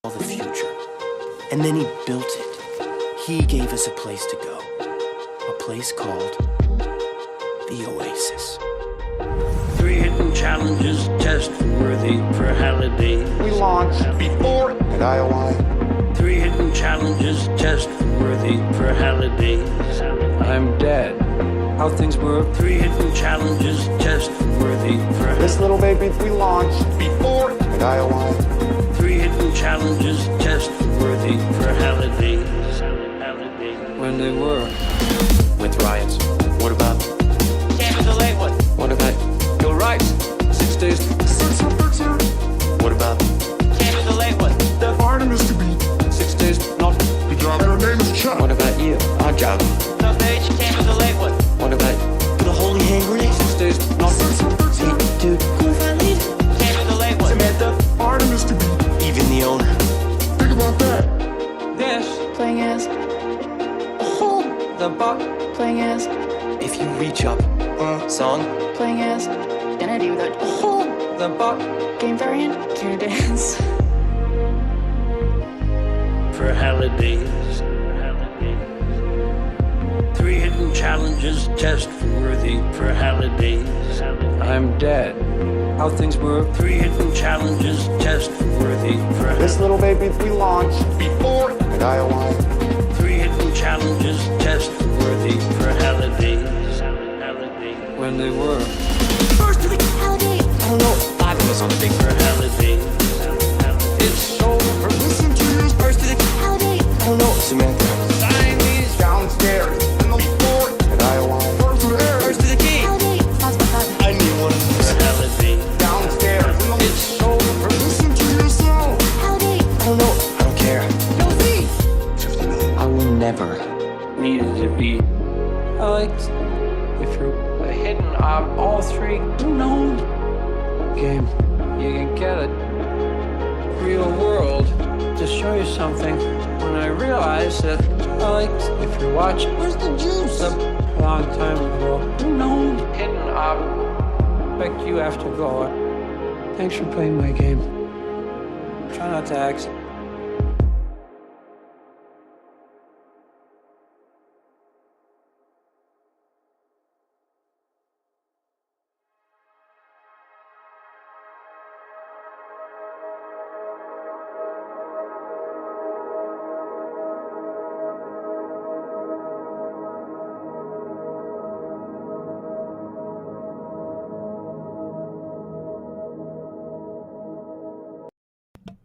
the future. And then he built it. He gave us a place to go. A place called the Oasis. 3 hidden challenges, test worthy for holidays. We launched before at IOI. 3 hidden challenges, test worthy for holidays. I'm dead. How things were. 3 hidden challenges, test worthy for This little baby we launched before at IOI. 3 hidden challenges, test worthy for holidays. When they were. With riots. What about? Came with the late one. What about? You're right. 6 days. What about? Came with the late one. The Artemis to beat. 6 days. Not. Good job. And her name is Chuck. What about you? Odd job. No page. Came with the late one. What about the holy hand grenade? 6 days. Not. Hey, dude, cool family. Came with the late one. Samantha. Artemis to beat. Even the owner. Think about that. This. Playing as, The buck. playing as, If you reach up, song. playing as, gonna do that The buck. game variant, care to dance. for holidays. 3 hidden challenges, test worthy for holidays. I'm dead. How things were. 3 hidden challenges, test worthy for This little baby we launched before at IOI. 3 hidden challenges, test worthy for holidays. When they were. First to the holiday. I don't know. 5 of us on the big For holidays. It's over. Listen to you first to the Holiday. I don't know. Samantha. Sign these. downstairs. In the before at IOI. First to the air. First to the key. Holiday. Pause my father. I need one of those. For holidays. Downstairs. In the It's over. Listen to yourself. Holiday. I don't know. I don't care. No fee. 50 million. I will never. Needed to be. I liked. If you're a hidden all 3. No. Game. You can get it. Real world. To show you something. When I realized that I liked. If you're watching. Where's the juice? A long time ago. No. Hidden expect you have to go. Thanks for playing my game. Try not to act.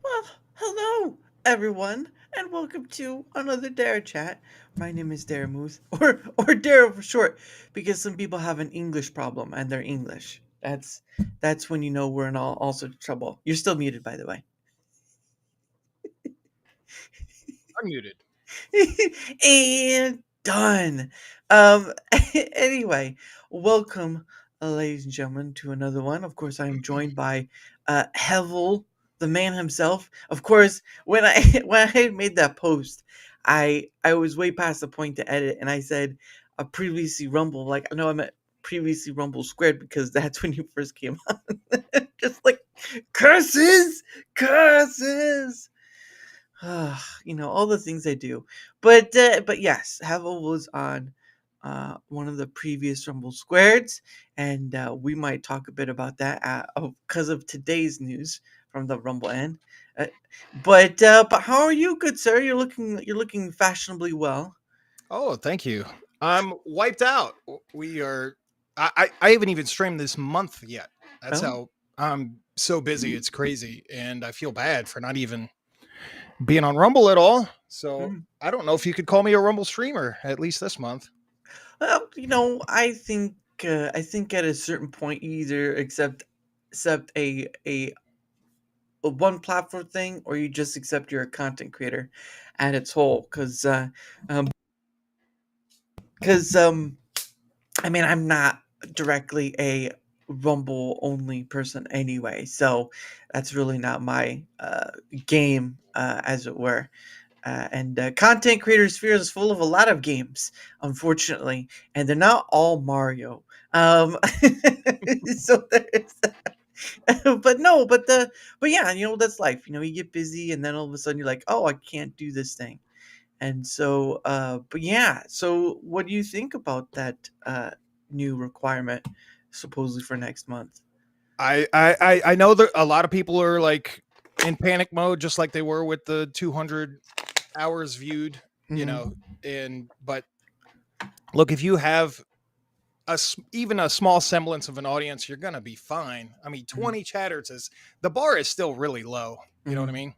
Well, hello, everyone, and welcome to another DaraChat. My name is Daramouthe, or Dara for short, because some people have an English problem and they're English. That's when you know we're in all sorts of trouble. You're still muted, by the way. Unmuted. And done. Anyway, welcome, ladies and gentlemen, to another one. Of course, I am joined by Hevel, the man himself. Of course, when I had made that post, I was way past the point to edit, and I said previously Rumble. Like, no, I meant previously Rumble² because that's when you first came on. Just like curses. All the things I do. But yes, Hevel was on one of the previous Rumble², and we might talk a bit about that because of today's news from the Rumble end. But how are you, good sir? You're looking fashionably well. Oh, thank you. I'm wiped out. We are. I haven't even streamed this month yet. That's how I'm so busy. It's crazy, and I feel bad for not even being on Rumble at all. So I don't know if you could call me a Rumble streamer at least this month. Well, I think at a certain point you either accept a one platform thing, or you just accept you're a content creator at its whole. Because I mean, I'm not directly a Rumble only person anyway, so that's really not my game, as it were. And content creator sphere is full of a lot of games, unfortunately, and they're not all Mario. So there's that. but no, but yeah, that's life. You get busy, and then all of a sudden you're like, oh, I can't do this thing. And so, but yeah. So, what do you think about that new requirement, supposedly for next month? I know that a lot of people are like in panic mode, just like they were with the 200 hours viewed, but look, if you have even a small semblance of an audience, you're gonna be fine. I mean, 20 chatters is the bar is still really low. You know what I mean?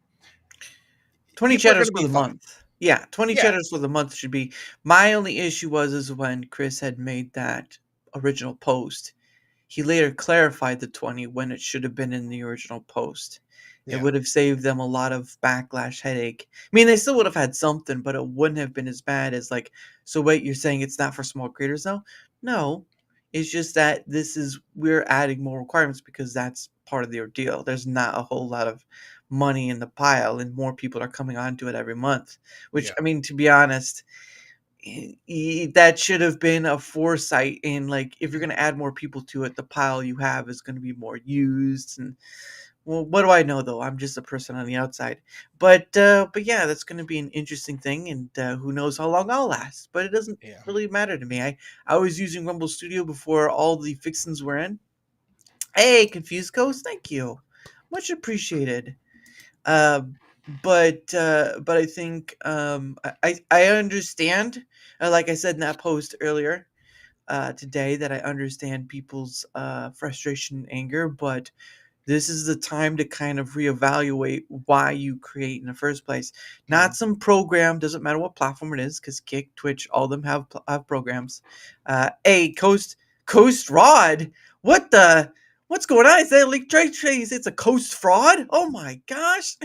20 People are chatters gonna for be the fine. month. Yeah, 20 Yeah, chatters for the month should be. My only issue is when Chris had made that original post. He later clarified the 20 when it should have been in the original post. It yeah, would have saved them a lot of backlash headache. I mean, they still would have had something, but it wouldn't have been as bad as like, so wait, you're saying it's not for small creators now? No. It's just that we're adding more requirements because that's part of the ordeal. There's not a whole lot of money in the pile and more people are coming onto it every month. Which, yeah, I mean, to be honest, that should have been a foresight in, like, if you're going to add more people to it, the pile you have is going to be more used. And well, what do I know, though? I'm just a person on the outside. But yeah, that's going to be an interesting thing, and who knows how long I'll last. But it doesn't yeah. really matter to me. I was using Rumble Studio before all the fixins were in. Hey, Confused Ghost, thank you, much appreciated. uh, but I think I understand, like I said in that post earlier today, that I understand people's frustration and anger, but this is the time to kind of reevaluate why you create in the first place. Not Mhm. some program, doesn't matter what platform it is, because Kick, Twitch, all of them have programs. Hey, Coast Rod, what the? What's going on? Is that like Drake Trace? It's a Coast fraud? Oh my gosh!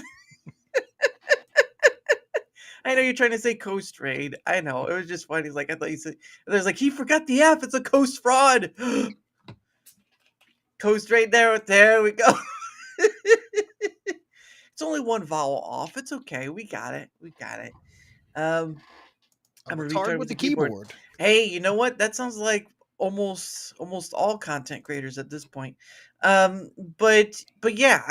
I know you're trying to say Coast Raid. I know, it was just funny. Like, I thought you said, there's like, he forgot the F. It's a Coast fraud. Coast Raid. There we go. It's only one vowel off. It's okay. We got it. We got it. Um, I I'm a worked hard retard with with the the keyboard. keyboard. Hey, you know what? That sounds like almost all content creators at this point. But yeah,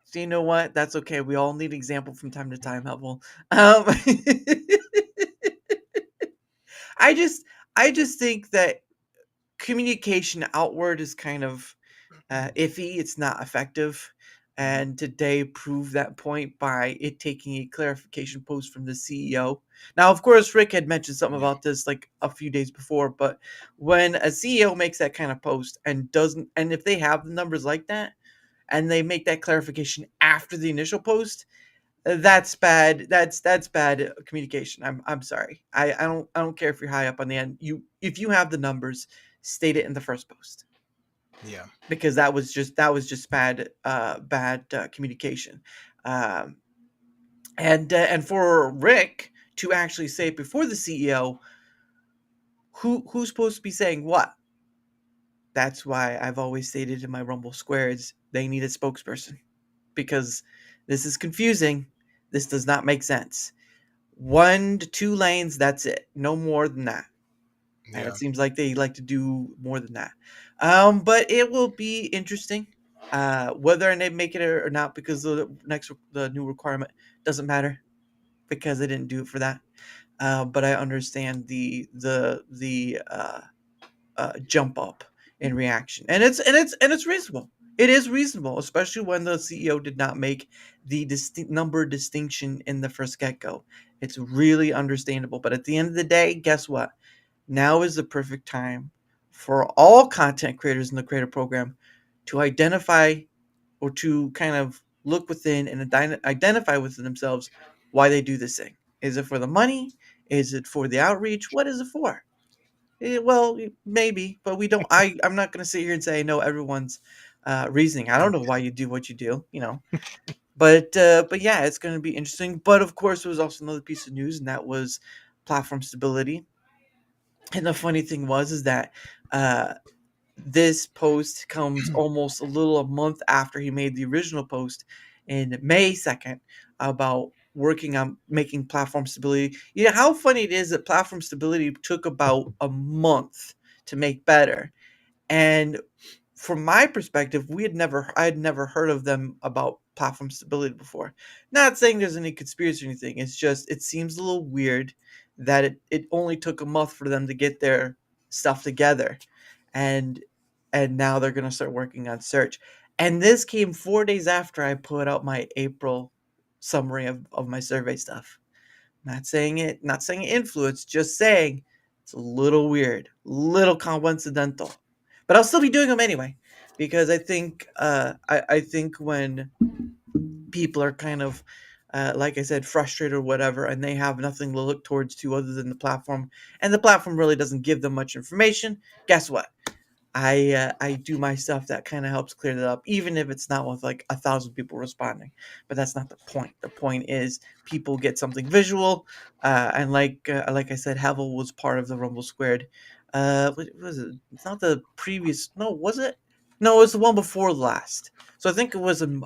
so you know what? That's okay. We all need example from time to time, helpful. I just I just think that communication outward is kind of iffy. It's not effective. And today proved that point by it taking a clarification post from the CEO. Now, of course, Rick had mentioned something Yeah, about this like a few days before, but when a CEO makes that kind of post and doesn't, and if they have the numbers like that, and they make that clarification after the initial post, that's bad. That's bad communication. I'm sorry. I don't care if you're high up on the end. If you have the numbers, state it in the first post, yeah, because that was just bad communication. Um, and for Rick to actually say it before the CEO, who's supposed to be saying what? That's why I've always stated in my Rumble squares they need a spokesperson, because this is confusing. This does not make sense. 1 to 2 lanes, that's it. No more than that. And it yeah. seems like they like to do more than that. But it will be interesting. Whether they make it or not, because the new requirement doesn't matter, because they didn't do it for that. But I understand the jump up in reaction, and it's reasonable. It is reasonable, especially when the CEO did not make the number distinction in the first get go. It's really understandable. But at the end of the day, guess what? Now is the perfect time for all content creators in the creator program to identify, or to kind of look within and identify within themselves why they do this thing. Is it for the money? Is it for the outreach? What is it for? Well, maybe, but we don't. I'm not going to sit here and say I know everyone's reasoning. I don't know why you do what you do. But yeah, it's going to be interesting. But of course, there was also another piece of news, and that was platform stability. And the funny thing is that uh, this post comes almost a month after he made the original post in May 2nd about working on making platform stability. You know how funny it is that platform stability took about a month to make better. And from my perspective, I had never heard of them about platform stability before. Not saying there's any conspiracy or anything. It's just it seems a little weird that it only took a month for them to get their stuff together, and now they're gonna start working on search. And this came 4 days after I put out my April summary of my survey stuff. Not saying it influenced, just saying it's a little weird, little coincidental. But I'll still be doing them anyway, because I think when people are kind of like I said, frustrated or whatever, and they have nothing to look towards to other than the platform, and the platform really doesn't give them much information. Guess what? I do my stuff that kind of helps clear that up, even if it's not with like 1,000 people responding. But that's not the point. The point is people get something visual, and like I said, Hevel was part of the Rumble². What was it? It's not the previous. No, was it? No, it was the one before last. So I think it was an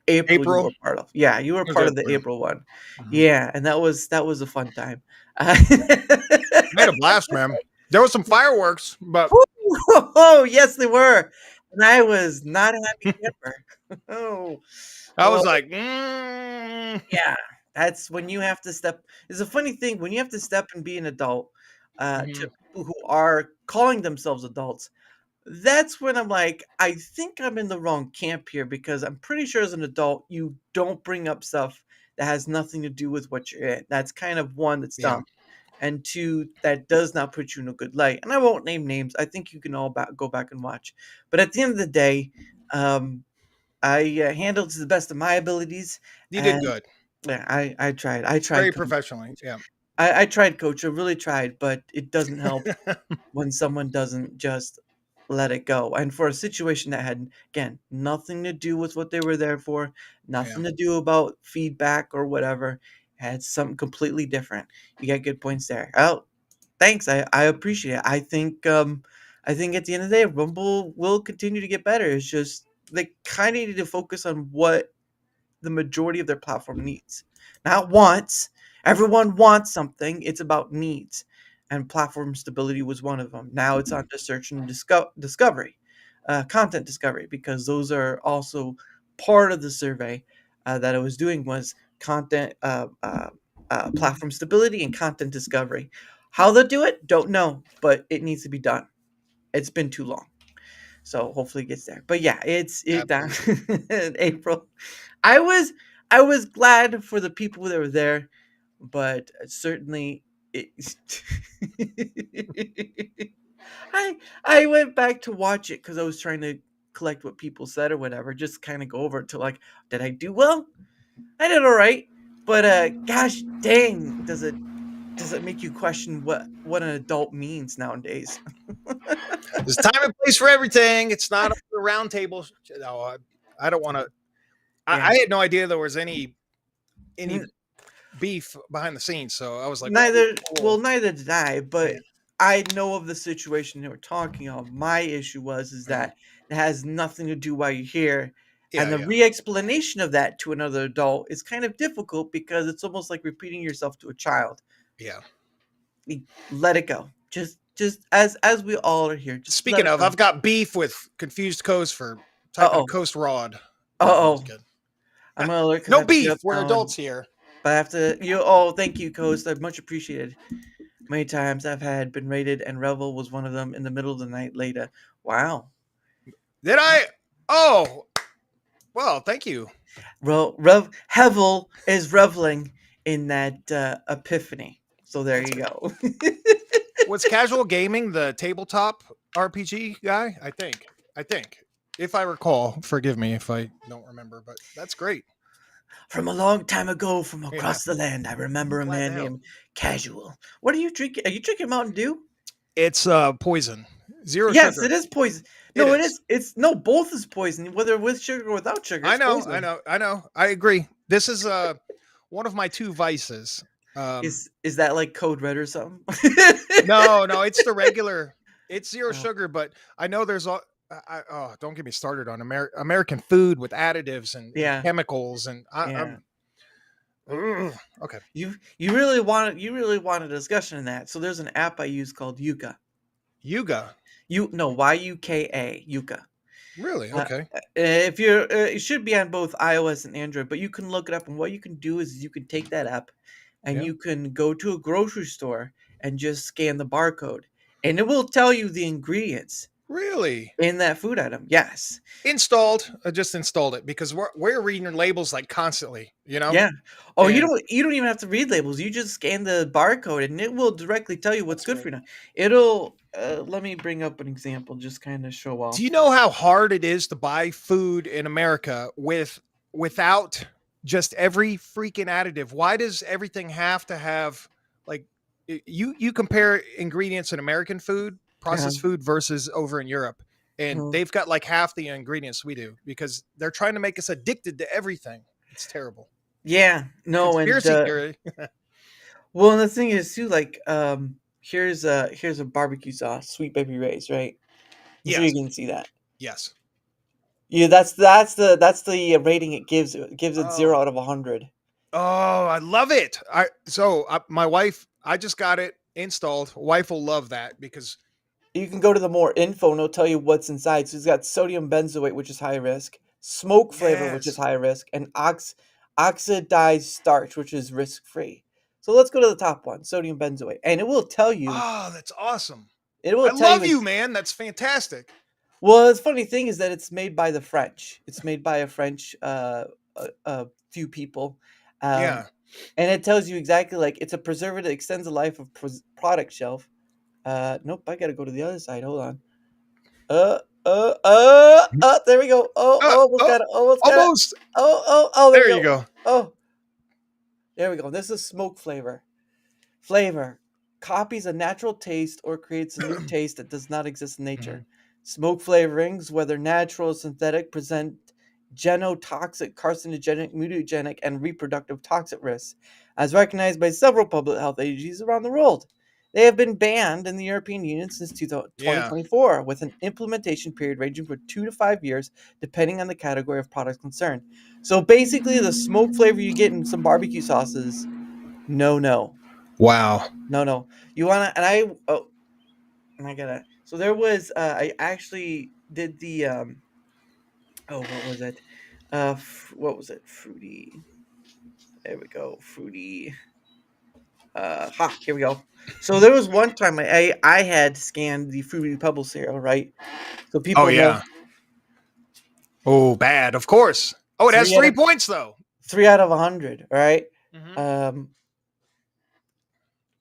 April you were part of. Yeah, you were part of the April one. Yeah, and that was a fun time. Made a blast, man. There was some fireworks, but oh yes, they were, and I was not a happy camper. Oh, I was well, like, yeah, that's when you have to step. It's a funny thing when you have to step and be an adult to people who are calling themselves adults. That's when I'm like, I think I'm in the wrong camp here, because I'm pretty sure as an adult you don't bring up stuff that has nothing to do with what you're in. That's kind of one that's Yeah. dumb. And two, that does not put you in a good light. And I won't name names. I think you can all go back and watch. But at the end of the day, I handled it to the best of my abilities. you did And good. yeah, I tried. I tried. Very Coach. professionally. Yeah. I tried, Coach. I really tried, but it doesn't help when someone doesn't just let it go. And for a situation that had, again, nothing to do with what they were there for, nothing to do about feedback or whatever, had something completely different. You got good points there. Oh, thanks. I appreciate it. I think at the end of the day, Rumble will continue to get better. It's just they kind of need to focus on what the majority of their platform needs, not wants. Everyone wants something. It's about needs, and platform stability was one of them. Now it's on to search and discovery, content discovery, because those are also part of the survey that I was doing was content, platform stability, and content discovery. How they'll do it, don't know, but it needs to be done. It's been too long. So hopefully it gets there. But yeah, it's down in April. I was glad for the people that were there, but certainly it, I went back to watch it because I was trying to collect what people said or whatever, just kind of go over it to like, did I do well? I did all right, but gosh dang, does it make you question what an adult means nowadays? There's time and place for everything. It's not the round table. No, I don't want to. I had no idea there was any beef behind the scenes, so I was like, neither. cool. Well, neither did I, but Yeah. I know of the situation they were talking of. My issue is that it has nothing to do why you're here. And the re-explanation of that to another adult is kind of difficult because it's almost like repeating yourself to a child. Yeah. Let it go. Just as we all are here. Just Speaking of, I've got beef with Confused Coast for typing Coast Rod. I'm gonna look. No beef. We're adults here. But I have to. Thank you, Coast. I much appreciated. Many times I've been raided, and Revel was one of them in the middle of the night later. Wow. Did I? Oh. Well, thank you. Hevel is reveling in that epiphany. So there you go. Was Casual Gaming the tabletop RPG guy? I think. If I recall, forgive me if I don't remember, but that's great. From a long time ago, from across the land, I remember a man named Casual. What are you drinking? Are you drinking Mountain Dew? It's poison. Zero yes, sugar. It is poison. No, it is. It's no, both is poison, whether with sugar or without sugar. I know. I agree. This is one of my two vices. Is that like Code Red or something? No, it's the regular. It's zero sugar, but I know there's don't get me started on American food with additives and chemicals and okay. You really want a discussion in that. So there's an app I use called Yuka. Yuka. Yuka. Yuka. Really? Okay. If you're, it should be on both iOS and Android, but you can look it up. And what you can do is you can take that app, and Yeah. you can go to a grocery store and just scan the barcode, and it will tell you the ingredients Really? in that food item. Yes. Installed. I just installed it because we're reading labels like constantly, you know? Yeah. Oh, And you don't even have to read labels. You just scan the barcode, and it will directly tell you what's that's good great. for you. It'll. Let me bring up an example, just kind of show off. Do you know how hard it is to buy food in America without just every freaking additive? Why does everything have to have like you compare ingredients in American food, Yeah. processed food versus over in Europe, and Mhm. they've got like half the ingredients we do because they're trying to make us addicted to everything. It's terrible. Yeah. No, and Conspiracy theory. well, and the thing is too, like, here's a barbecue sauce, Sweet Baby Ray's, right? I'm sure you Yes. can see that. Yes. Yeah, that's the rating it gives. It gives it 0 Oh. out of 100. Oh, I love it. My wife, I just got it installed. Wife will love that because You can go to the more info, and it'll tell you what's inside. So it's got sodium benzoate, which is high risk, smoke flavor, which is yes. high risk, and oxidized starch, which is risk free. So let's go to the top one, sodium benzoate, and it will tell you. Oh, that's awesome. It will I tell you. love you, man. That's fantastic. Well, the funny thing is that it's made by the French. It's made by a French a few people, Yeah. and it tells you exactly, like, it's a preservative that extends the life of product shelf. Nope, I gotta go to the other side. Hold on. There we go. Almost got it. Almost got it. Almost. There There we you go. go. Oh, there we go. This is smoke flavor. Flavor copies a natural taste or creates a new taste that does not exist in nature. Smoke flavorings, whether natural or synthetic, present genotoxic, carcinogenic, mutagenic, and reproductive toxic risks, as recognized by several public health agencies around the world. They have been banned in the European Union since 2024, with an implementation period ranging from 2 to 5 years, depending on the category of products concerned. So basically, the smoke flavor you get in some barbecue sauces, no. Wow. No. You wanna, and I gotta. So there was, I actually did the, what was it? What was it? Fruity. There we go. Fruity. Here we go. So there was one time I had scanned the Fruity Pebble cereal, right? So people Oh, yeah. Oh, bad. Of course. Oh, it has 3 out 3 of points though. 3 out of 100, right? Mhm.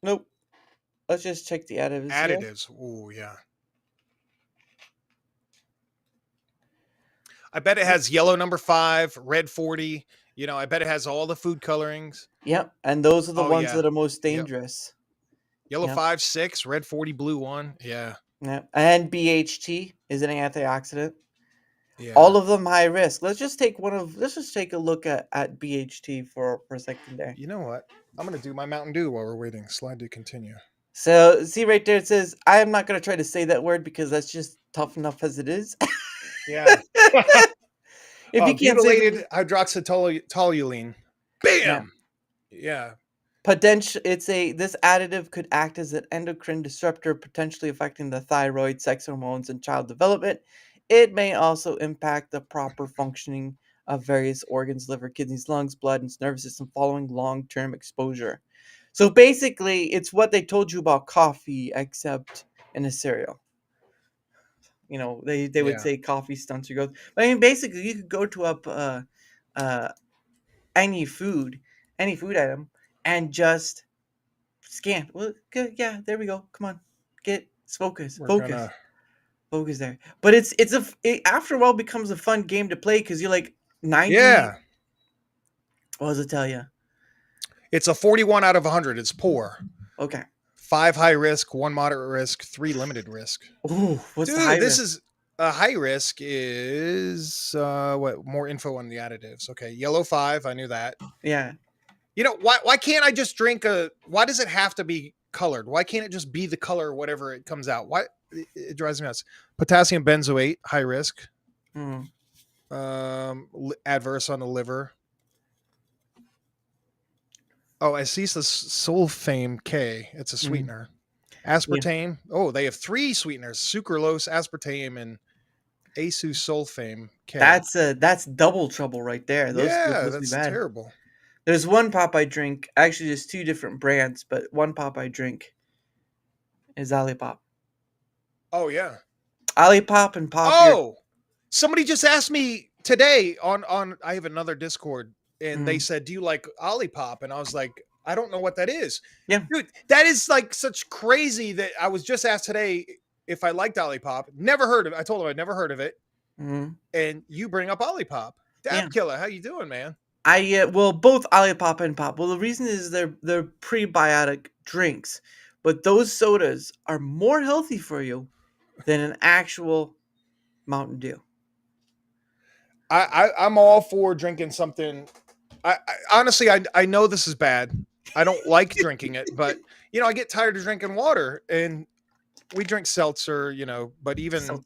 Nope. Let's just check the additives here. Additives. Oh, yeah. I bet it has yellow number 5, red 40. You know, I bet it has all the food colorings. Yep, and those are the Oh, ones yeah. that are most Yep. dangerous. Yellow Yep. 5, 6, red 40, blue 1. Yeah. Yep. And BHT is an antioxidant. Yeah. All of them high risk. Let's just take a look at BHT for a second there. You know what? I'm going to do my Mountain Dew while we're waiting. Slide to continue. So see right there, it says, I am not going to try to say that word because that's just tough enough as it is. Yeah. If you can't say butylated hydroxytoluene. Bam. Yeah. this additive could act as an endocrine disruptor, potentially affecting the thyroid, sex hormones, and child development. It may also impact the proper functioning of various organs, liver, kidneys, lungs, blood, and nervous system following long-term exposure. So basically, it's what they told you about coffee, except in a cereal. You know, they would Yeah. say coffee stunts your growth. But I mean, basically, you could go to any food item and just scan. Well, good, yeah, there we go. Come on, focus. Focus there. But it after a while becomes a fun game to play because you're like 90. Yeah. What does it tell you? It's a 41 out of 100. It's poor. Okay. 5 high risk, 1 moderate risk, 3 limited risk. Ooh, what's the Dude, high this risk? is a high risk is what more info on the additives. Okay, yellow 5, I knew that. Yeah. You know, why can't I just drink why does it have to be colored? Why can't it just be the color whatever it comes out? Why it drives me nuts. Potassium benzoate, high risk. Adverse on the liver. Oh, I see the sulfame K. It's a sweetener. Aspartame. Oh, they have 3 sweeteners: sucralose, aspartame, and Acesulfame K. That's double trouble right there. Those are Yeah, supposed to be that's bad. terrible. There's one pop I drink. Actually, there's two different brands, but one pop I drink is Olipop. Oh yeah. Olipop and Pop Your. Oh, somebody just asked me today on I have another Discord, and they said, "Do you like Olipop?" And I was like, "I don't know what that is." Yeah. Dude, that is like such crazy that I was just asked today if I liked Olipop. Never heard of it. I told him I'd never heard of it. Mm-hmm. And you bring up Olipop. Dab Yeah. Killer, how you doing, man? Well, both Olipop and Pop. Well, the reason is they're prebiotic drinks, but those sodas are more healthy for you than an actual Mountain Dew. I'm all for drinking something. I honestly, I know this is bad. I don't like drinking it, but you know, I get tired of drinking water, and we drink seltzer, you know. But even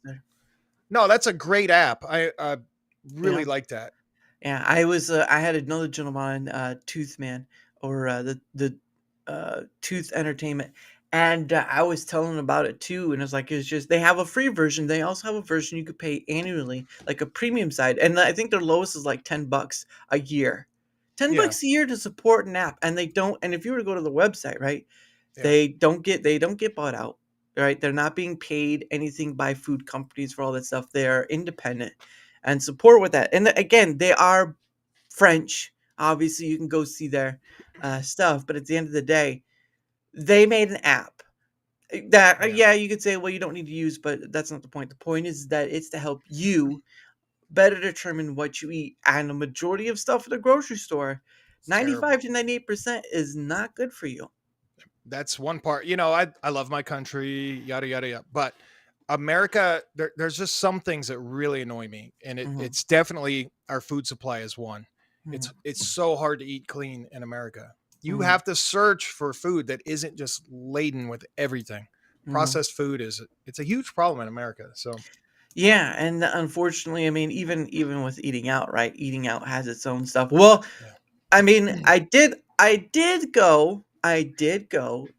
no, that's a great app. I really like that. Yeah, I had another gentleman, Toothman, or the Tooth Entertainment, and I was telling him about it too. And it's like it's just they have a free version. They also have a version you could pay annually, like a premium side, and I think their lowest is like $10 a year. $10 a year to support an app, and they don't. And if you were to go to the website, right, they don't get bought out, right? They're not being paid anything by food companies for all that stuff. They are independent and support with that. And again, they are French. Obviously, you can go see their stuff, but at the end of the day, they made an app that you could say, well, you don't need to use, but that's not the point. The point is that it's to help you better determine what you eat. And the majority of stuff at the grocery store, 95 to 98% is not good for you. That's one part. You know, I love my country, yada yada yada. But America, there's just some things that really annoy me, and it's definitely our food supply is one. It's so hard to eat clean in America. You have to search for food that isn't just laden with everything. Processed food it's a huge problem in America. So yeah, and unfortunately, I mean, even with eating out, right? Eating out has its own stuff. Well, I mean, I did go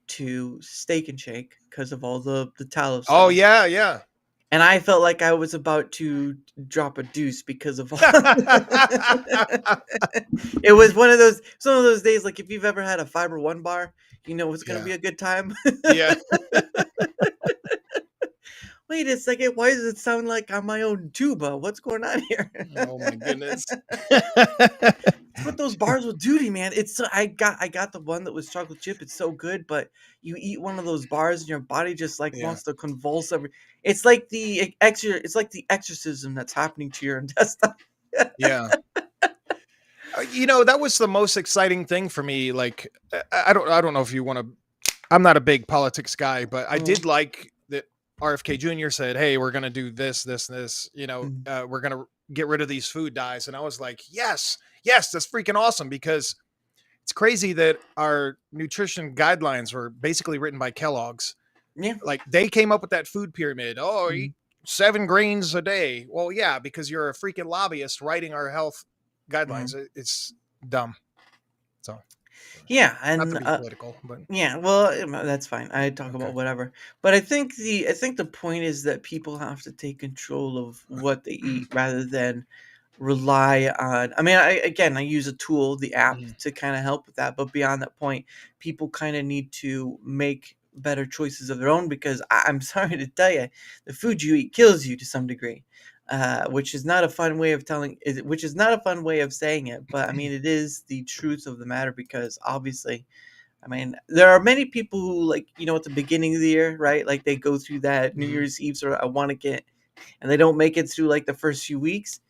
to Steak and Shake because of all the tallow stuff. Oh yeah. And I felt like I was about to drop a deuce because of all. It was some of those days, like if you've ever had a Fiber One bar, you know it's going to be a good time. Yeah. Wait a second, why does it sound like I'm my own tuba? What's going on here? Oh my goodness. That's what those bars will do to you, man. It's I got the one that was chocolate chip. It's so good, but you eat one of those bars and your body just like wants to convulse it's like the exorcism that's happening to your intestine. Yeah. You know, that was the most exciting thing for me. Like I don't know if you want to I'm not a big politics guy, but I did like that RFK Jr. said, "Hey, we're going to do this, you know, we're going to get rid of these food dyes." And I was like, yes, that's freaking awesome, because it's crazy that our nutrition guidelines were basically written by Kellogg's. Yeah. Like they came up with that food pyramid. Oh, eat 7 grains a day. Well, yeah, because you're a freaking lobbyist writing our health guidelines. It's dumb. So yeah, and not to be political, but yeah, well, that's fine. I talk about whatever, but I think the point is that people have to take control of what they eat rather than rely on. I mean, I use a tool, the app, to kind of help with that, but beyond that point, people kind of need to make better choices of their own, because I'm sorry to tell you, the food you eat kills you to some degree. Which is not a fun way of saying it, but I mean, it is the truth of the matter, because obviously, I mean, there are many people who, like, you know, at the beginning of the year, right? Like they go through that New Year's Eve sort of, I want to get, and they don't make it through like the first few weeks.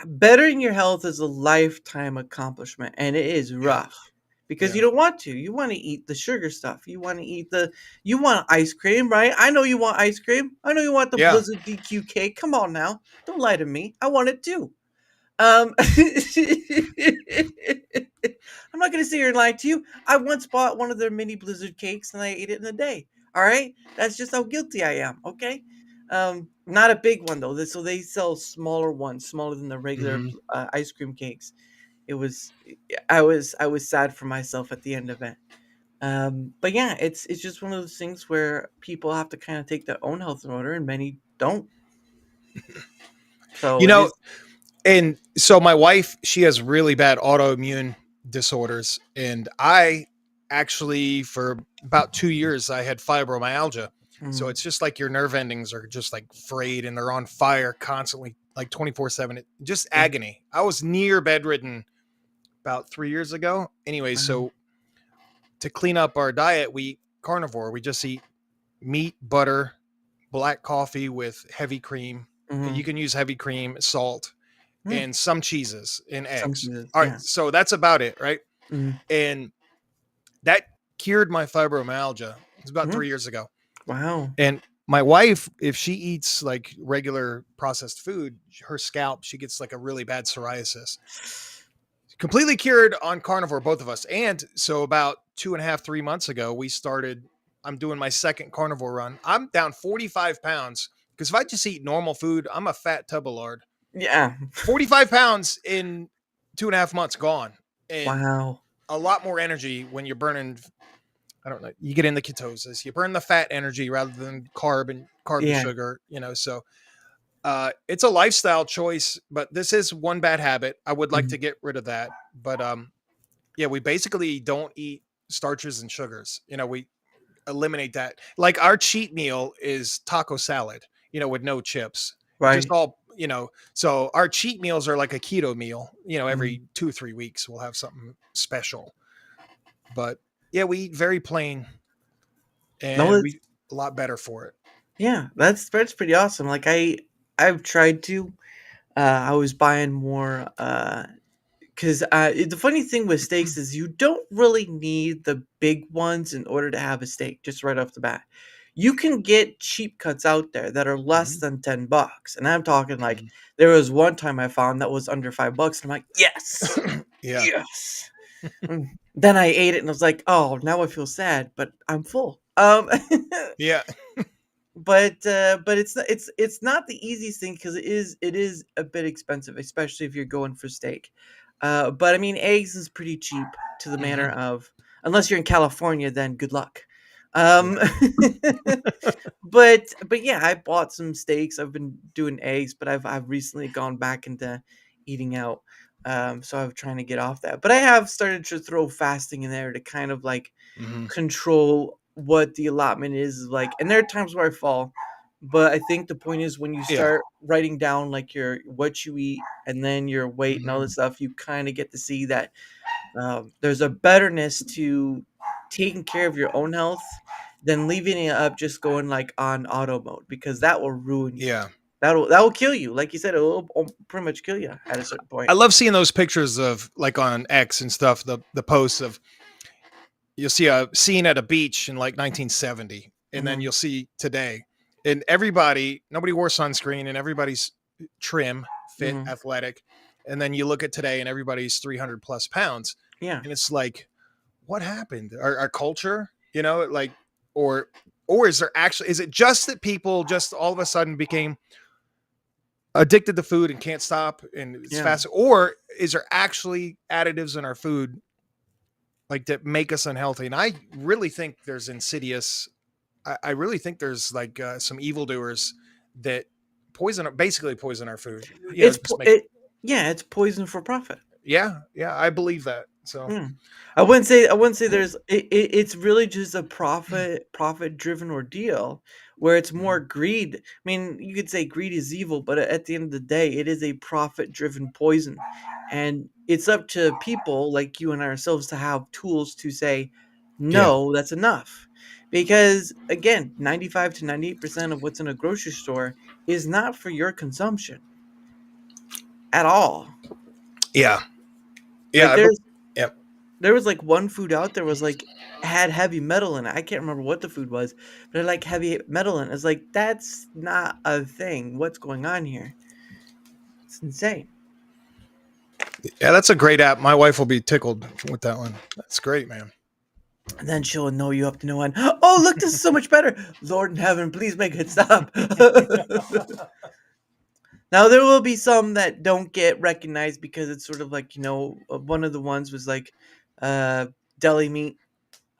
Bettering your health is a lifetime accomplishment, and it is rough. Because you don't want to. You want to eat the sugar stuff. You want ice cream, right? I know you want ice cream. I know you want the Blizzard DQ cake. Come on now. Don't lie to me. I want it too. I'm not going to sit here and lie to you. I once bought one of their mini Blizzard cakes and I ate it in a day. All right? That's just how guilty I am, okay? Not a big one though. So they sell smaller ones, smaller than the regular ice cream cakes. I was sad for myself at the end of it. But yeah, it's just one of those things where people have to kind of take their own health in order, and many don't. So You it know, is. and so my wife, she has really bad autoimmune disorders, and I actually for about 2 years I had fibromyalgia. So Mm, it's just like your nerve endings are just like frayed and they're on fire constantly, like 24/7. Just yeah. agony. I was near bedridden about 3 years ago. Anyway, Wow. so to clean up our diet, we eat carnivore. We just eat meat, butter, black coffee with heavy cream. You Mm-hmm. can use heavy cream, salt, Mm, and some cheeses and eggs. something is, All right, yeah. so that's about it, right? Mm, And that cured my fibromyalgia. It's about mm, 3 years ago. wow. And my wife, if she eats like regular processed food, her scalp, she gets like a really bad psoriasis. Completely cured on carnivore, both of us. And so about 2.5, 3 months ago, we started. I'm doing my second carnivore run. I'm down 45 pounds because if I just eat normal food, I'm a fat tub of lard. Yeah. 45 pounds in 2.5 months gone. And Wow. a lot more energy when you're burning. I don't know. You get in the ketosis. You burn the fat energy rather than carb and Yeah. sugar. So it's a lifestyle choice. But this is one bad habit. I would like Mm, to get rid of that. But yeah, we basically don't eat starches and sugars. We eliminate that. Like our cheat meal is taco salad. With no chips. Just right. all. So our cheat meals are like a keto meal. Mm. Every 2 or 3 weeks we'll have something special. But yeah, we eat very plain, No, and it's we a lot better for it. yeah. That's pretty awesome. Like I've tried to. I was buying more. Because the funny thing with steaks is you don't really need the big ones in order to have a steak. Just right off the bat, you can get cheap cuts out there that are less Mhm, than $10, and I'm talking like mhm. there was one time I found that was under $5, and I'm like, yes, Yeah, yes. Then I ate it and I was like, oh, now I feel sad, but I'm full. yeah, But it's not the easiest thing because it is a bit expensive, especially if you're going for steak. But I mean, eggs is pretty cheap to the manner mhm, of, unless you're in California, then good luck. yeah, Um, but yeah, I bought some steaks. I've been doing eggs, but I've recently gone back into eating out. So I'm trying to get off that. But I have started to throw fasting in there to kind of like mhm, control what the allotment is like. And there are times where I fall, but I think the point is when you yeah, start writing down like your what you eat and then your weight and all mhm, this stuff, you kind of get to see that there's a betterness to taking care of your own health than leaving it up just going like on auto mode because that will ruin you. yeah. That will kill you. Like you said, it will pretty much kill you at a certain point. I love seeing those pictures of like on X and stuff. The posts of you'll see a scene at a beach in like 1970, and then Hmm. you'll see today, and nobody wore sunscreen, and everybody's trim, fit, Hmm. athletic, and then you look at today, and everybody's 300 plus pounds, Yeah. and it's like, what happened? Our culture, like, or is it just that people just all of a sudden became addicted to food and can't stop and it's Yeah. fast, or is there actually additives in our food like that make us unhealthy? And I really think there's insidious. I really think there's like some evildoers that basically poison our food. It's Just po- make it yeah, it's poison for profit. yeah, I believe that. So Mm. I wouldn't say it's really just a profit driven ordeal where it's more mhm. greed. I mean, you could say greed is evil, but at the end of the day, it is a profit driven poison. And it's up to people like you and ourselves to have tools to say, Yeah, no, that's enough. Because again, 95 to 98% of what's in a grocery store is not for your consumption at all. yeah, yeah. Like there's Yeah, There was, like, one food out there was, like, had heavy metal in it. I can't remember what the food was, but it, like, heavy metal in it. It's like, that's not a thing. What's going on here? It's insane. yeah. That's a great app. My wife will be tickled with that one. That's great, man. And then she'll know you up to no end. Oh, look, this is so much better. Lord in heaven, please make it stop. Now, there will be some that don't get recognized because it's sort of like, one of the ones was like deli meat.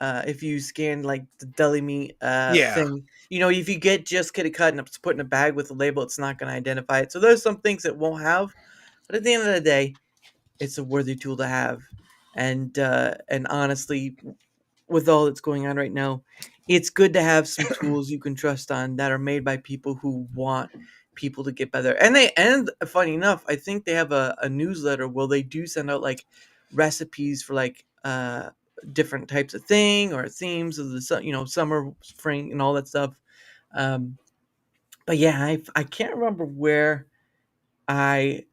if you scan like the deli meat Yeah. thing, if you get it cut and it's put in a bag with a label, it's not going to identify it. So there's some things it won't have, but at the end of the day, it's a worthy tool to have. And honestly, with all that's going on right now, it's good to have some tools you can trust on that are made by people who want people to get better. And funny enough, I think they have a newsletter where they do send out like recipes for like different types of thing or themes of the summer, spring, and all that stuff. But yeah, I can't remember where I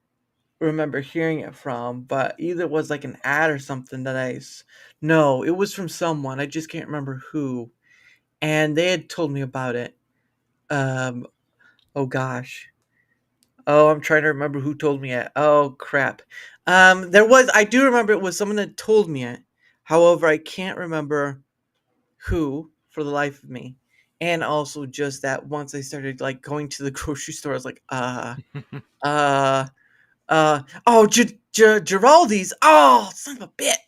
remember hearing it from, but either it was like an ad or something no, it was from someone. I just can't remember who, and they had told me about it. Um, oh gosh. Oh, I'm trying to remember who told me it. Oh crap. I do remember it was someone that told me it. However, I can't remember who for the life of me. And also just that once I started like going to the grocery store, I was like, oh, Giraldi's. Oh, son of a bit.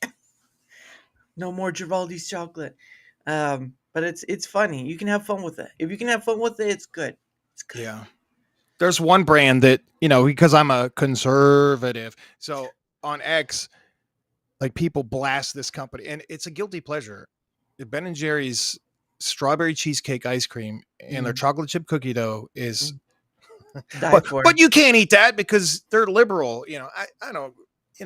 No more Giraldi's chocolate. But it's funny. You can have fun with it. If you can have fun with it, it's good. It's good. Yeah. There's one brand that, because I'm a conservative. So on X, like people blast this company and it's a guilty pleasure. Ben and Jerry's strawberry cheesecake ice cream and their chocolate chip cookie dough is, but you can't eat that because they're liberal. I don't,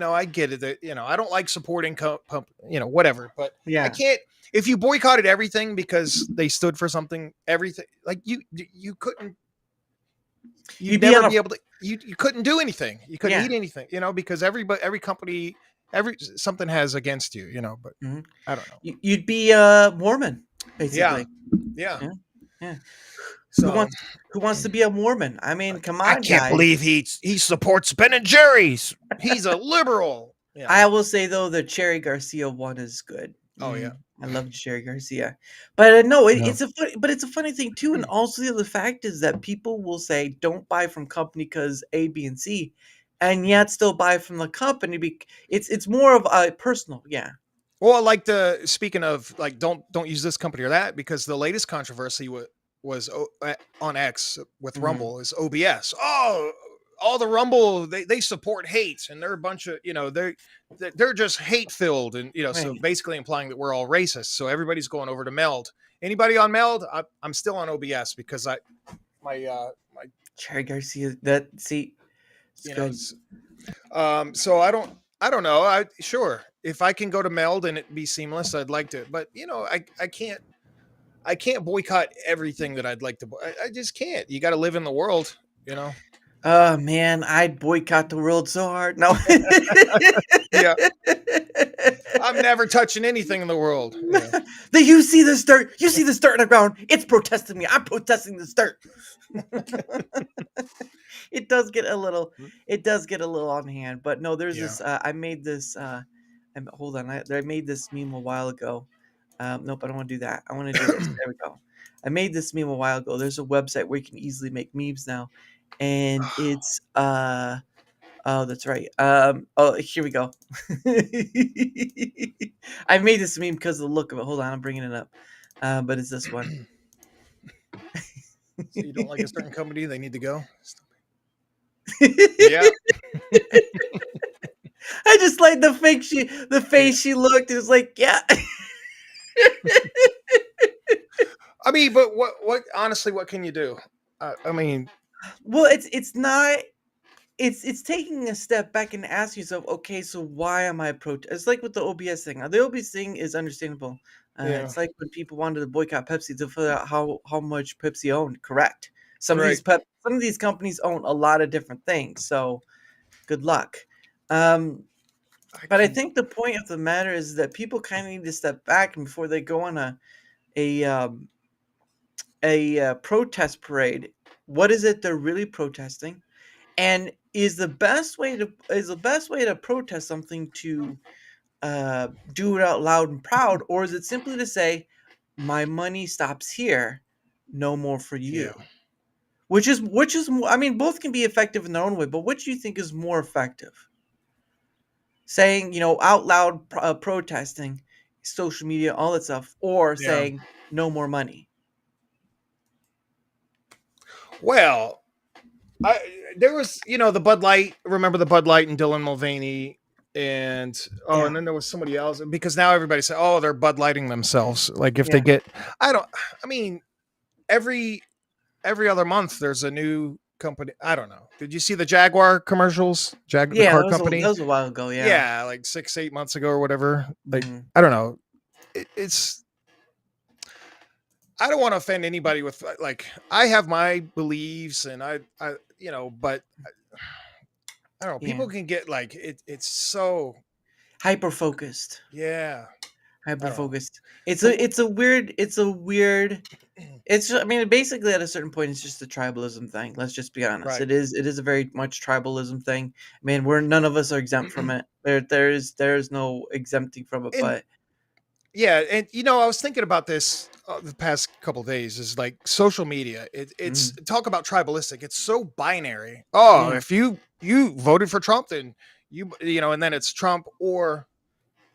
I get it. That, I don't like supporting whatever, but yeah, I can't, if you boycotted everything because they stood for something, everything like you couldn't, you'd never be able to, you couldn't do anything. You couldn't eat anything, because every company, something has against you, but I don't know. You'd be Mormon, basically. Yeah. So who wants to be a Mormon? I mean, come on, I can't believe he supports Ben and Jerry's. He's a liberal. Yeah. I will say though, the Cherry Garcia one is good. Oh yeah, I love Cherry Garcia, but no, it's a funny thing too. And also the other fact is that people will say don't buy from company because A, B, and C, and yet still buy from the company. It's more of a personal, yeah. Well, like speaking of like don't use this company or that, because the latest controversy was on X with Rumble is OBS. Oh, all the Rumble they support hate and they're a bunch of they're just hate filled and so basically implying that we're all racist. So everybody's going over to Meld. Anybody on Meld? I'm still on OBS because my Cherry Garcia so I don't know. Sure if I can go to Meld and it be seamless, I'd like to. But I can't boycott everything that I'd like to. I just can't. You got to live in the world, Oh man, I'd boycott the world so hard. No. Yeah. I'm never touching anything in the world. Yeah. You see this dirt? You see this dirt on the ground? It's protesting me. I'm protesting this dirt. It does get a little on hand, but no, there's this. I made this. Hold on. I made this meme a while ago. Nope, I don't want to do that. I want to do this. There we go. I made this meme a while ago. There's a website where you can easily make memes now, and it's oh, that's right. Oh, here we go. I made this meme because of the look of it. Hold on, I'm bringing it up. But it's this one. So you don't like a certain company? They need to go. Yeah. I just like the face she looked. It was like, yeah. I mean, but what honestly, what can you do? I mean, well, it's not. It's taking a step back and asking yourself, okay, so why am I It's like with the OBS thing. The OBS thing is understandable. It's like when people wanted to boycott Pepsi to figure out how much Pepsi owned. Correct. Some of these companies own a lot of different things. So, good luck. But I think the point of the matter is that people kind of need to step back and before they go on a protest parade. What is it they're really protesting? And is the best way to protest something to do it out loud and proud, or is it simply to say, "My money stops here, no more for you"? Yeah. Which is I mean, both can be effective in their own way, but which do you think is more effective? Saying, out loud protesting, social media, all that stuff, or Yeah. saying no more money. Well, there was, the Bud Light. Remember the Bud Light and Dylan Mulvaney, and Yeah. and then there was somebody else, because now everybody said, oh, they're Bud Lighting themselves. Like if they Yeah. get, I mean, every other month there's a new company. I don't know. Did you see the Jaguar commercials? The Yeah, car that was, company. that was a while ago. Yeah. Yeah, like 6-8 months ago or whatever. Like Mhm. I don't know. It's. I don't want to offend anybody with, like, I have my beliefs and I but I don't know. Yeah. People can get like it's so Hyper focused. yeah. Hyper know. focused. It's a weird. It's just, I mean, basically at a certain point, it's just a tribalism thing. Let's just be honest. Right. It is a very much tribalism thing. I mean, none of us are exempt from it. There's no exempting from it. And- But Yeah, and I was thinking about this the past couple of days. Is like social media. It's talk about tribalistic. It's so binary. Oh, Yeah. if you voted for Trump, then and then it's Trump or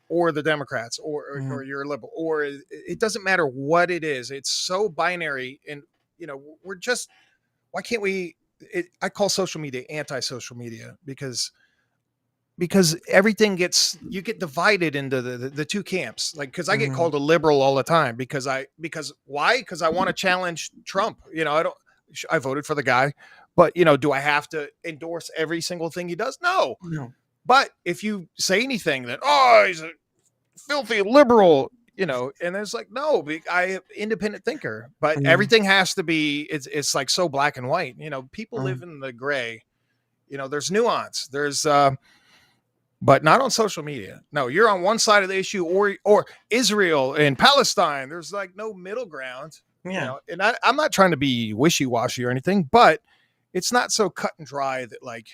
the Democrats or you're a liberal, or it doesn't matter what it is. It's so binary, and we're just, why can't we? I call social media anti-social media because everything you get divided into the two camps. Like, because I get called a liberal all the time because why? Because I want to challenge Trump. I voted for the guy, but do I have to endorse every single thing he does? No. But if you say anything that, oh, he's a filthy liberal, and it's like, no, I am independent thinker, but everything has to be, it's like so black and white. People live in the gray. There's nuance. There's but not on social media. No, you're on one side of the issue, or Israel and Palestine. There's like no middle ground. Yeah. And I'm not trying to be wishy-washy or anything, but it's not so cut and dry that, like,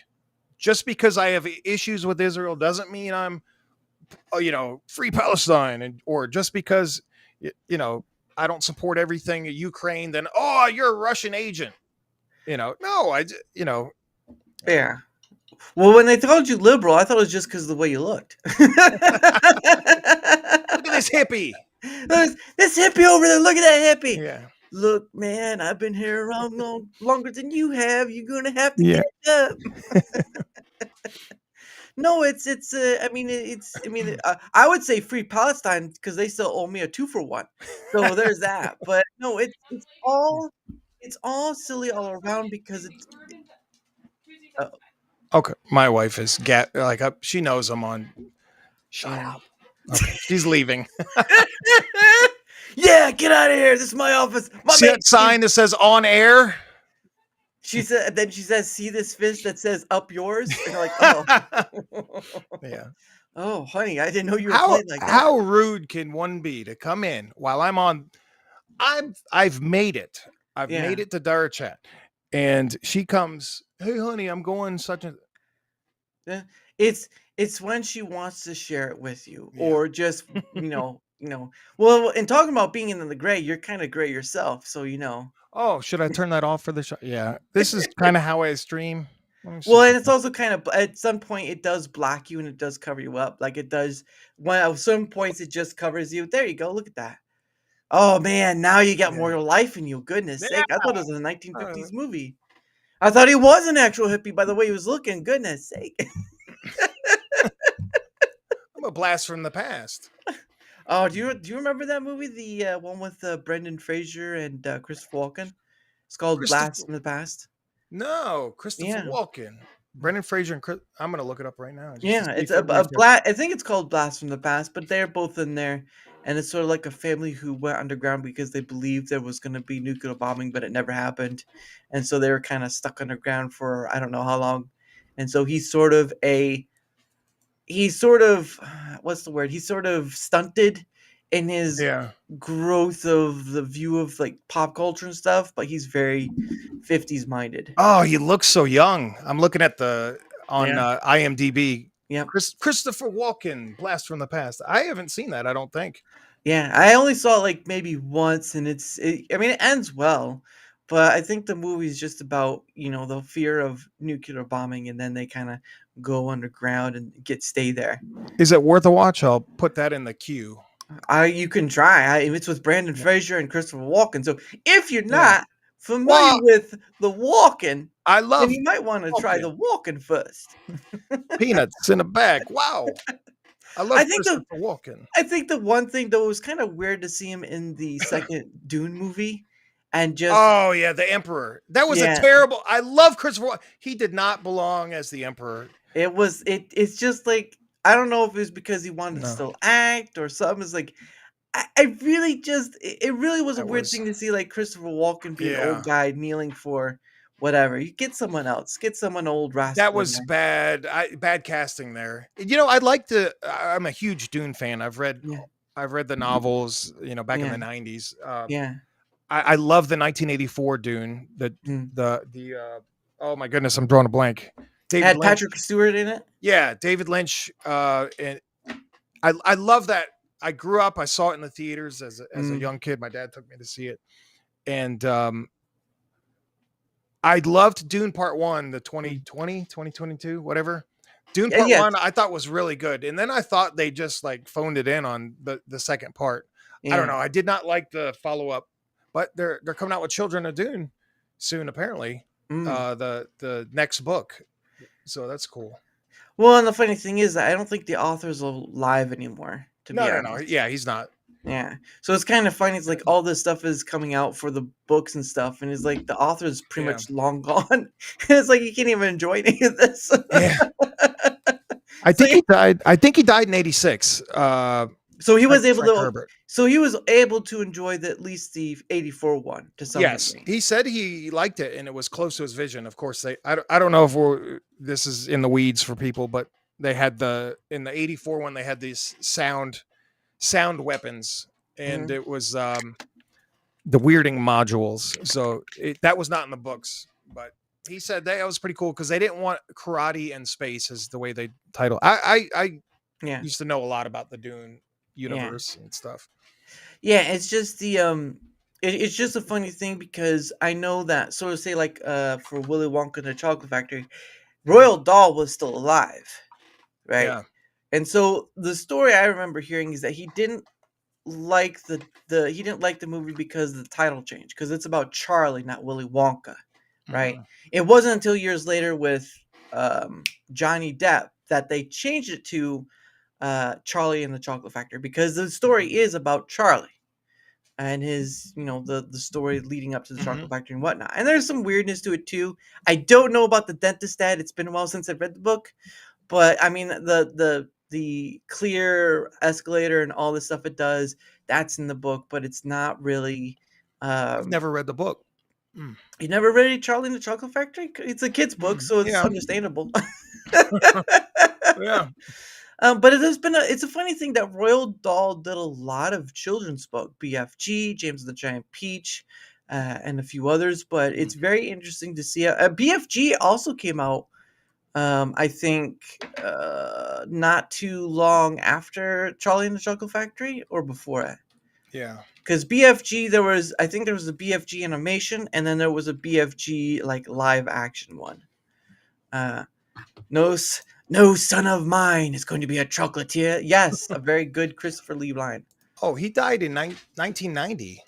just because I have issues with Israel doesn't mean I'm, free Palestine, or just because, I don't support everything in Ukraine, then, oh, you're a Russian agent. No, Yeah. Well, when they told you liberal, I thought it was just because of the way you looked. Look at this hippie. This hippie over there. Look at that hippie. Yeah. Look, man, I've been here around longer than you have. You're gonna have to get up. No, I would say free Palestine because they still owe me a 2-for-1. So there's that. But no, it's all silly all around because it's. Okay, my wife is she knows I'm on. Shut up. Okay, she's leaving. Yeah, get out of here. This is my office. See that sign that says on air? She said. Then she says, "See this fish that says up yours?" And you're like, "Oh, yeah." Oh, honey, I didn't know you were playing like that. How rude can one be to come in while I'm on? I've made it. I've made it to DaraChat, and she comes. Hey, honey, I'm going such a. It's when she wants to share it with you, or just Well, and talking about being in the gray, you're kind of gray yourself, so Oh, should I turn that off for the show? Yeah, this is kind of how I stream. Well, and it's also kind of, at some point it does block you and it does cover you up, like it does. When at some points it just covers you. There you go. Look at that. Oh man, now you got more life in you. Goodness sake, I thought it was a 1950s movie. I thought he was an actual hippie by the way he was looking. Goodness sake. I'm a blast from the past. Oh, do you remember that movie, the one with Brendan Fraser and Christopher Walken? It's called Blast from the Past. No, Christopher Walken, Brendan Fraser, and Chris. I'm gonna look it up right now. It's a black. I think it's called Blast from the Past, but they're both in there, and it's sort of like a family who went underground because they believed there was going to be nuclear bombing, but it never happened, and so they were kind of stuck underground for I don't know how long, and so he's sort of what's the word? He's sort of stunted in his growth of the view of like pop culture and stuff, but he's very 50s minded. Oh, he looks so young. I'm looking at IMDb. Yeah, Christopher Walken, Blast from the Past. I haven't seen that. I don't think. Yeah, I only saw it like maybe once, and it ends well, but I think the movie's just about the fear of nuclear bombing, and then they kind of go underground and stay there. Is it worth a watch? I'll put that in the queue. You can try. It's with Brandon Fraser and Christopher Walken. So if you're Yeah. not familiar Well, with the Walken, I then love you might want to try Walken. the Walken first. Peanuts in a bag. Wow. I love I think the Christopher Walken. I think the one thing though, it was kind of weird to see him in the second Dune movie, and just Oh yeah, the Emperor. That was a yeah, terrible. I love Christopher. He did not belong as the Emperor. it's just like I don't know if it was because he wanted to No, still act or something. It's like I really just it really was a that weird was thing to see like Christopher Walken be an yeah. old guy kneeling for whatever. You get someone else, get someone old That rascal in was there. bad. Bad casting there. I'd like to. I'm a huge Dune fan. Yeah, I've read the novels. Back in yeah, the '90s. yeah. I love the 1984 Dune. Mm. Oh my goodness, I'm drawing a blank. David Had Lynch. Patrick Stewart in it. Yeah, David Lynch. And I love that. I grew up. I saw it in the theaters as a Mm. young kid. My dad took me to see it, and I loved Dune Part 1, the 2020, 2022, whatever. Dune Yeah, Part yeah, 1, I thought was really good. And then I thought they just like phoned it in on the second part. I don't yeah. know. I did not like the follow-up, but they're coming out with Children of Dune soon, apparently. Mm. The next book. So that's cool. Well, and the funny thing is that I don't think the author's alive anymore. To be No. honest. Yeah, he's not. Yeah. So it's kind of funny. It's like all this stuff is coming out for the books and stuff, and it's like the author's pretty Yeah. much long gone. It's like you can't even enjoy any of this. Yeah. I think he died. I think he died in '86. So he was able Frank to. Herbert. So he was able to enjoy at least the '84 one to some Yes, degree. he said he liked it and it was close to his vision. Of course, I don't know if this is in the weeds for people, but they had in the '84 one they had these sound weapons, and Mhm. it was the weirding modules. So that was not in the books, but he said that was pretty cool because they didn't want karate and space as the way they title. I Yeah. used to know a lot about the Dune universe and stuff. Yeah, it's just it's just a funny thing because I know that sort of say like for Willy Wonka and the Chocolate Factory, Royal Dahl was still alive, right? Yeah. And so the story I remember hearing is that he didn't like the movie because of the title change because it's about Charlie, not Willy Wonka, right? Mhm. It wasn't until years later with Johnny Depp that they changed it to Charlie and the Chocolate Factory because the story is about Charlie and his, the story leading up to the Chocolate Factory and whatnot. And there's some weirdness to it too. I don't know about the dentist dad. It's been a while since I've read the book, but I mean the clear escalator and all the stuff it does, that's in the book, but it's not really. I've never read the book. You never read Charlie and the Chocolate Factory? It's a kid's book, so it's Yeah. understandable. Yeah. But it's a funny thing that Royal Dahl did a lot of children's book, BFG, James and the Giant Peach, and a few others. But it's very interesting to see. BFG also came out, I think, not too long after Charlie and the Chocolate Factory or before it. Yeah. Because BFG, I think there was a BFG animation, and then there was a BFG like live action one. No son of mine is going to be a chocolatier. Yes, a very good Christopher Lee line. Oh, he died in 1990.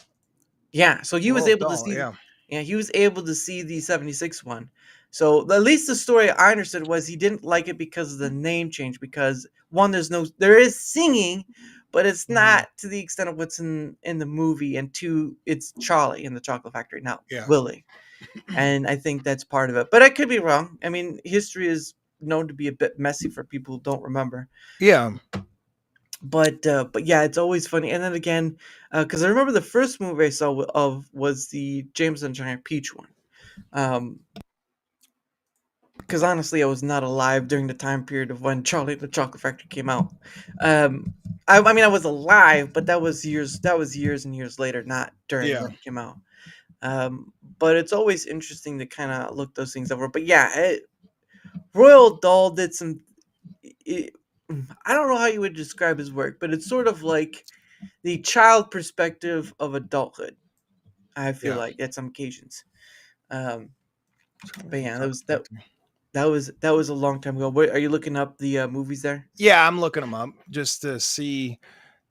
Yeah, so he was Roald able to Dahl, see. yeah. Yeah, he was able to see the '76 one. So at least the story I understood was he didn't like it because of the name change. Because one, there is singing, but it's not to the extent of what's in the movie. And two, it's Charlie in the Chocolate Factory, not Willy. And I think that's part of it. But I could be wrong. I mean, history is known to be a bit messy for people who don't remember. Yeah. But yeah, it's always funny. And then again, because I remember the first movie I saw was the James and the Giant Peach one. Because honestly, I was not alive during the time period of when Charlie and the Chocolate Factory came out. I mean, I was alive, but that was years and years later, not during when it came out. But it's always interesting to kind of look those things over. But yeah, Royal Dahl did some. I don't know how you would describe his work, but it's sort of like the child perspective of adulthood. I feel like at some occasions. But yeah, that was a long time ago. Are you looking up the movies there? Yeah, I'm looking them up just to see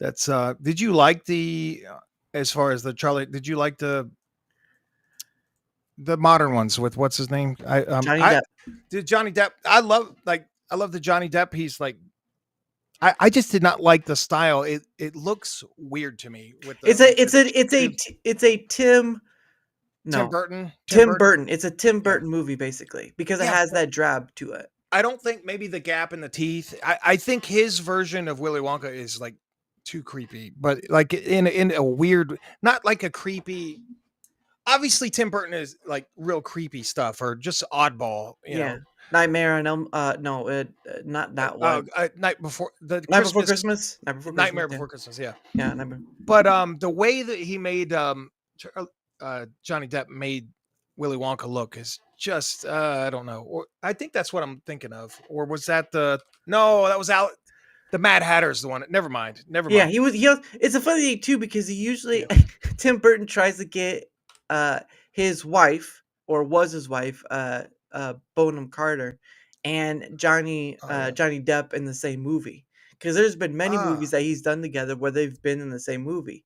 That's did you like the as far as the Charlie, did you like the modern ones with what's his name? Johnny I Depp. did Johnny Depp. I love the Johnny Depp. He's like I just did not like the style. It looks weird to me with the It's a Tim Tim no Burton. Tim Burton. It's a Tim Burton movie basically because it Yeah, has but that drab to it. I don't think maybe the gap in the teeth. I think his version of Willy Wonka is like too creepy, but like in a weird, not like a creepy. Obviously, Tim Burton is like real creepy stuff or just oddball, you Yeah. know. Nightmare on Elm. No, not that one. Night before the Night Before Christmas, Christmas. Night Before Christmas. Nightmare Yeah. Before Christmas, yeah. Yeah. Nightmare. But the way that he made Johnny Depp made Willy Wonka look is just I don't know. Or I think that's what I'm thinking of. Or was that that was out the Mad Hatter's the one. Never mind. Yeah, he was. It's a funny thing too because he usually Tim Burton tries to get his wife or was his wife Bonham Carter and Johnny Depp in the same movie because there's been many movies that he's done together where they've been in the same movie.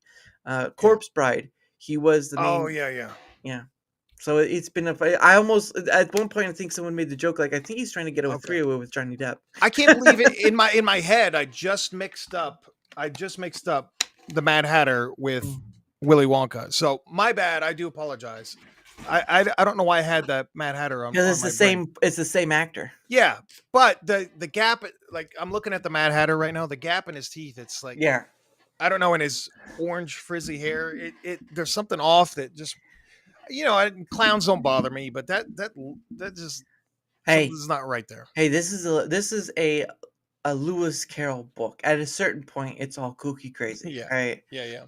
Corpse Bride. He was the main. Oh yeah. So it's been I almost at one point I think someone made the joke like I think he's trying to get a three-way with Johnny Depp. I can't believe it in my head. I just mixed up the Mad Hatter with Willy Wonka. So my bad. I do apologize. I don't know why I had that Mad Hatter on. Because it's the same. It's the same actor. Yeah, but the gap, like I'm looking at the Mad Hatter right now. The gap in his teeth. It's like I don't know, in his orange frizzy hair. There's something off that just. Clowns don't bother me, but that just is not right there. Hey, this is a Lewis Carroll book. At a certain point, it's all kooky crazy. Yeah. Right. Yeah.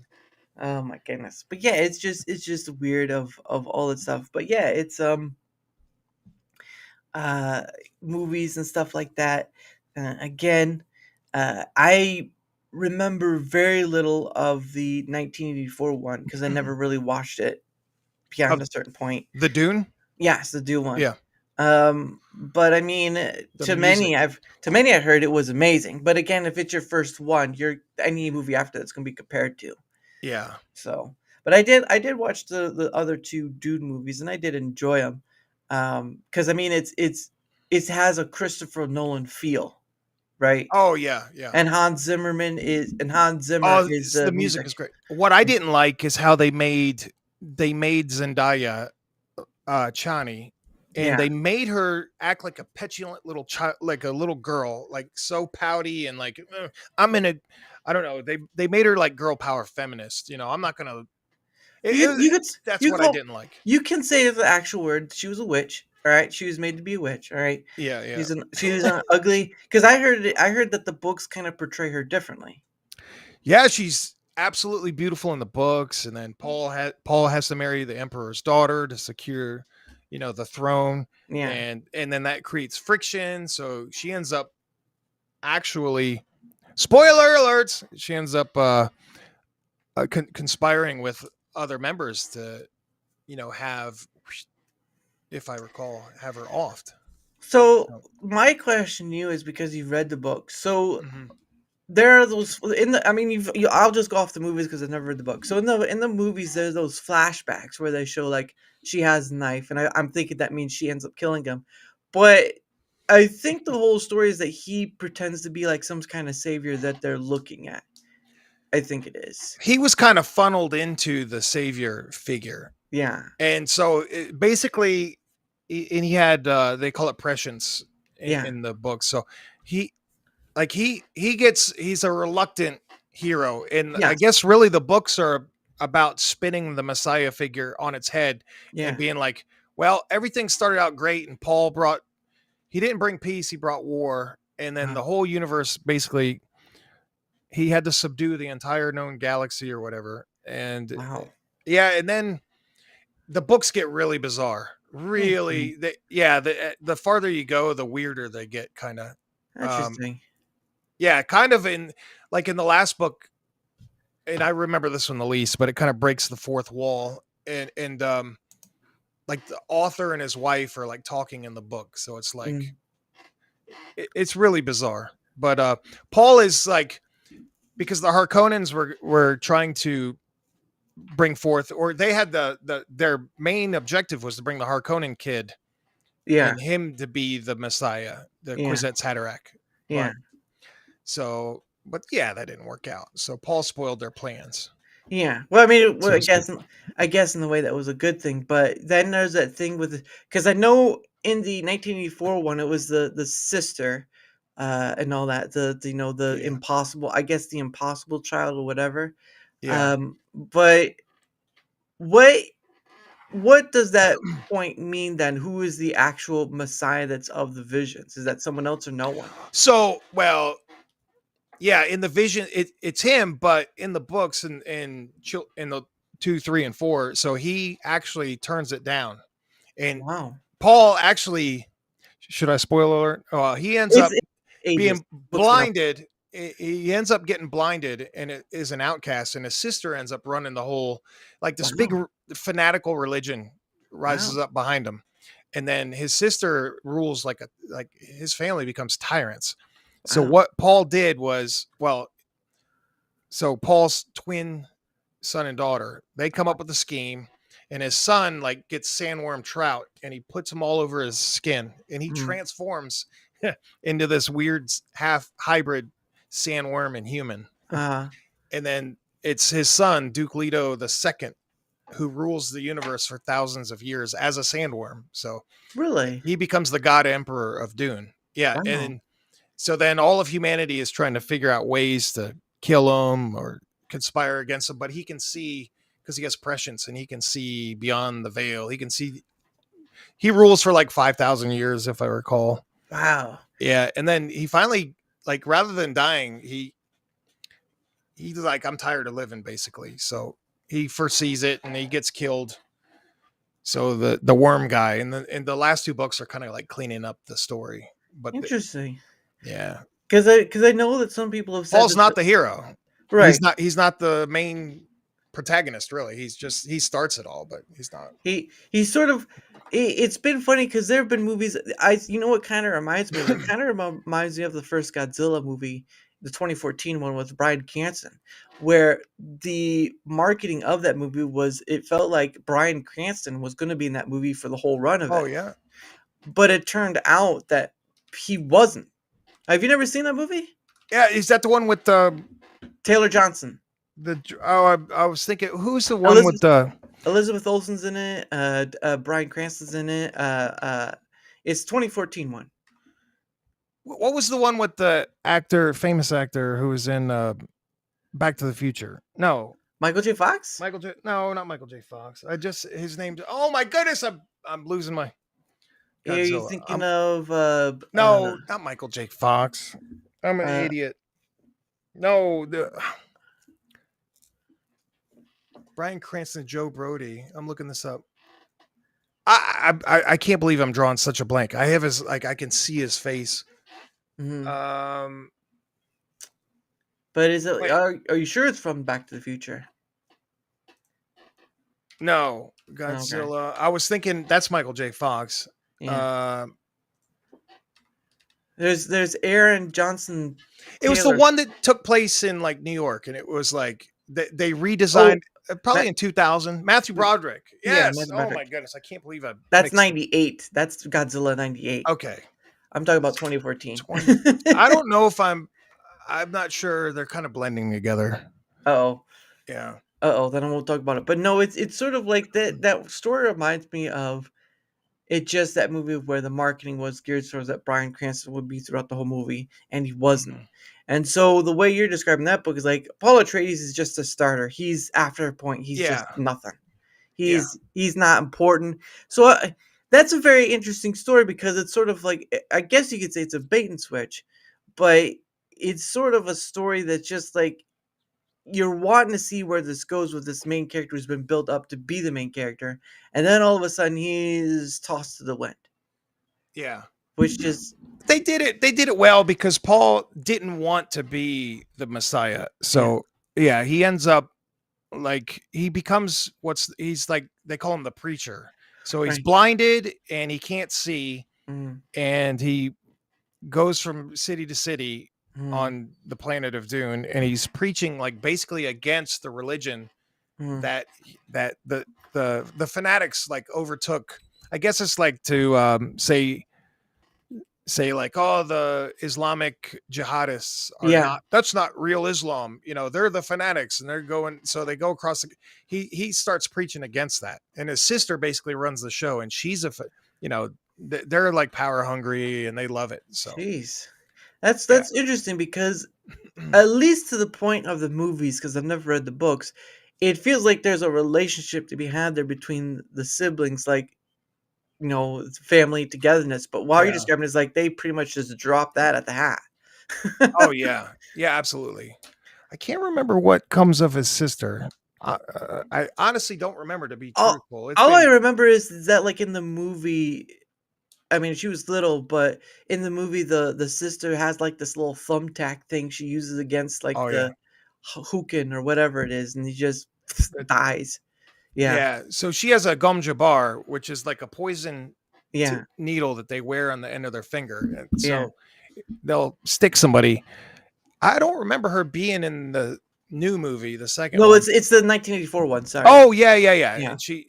Oh my goodness. But yeah, it's just weird of all that stuff. But yeah, it's movies and stuff like that. Again, I remember very little of the 1984 one because I never really watched it beyond a certain point. The Dune? Yes, the Dune one. Yeah. But I mean, to many I've heard it was amazing. But again, if it's your first one, any movie after that's gonna be compared to. Yeah. So, but I did watch the other two Dune movies, and I did enjoy them. Because I mean, it has a Christopher Nolan feel, right? Oh yeah. And Hans Zimmer is the music is great. What I didn't like is how they made Zendaya Chani, and they made her act like a petulant little child, like a little girl, like so pouty and like I don't know. They made her like girl power feminist. I'm not gonna. That's what I didn't like. You can say the actual word. She was a witch. All right, she was made to be a witch. All right. Yeah. She was an ugly. Because I heard that the books kind of portray her differently. Yeah, she's absolutely beautiful in the books, and then Paul has to marry the emperor's daughter to secure, the throne. Yeah, and then that creates friction. So she ends up actually, spoiler alerts, she ends up conspiring with other members to, have, if I recall, have her offed. So my question to you is because you've read the book. So. Mm-hmm. There are those I'll just go off the movies because I've never read the book. So in the movies, there's those flashbacks where they show like she has a knife, and I'm thinking that means she ends up killing him. But I think the whole story is that he pretends to be like some kind of savior that they're looking at. I think it is. He was kind of funneled into the savior figure. Yeah. And so basically, and he had they call it prescience in the book. So he's a reluctant hero. And I guess really the books are about spinning the Messiah figure on its head and being like, well, everything started out great. And Paul he didn't bring peace. He brought war. And then the whole universe, basically he had to subdue the entire known galaxy or whatever. And and then the books get really bizarre. Really. The farther you go, the weirder they get, kind of. Interesting. Kind of in the last book, and I remember this one the least, but it kind of breaks the fourth wall, and like the author and his wife are like talking in the book, so it's like it's really bizarre. But Paul is like because the Harkonnens were trying to bring forth, or they had their main objective was to bring the Harkonnen kid Yeah. and him to be the Messiah, the Yeah. Kwisatz Haderach. Yeah. But yeah, that didn't work out. So Paul spoiled their plans. Yeah. Well, I mean, So to speak. I guess in the way that was a good thing, but then there's that thing with, because I know in the 1984 one, it was the sister, and all that, the Yeah. impossible, I guess the impossible child or whatever. Yeah. But what does that point mean then? Who is the actual Messiah that's of the visions? Is that someone else or no one? So, well, yeah, in the vision, it's him, but in the books and in the 2, 3, and 4, so he actually turns it down. And Wow. Paul actually, should I spoil alert? Oh, he ends up Ages. being Books enough. blinded. He ends up getting blinded and it is an outcast, and his sister ends up running the whole, like this big fanatical religion rises up behind him, and then his sister rules like his family becomes tyrants. So what Paul did was, so Paul's twin son and daughter, they come up with a scheme, and his son like gets sandworm trout and he puts them all over his skin, and he transforms into this weird half hybrid sandworm and human. And then it's his son, Duke Leto II, who rules the universe for thousands of years as a sandworm. So really, he becomes the god emperor of Dune. Yeah. Wow. And so then all of humanity is trying to figure out ways to kill him or conspire against him, but he can see, because he has prescience and he can see beyond the veil. He can see, he rules for like 5,000 years, if I recall. Wow. Yeah. And then he finally, like, rather than dying, he's like, I'm tired of living, basically. So he foresees it and he gets killed. So the worm guy, and the last 2 books are kind of like cleaning up the story. But interesting. Yeah. Because I know that some people have said Paul's not the hero. Right. He's not the main protagonist, really. He starts it all, but he's not. He's sort of, it's been funny because there have been movies, you know what kind of reminds me of? It kind of reminds me of the first Godzilla movie, the 2014 one with Bryan Cranston, where the marketing of that movie was, it felt like Bryan Cranston was going to be in that movie for the whole run of it. Oh, yeah. But it turned out that he wasn't. Have you never seen that movie? Yeah, is that the one with Taylor Johnson? I was thinking, who's the one with the Elizabeth Olsen's in it? Bryan Cranston's in it. It's 2014 one. What was the one with the famous actor who was in Back to the Future? No, Michael J. Fox. No, not Michael J. Fox. His name. Oh my goodness, I'm losing my. Godzilla. Are you thinking of? No, not Michael J. Fox. I'm an idiot. No, Bryan Cranston, Joe Brody. I'm looking this up. I can't believe I'm drawing such a blank. I have I can see his face. Mm-hmm. But is it? Are you sure it's from Back to the Future? No, Godzilla. Okay. I was thinking that's Michael J. Fox. Yeah. There's Aaron Johnson. It was the one that took place in like New York, and it was like they redesigned probably in 2000. Matthew Broderick. Yes. Yeah, oh my goodness, I can't believe that's 98. That's Godzilla 98. Okay. I'm talking about 2014. I don't know if I'm not sure. They're kind of blending together. Oh. Yeah. Then I won't talk about it. But no, it's sort of like that story reminds me of that movie where the marketing was geared towards that Bryan Cranston would be throughout the whole movie, and he wasn't. Mm-hmm. And so the way you're describing that book is like Paul Atreides is just a starter. He's after a point, he's just nothing. He's not important. So that's a very interesting story because it's sort of like, I guess you could say it's a bait and switch, but it's sort of a story that's just like you're wanting to see where this goes with this main character who's been built up to be the main character, and then all of a sudden he's tossed to the wind. Yeah. Which just they did it well because Paul didn't want to be the Messiah. So yeah, he ends up like he becomes he's like, they call him the preacher. So he's blinded and he can't see, and he goes from city to city on the planet of Dune, and he's preaching like basically against the religion that the fanatics like overtook. I guess it's like to say like, oh, the Islamic jihadists are not, that's not real Islam, they're the fanatics, and they're going, so they go across he starts preaching against that, and his sister basically runs the show, and she's they're like power hungry and they love it. So jeez, that's interesting, because at least to the point of the movies, because I've never read the books, it feels like there's a relationship to be had there between the siblings, like, family togetherness. But while you're describing it, it's like they pretty much just drop that at the hat. Oh yeah, absolutely. I can't remember what comes of his sister. I honestly don't remember, to be truthful. All I remember is that, like, in the movie, I mean, she was little, but in the movie, the sister has like this little thumbtack thing she uses against like the Hukin or whatever it is, and he just dies. Yeah. So she has a gum jabar, which is like a poison needle that they wear on the end of their finger. And so they'll stick somebody. I don't remember her being in the new movie, the second one. No, it's the 1984 one. Sorry. Oh, yeah. And she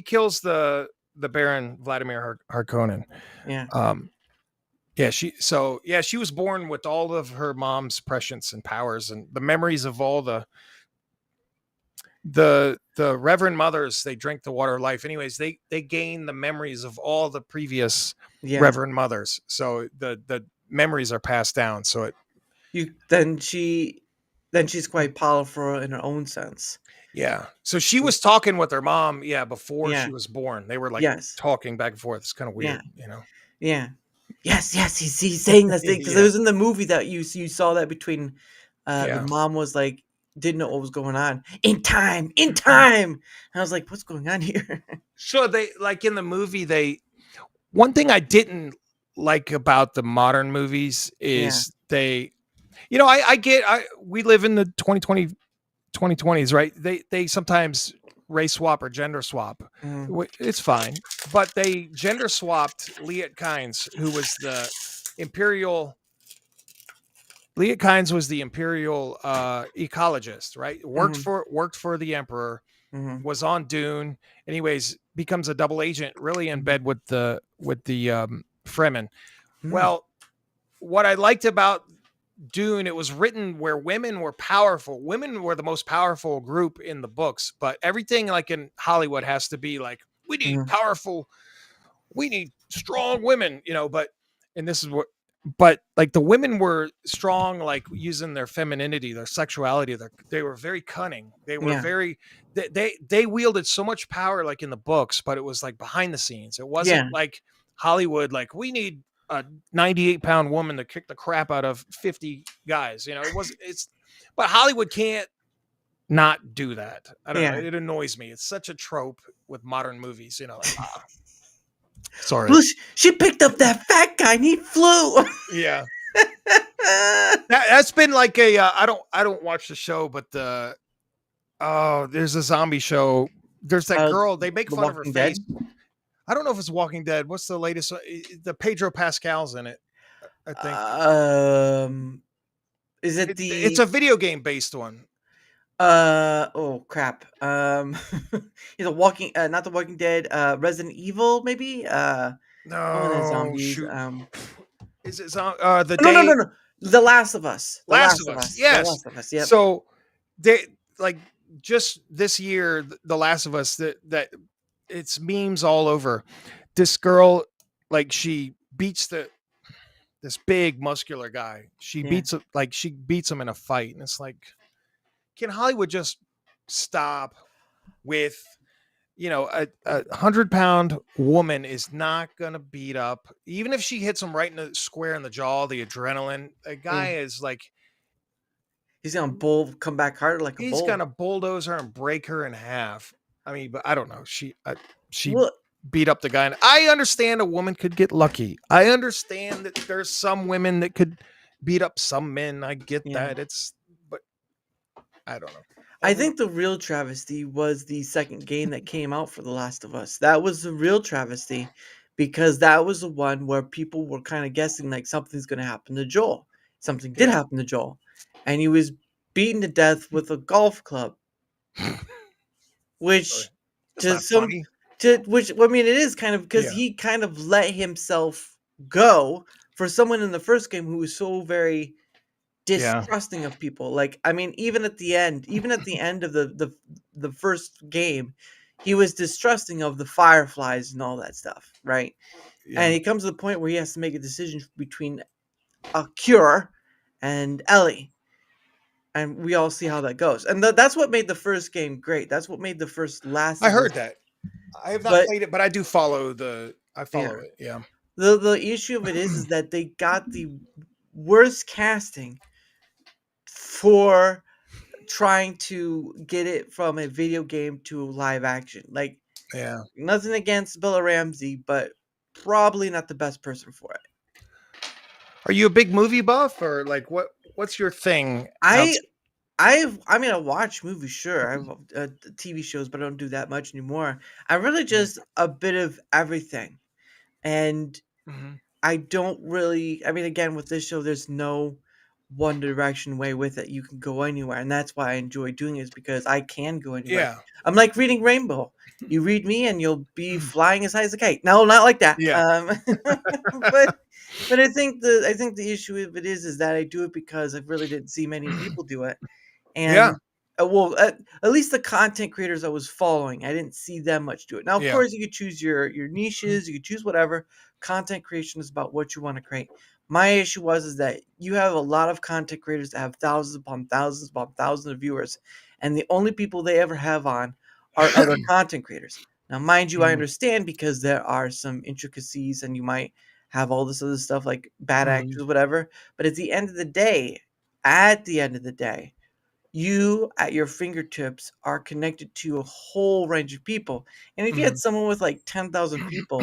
kills the Baron Vladimir Harkonnen. She was born with all of her mom's prescience and powers, and the memories of all the Reverend Mothers. They drink the water of life. Anyways, they gain the memories of all the previous Reverend Mothers. So the memories are passed down. So she's quite powerful in her own sense. Yeah. So she was talking with her mom, before she was born. They were like talking back and forth. It's kind of weird, Yeah. Yes, he's saying that thing, because it was in the movie that you saw that between the mom was like, didn't know what was going on. In time. And I was like, what's going on here? So they, like, in the movie, one thing I didn't like about the modern movies is we live in the 2020s, right? They sometimes race swap or gender swap. It's fine, but they gender swapped Liet Kynes, who was the imperial. Liet Kynes was the imperial ecologist, right? Worked for the emperor, was on Dune. Anyways, becomes a double agent, really in bed with the Fremen. Well, what I liked about Dune, it was written where women were powerful. Women were the most powerful group in the books, but everything like in Hollywood has to be like, we need powerful, we need strong women, but like the women were strong, like using their femininity, their sexuality, they were very cunning. They were very, they wielded so much power, like in the books, but it was like behind the scenes. It wasn't like Hollywood, like we need a 98-pound woman to kick the crap out of 50 guys. But Hollywood can't not do that. I don't know. It annoys me. It's such a trope with modern movies, Sorry. Well, she picked up that fat guy and he flew. Yeah. That's been like a I don't watch the show, but there's a zombie show. There's that girl, they make fun of her face. I don't know if it's Walking Dead. What's the latest? The Pedro Pascal's in it, I think. Is it it's a video game based one. Oh crap. Not the Walking Dead, Resident Evil, maybe? No, zombies. Shoot. Is it no. The Last of Us. Last of Us. Yes. The Last of Us, yep. So they like just this year, The Last of Us, that it's memes all over. This girl, like, she beats this big muscular guy. She beats him in a fight, and it's like, can Hollywood just stop with, a 100-pound woman is not gonna beat up, even if she hits him right in the square in the jaw, the adrenaline. A guy is like, he's gonna come back harder like a bull. He's gonna bulldoze her and break her in half. I mean, but I don't know. She beat up the guy. And I understand a woman could get lucky. I understand that there's some women that could beat up some men. I get that. But I don't know. I think the real travesty was the second game that came out for The Last of Us. That was the real travesty, because that was the one where people were kind of guessing like something's going to happen to Joel. something did happen to Joel, and he was beaten to death with a golf club, which That's to not some funny. to which I mean it is kind of because Yeah. he kind of let himself go for someone in the first game who was so very Yeah. distrusting of people. Like, I mean, even at the end of the first game, he was distrusting of the fireflies and all that stuff, right? And Yeah. he comes to the point where he has to make a decision between a cure and Ellie. And we all see how that goes. And that's what made the first game great. That's what made the first Last I of Us. heard that. I have not But played it, but I do follow the. I follow Yeah. it. Yeah. the issue of it is that they got the worst casting for trying to get it from a video game to live action. Like, Yeah. nothing against Bella Ramsey, but probably not the best person for it. Are you a big movie buff, or like what's your thing? I mean, I watch movies, sure. I have TV shows, but I don't do that much anymore. I'm really just a bit of everything, and Mhm. I don't really. I mean, again, with this show, there's no one direction way with it. You can go anywhere, and that's why I enjoy doing it, is because I can go anywhere. Yeah. I'm like reading Rainbow. You read me, and you'll be flying as high as a kite. No, not like that. Yeah. But I think the issue of it is that I do it because I really didn't see many people do it, Yeah. and at least the content creators I was following, I didn't see them much do it. Now, of Yeah. course, you could choose your niches, you could choose whatever. Content creation is about what you want to create. My issue is that you have a lot of content creators that have thousands upon thousands of viewers, and the only people they ever have on are other content creators. Now, mind you, I Mhm. understand because there are some intricacies, and you might have all this other stuff like bad Mhm. actors, whatever. But at the end of the day, you at your fingertips are connected to a whole range of people. And if you had Mhm. someone with like 10,000 people,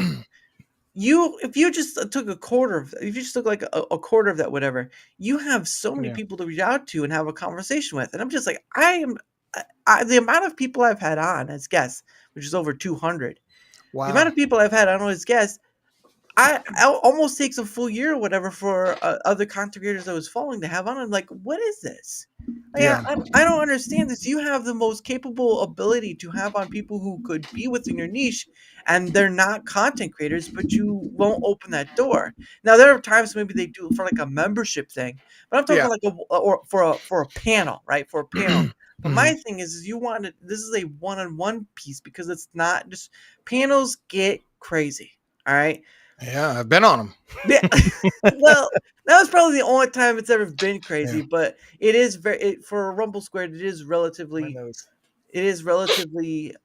if you just took a quarter of if you just took like a quarter of that, whatever, you have so many Yeah. people to reach out to and have a conversation with. And I'm just like, the amount of people I've had on as guests, which is over 200, the amount Wow. of people I've had on as guests, I almost takes a full year or whatever for other content creators I was following to have on. I'm like, what is this? Like, Yeah. I don't understand this. You have the most capable ability to have on people who could be within your niche, and they're not content creators, but you won't open that door. Now, there are times maybe they do it for like a membership thing, but I'm talking Yeah. like or for a panel, right? For a panel. But my Mhm. thing is you want it. This is a one-on-one piece because it's not just panels get crazy. All right. Yeah, I've been on them. Yeah. Well, that was probably the only time it's ever been crazy, Yeah. but it is for Rumble². My nose. It is relatively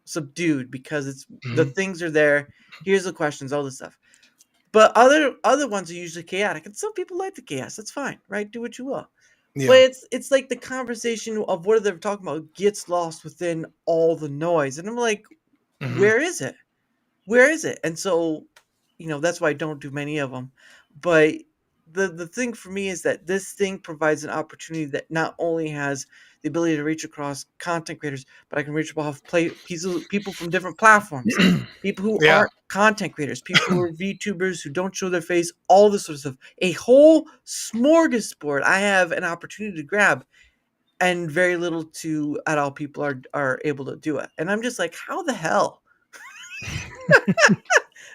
subdued because it's the Mhm. things are there. Here's the questions, all this stuff. But other ones are usually chaotic, and some people like the chaos. That's fine, right? Do what you will. But Yeah. it's like the conversation of what they're talking about gets lost within all the noise, and I'm like, Mhm. where is it? Where is it? And so, that's why I don't do many of them. But the thing for me is that this thing provides an opportunity that not only has the ability to reach across content creators, but I can reach off people from different platforms, people who Yeah. aren't content creators, people who are VTubers who don't show their face, all this sort of stuff. A whole smorgasbord I have an opportunity to grab, and very little to at all people are able to do it. And I'm just like, how the hell?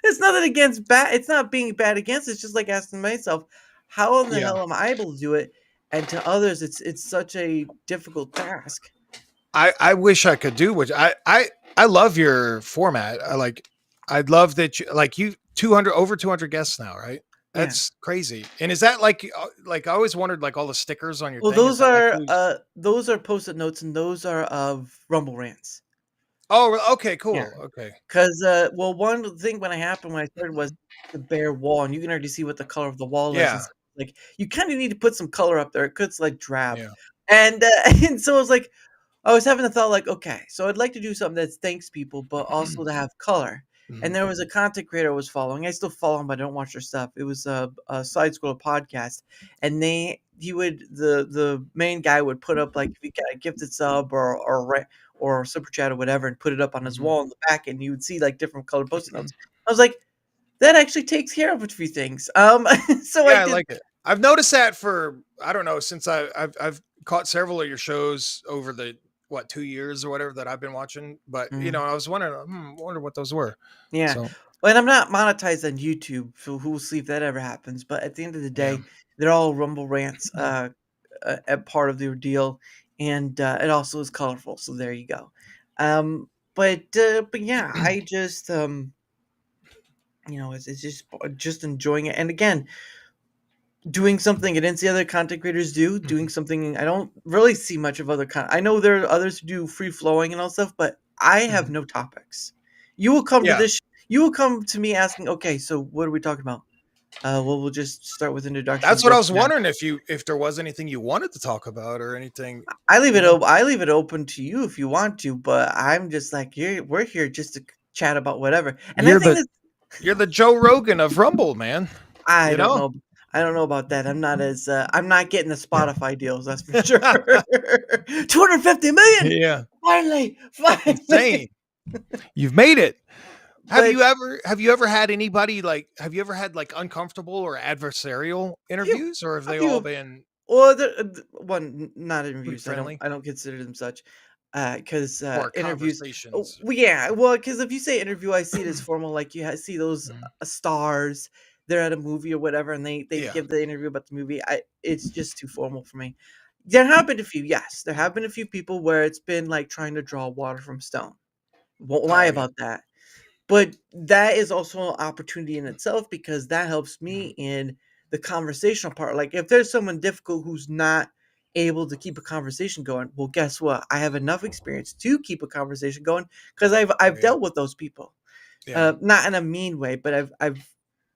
It's nothing against bad. It's not being bad against. It's just like asking myself, how in the Yeah. hell am I able to do it? And to others, it's such a difficult task. I wish I could do what I love your format. I'd love that you 200 over 200 guests now, right? Yeah. That's crazy. And is that like I always wondered, like all the stickers on your Well, thing? Is that like those are post-it notes, and those are of Rumble rants. Oh, okay, cool. Yeah. Okay. Because one thing when I started was the bare wall, and you can already see what the color of the wall is. Yeah. It's like you kind of need to put some color up there. It could like drab, Yeah. and and so I was like, I was having the thought like, okay, so I'd like to do something that thanks people, but also to have color. And Mhm. there was a content creator I was following. I still follow him, but I don't watch their stuff. It was a side scroll podcast, and the main guy would put up like if he got a gifted sub or super chat or whatever, and put it up on his Mhm. wall in the back, and you would see like different colored post-it notes. I was like, that actually takes care of a few things. So Yeah, I did. like it. I've noticed that for I don't know since I've caught several of your shows over the 2 years or whatever that I've been watching. But Mm, I was wondering, wonder what those were. yeah. So Well, and I'm not monetized on YouTube, so who will see if that ever happens. But at the end of the yeah, day, they're all Rumble rants, a part of their deal, and it also is colorful. So there you go. But yeah, I just it's just enjoying it. And again, doing something I didn't see other content creators do, doing something I don't really see much of other I know there are others who do free flowing and all stuff, but I have no topics. You will come to yeah. this. You will come to me asking, okay, so what are we talking about? Well, we'll just start with introductions. That's what I Go was from there. wondering if there was anything you wanted to talk about or anything. I leave it. I leave it open to you if you want to, but I'm just like, we're here just to chat about whatever. And I You're think the that you're the Joe Rogan of Rumble, man. I You don't know? know. I don't know about that. I'm not getting the Spotify deals, that's for sure. 250 million. Yeah, Finally. insane. You've made it. Have But you ever had anybody have you ever had like uncomfortable or adversarial a few, interviews, or have a they all few, been well, not pretty interviews. friendly I don't consider them such. Because or interviews. Oh, conversations? well, yeah. Well, because if you say interview, I see it as formal. Like see those Mhm. stars. They're at a movie or whatever, and they Yeah. give the interview about the movie. It's just too formal for me. There have been a few, yes. There have been a few people where it's been like trying to draw water from stone. Won't lie Oh yeah. about that. But that is also an opportunity in itself because that helps me Mhm. in the conversational part. Like if there's someone difficult who's not able to keep a conversation going, well, guess what? I have enough experience to keep a conversation going because Oh I've yeah. dealt with those people. Yeah. Not in a mean way, but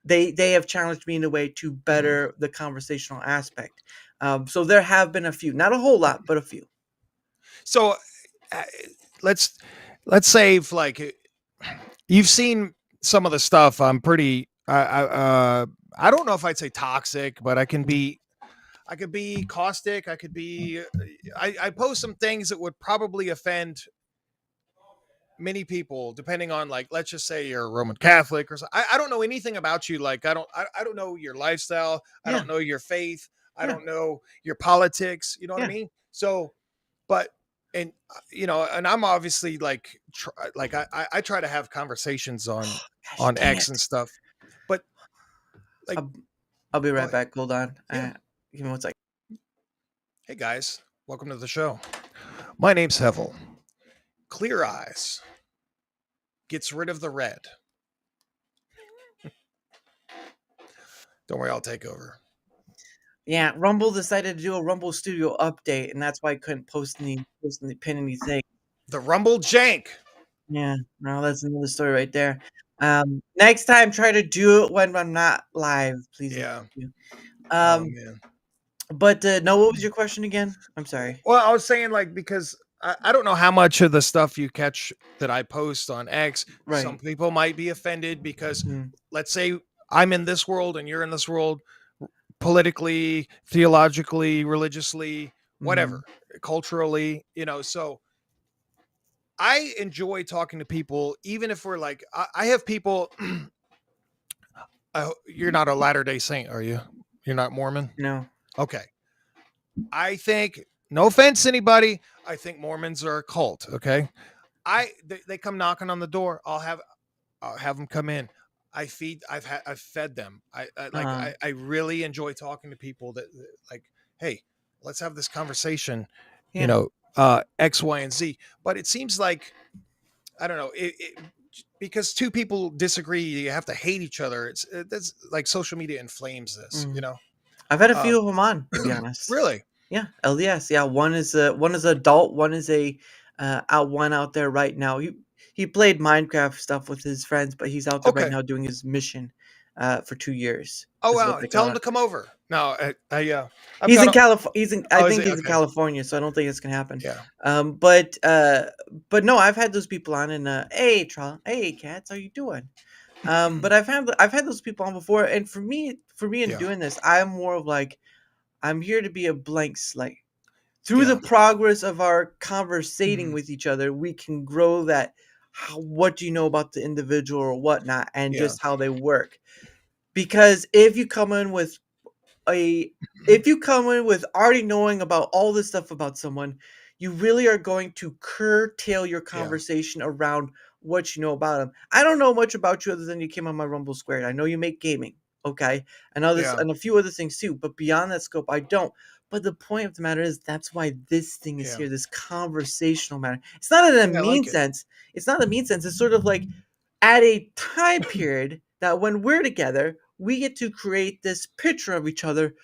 they have challenged me in a way to Mhm. better the conversational aspect. So there have been a few, not a whole lot, but a few. So uh, let's say if you've seen some of the stuff. I'm pretty. I don't know if I'd say toxic, but I could be caustic. I could be. I post some things that would probably offend many people, depending on let's just say you're a Roman Catholic or something. I don't know anything about you. I don't know your lifestyle. I Yeah, don't know your faith. I yeah. don't know your politics. You know what I Yeah. mean? So, but and and I'm obviously I try to have conversations Gosh, on dang X and it. stuff. But like, I'll, I'll be go right ahead. back. Hold on. Yeah. Give me one second. Hey guys, welcome to the show. My name's Hevel. Clear eyes gets rid of the red. Don't worry, I'll take over. Yeah, Rumble decided to do a Rumble Studio update, and that's why I couldn't pin anything. The Rumble Jank. Yeah, no, that's another story right there. Next time, try to do it when I'm not live, please. And Yeah. thank you. Oh Um, man. but no, what was your question again? I'm sorry. Well, I was saying because I don't know how much of the stuff you catch that I post on X. Some Right. people might be offended because Mm, let's say I'm in this world and you're in this world politically, theologically, religiously, whatever, mhm. culturally, so I enjoy talking to people, even if we're I have people. You're not a Latter-day Saint, are you? You're not Mormon? No. Okay. I think, no offense, anybody, I think Mormons are a cult. Okay. They come knocking on the door. I'll have them come in. I've fed them. Uh, I really enjoy talking to people that hey, let's have this conversation, yeah. X, Y, and Z. But it seems like, I don't know, because two people disagree, you have to hate each other. That's like social media inflames this, Mm. I've had a Uh, few of them on, to be honest. really? Yeah, LDS. Yeah, one is adult, one is a out there right now. He played Minecraft stuff with his friends, but he's out there right Okay. now doing his mission for 2 years. Oh Is wow! what they Tell call him it. to come over. No, I've He's got in a, California. I oh, is think it he's in okay? California, so I don't think it's gonna happen. Yeah. But no, I've had those people on, and hey, hey, cats, how you doing? But I've had those people on before, and for me in Yeah. doing this, I'm more of like I'm here to be a blank slate. Through the Yeah. progress of our conversating Mhm. with each other, we can grow that what do you know about the individual or whatnot, and Yeah. just how they work. Because if you come in with already knowing about all this stuff about someone, you really are going to curtail your conversation around what you know about them. I don't know much about you other than you came on my Rumble². I know you make gaming, okay? And others Yeah. and a few other things too, but beyond that scope, I don't. But the point of the matter is that's why this thing is Yeah. here, this conversational matter. It's not in a Yeah, I mean like it. sense. It's not a mean sense. It's sort of like at a time period that when we're together, we get to create this picture of each other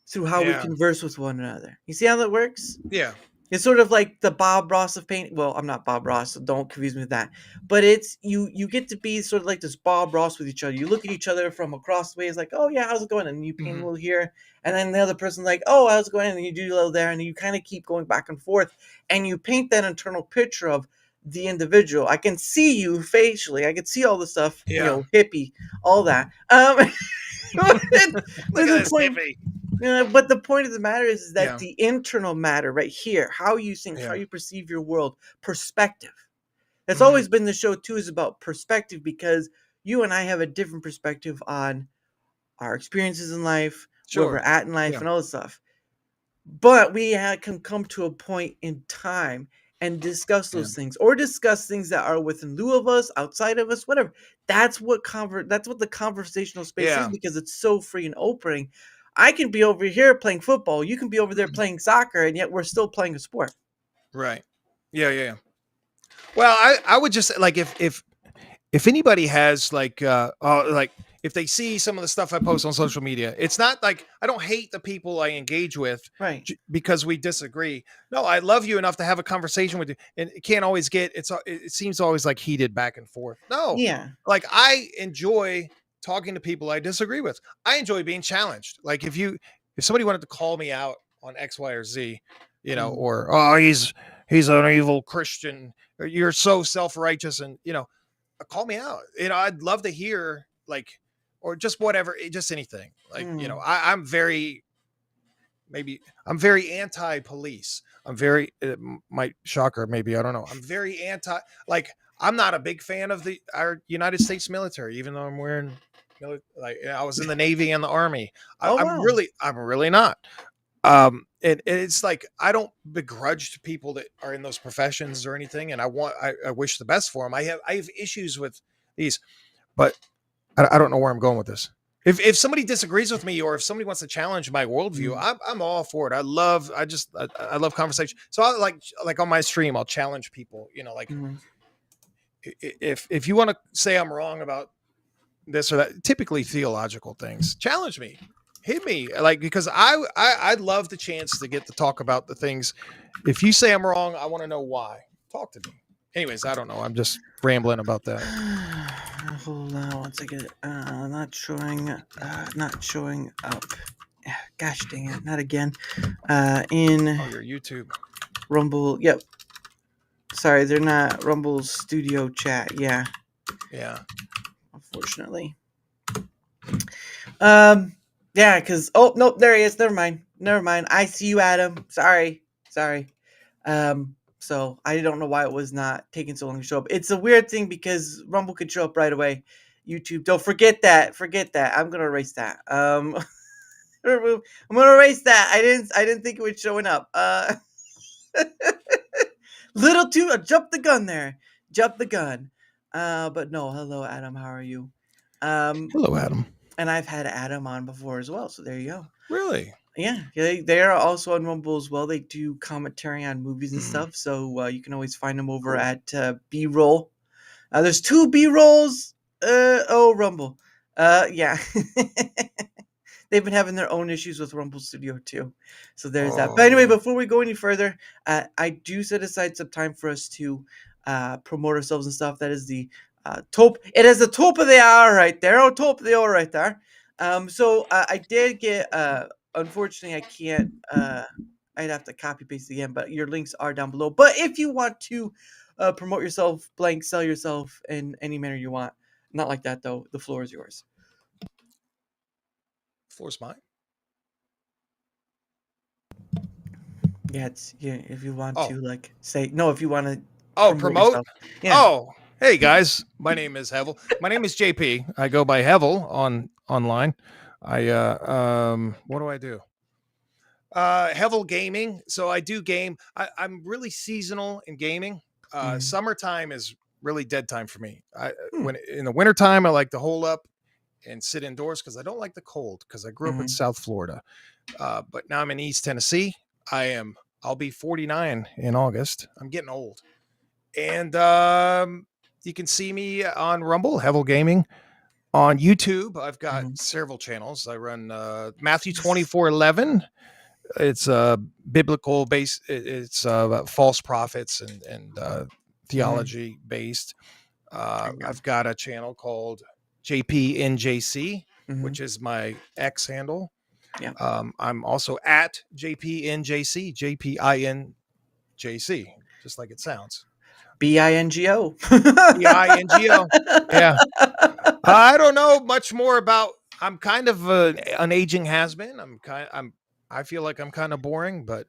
through how we Yeah. converse with one another. You see how that works? Yeah. It's sort of like the Bob Ross of painting. Well, I'm not Bob Ross, so don't confuse me with that. But it's you get to be sort of like this Bob Ross with each other. You look at each other from across the way. It's like, oh yeah, how's it going? And you paint a little here, and then the other person's like, oh, how's it going? And you do a little there, and you kind of keep going back and forth, and you paint that internal picture of the individual. I can see you facially. I can see all the stuff, hippie, all that. Look at this hippie. But the point of the matter is that Yeah. the internal matter right here, how you think, how you perceive your world, perspective. That's always been the show too, is about perspective, because you and I have a different perspective on our experiences in life, where we're at in life, and all this stuff. But we can come to a point in time and discuss those things, or discuss things that are within lieu of us, outside of us, whatever. That's what the conversational space is, because it's so free and opening. I can be over here playing football. You can be over there playing soccer, and yet we're still playing a sport. Right. Yeah. Well, I would just like if anybody has like if they see some of the stuff I post on social media, it's not like I don't hate the people I engage with, right? Because we disagree. No, I love you enough to have a conversation with you, and it can't always get it seems always like heated back and forth. No, yeah, like I enjoy talking to people I disagree with. I enjoy being challenged. Like if somebody wanted to call me out on X, Y, or Z, or oh he's an evil Christian, or you're so self-righteous, and call me out. I'd love to hear or just whatever, just anything. Like I'm very anti-police. I'm very might shocker maybe, I don't know. I'm very anti. Like I'm not a big fan of our United States military, even though I'm wearing I was in the Navy and the Army. I'm really not. And it's like I don't begrudge to people that are in those professions or anything, and I wish the best for them. I have issues with these, but I don't know where I'm going with this. If somebody disagrees with me, or if somebody wants to challenge my worldview, I'm all for it. I love conversation. So I like on my stream, I'll challenge people. If you want to say I'm wrong about this or that, typically theological things, challenge me, hit me, because I'd love the chance to get to talk about the things. If you say I'm wrong, I want to know why. Talk to me. Anyways, I don't know. I'm just rambling about that. Hold on one second. Not showing up. Gosh dang it! Not again. In your YouTube. Rumble. Yep. Sorry, they're not Rumble's studio chat. Yeah. Unfortunately. Yeah, because nope, there he is. Never mind. I see you, Adam. Sorry. So I don't know why it was not taking so long to show up. It's a weird thing because Rumble could show up right away. YouTube, don't forget that. I'm gonna erase that. I'm gonna erase that. I didn't think it was showing up. Little too. I jumped the gun there. But no. Hello, Adam. How are you? Hello, Adam. And I've had Adam on before as well. So there you go. Really? Yeah, they are also on Rumble as well. They do commentary on movies and stuff, so you can always find them over at B-Roll. There's 2 B-Rolls. Rumble. Yeah. They've been having their own issues with Rumble Studio too. So there's that. But anyway, before we go any further, I do set aside some time for us to promote ourselves and stuff. That is the top. It is the top of the hour right there. Top of the hour right there. So I did get unfortunately I can't I'd have to copy paste again, but your links are down below. But if you want to promote yourself, sell yourself in any manner you want, not like that though, the floor is yours. Floor's mine. Yeah, if you want to say no, if you want to promote. Yeah. Hey guys, my name is Hevel. My name is JP. I go by Hevel online. What do I do? Hevel Gaming. So I do game. I'm really seasonal in gaming. Summertime is really dead time for me. When in the wintertime, I like to hole up and sit indoors because I don't like the cold because I grew up in South Florida. But now I'm in East Tennessee. I'll be 49 in August. I'm getting old. And you can see me on Rumble, Hevel Gaming. On YouTube, I've got several channels. I run Matthew 24:11. It's biblical based. It's false prophets and theology based. I've got a channel called JPNJC, which is my X handle. Yeah. I'm also at JPNJC, JPINJC, just like it sounds. BINGO. BINGO. Yeah. I don't know much more about. I'm kind of an aging has-been. I feel like I'm kind of boring, but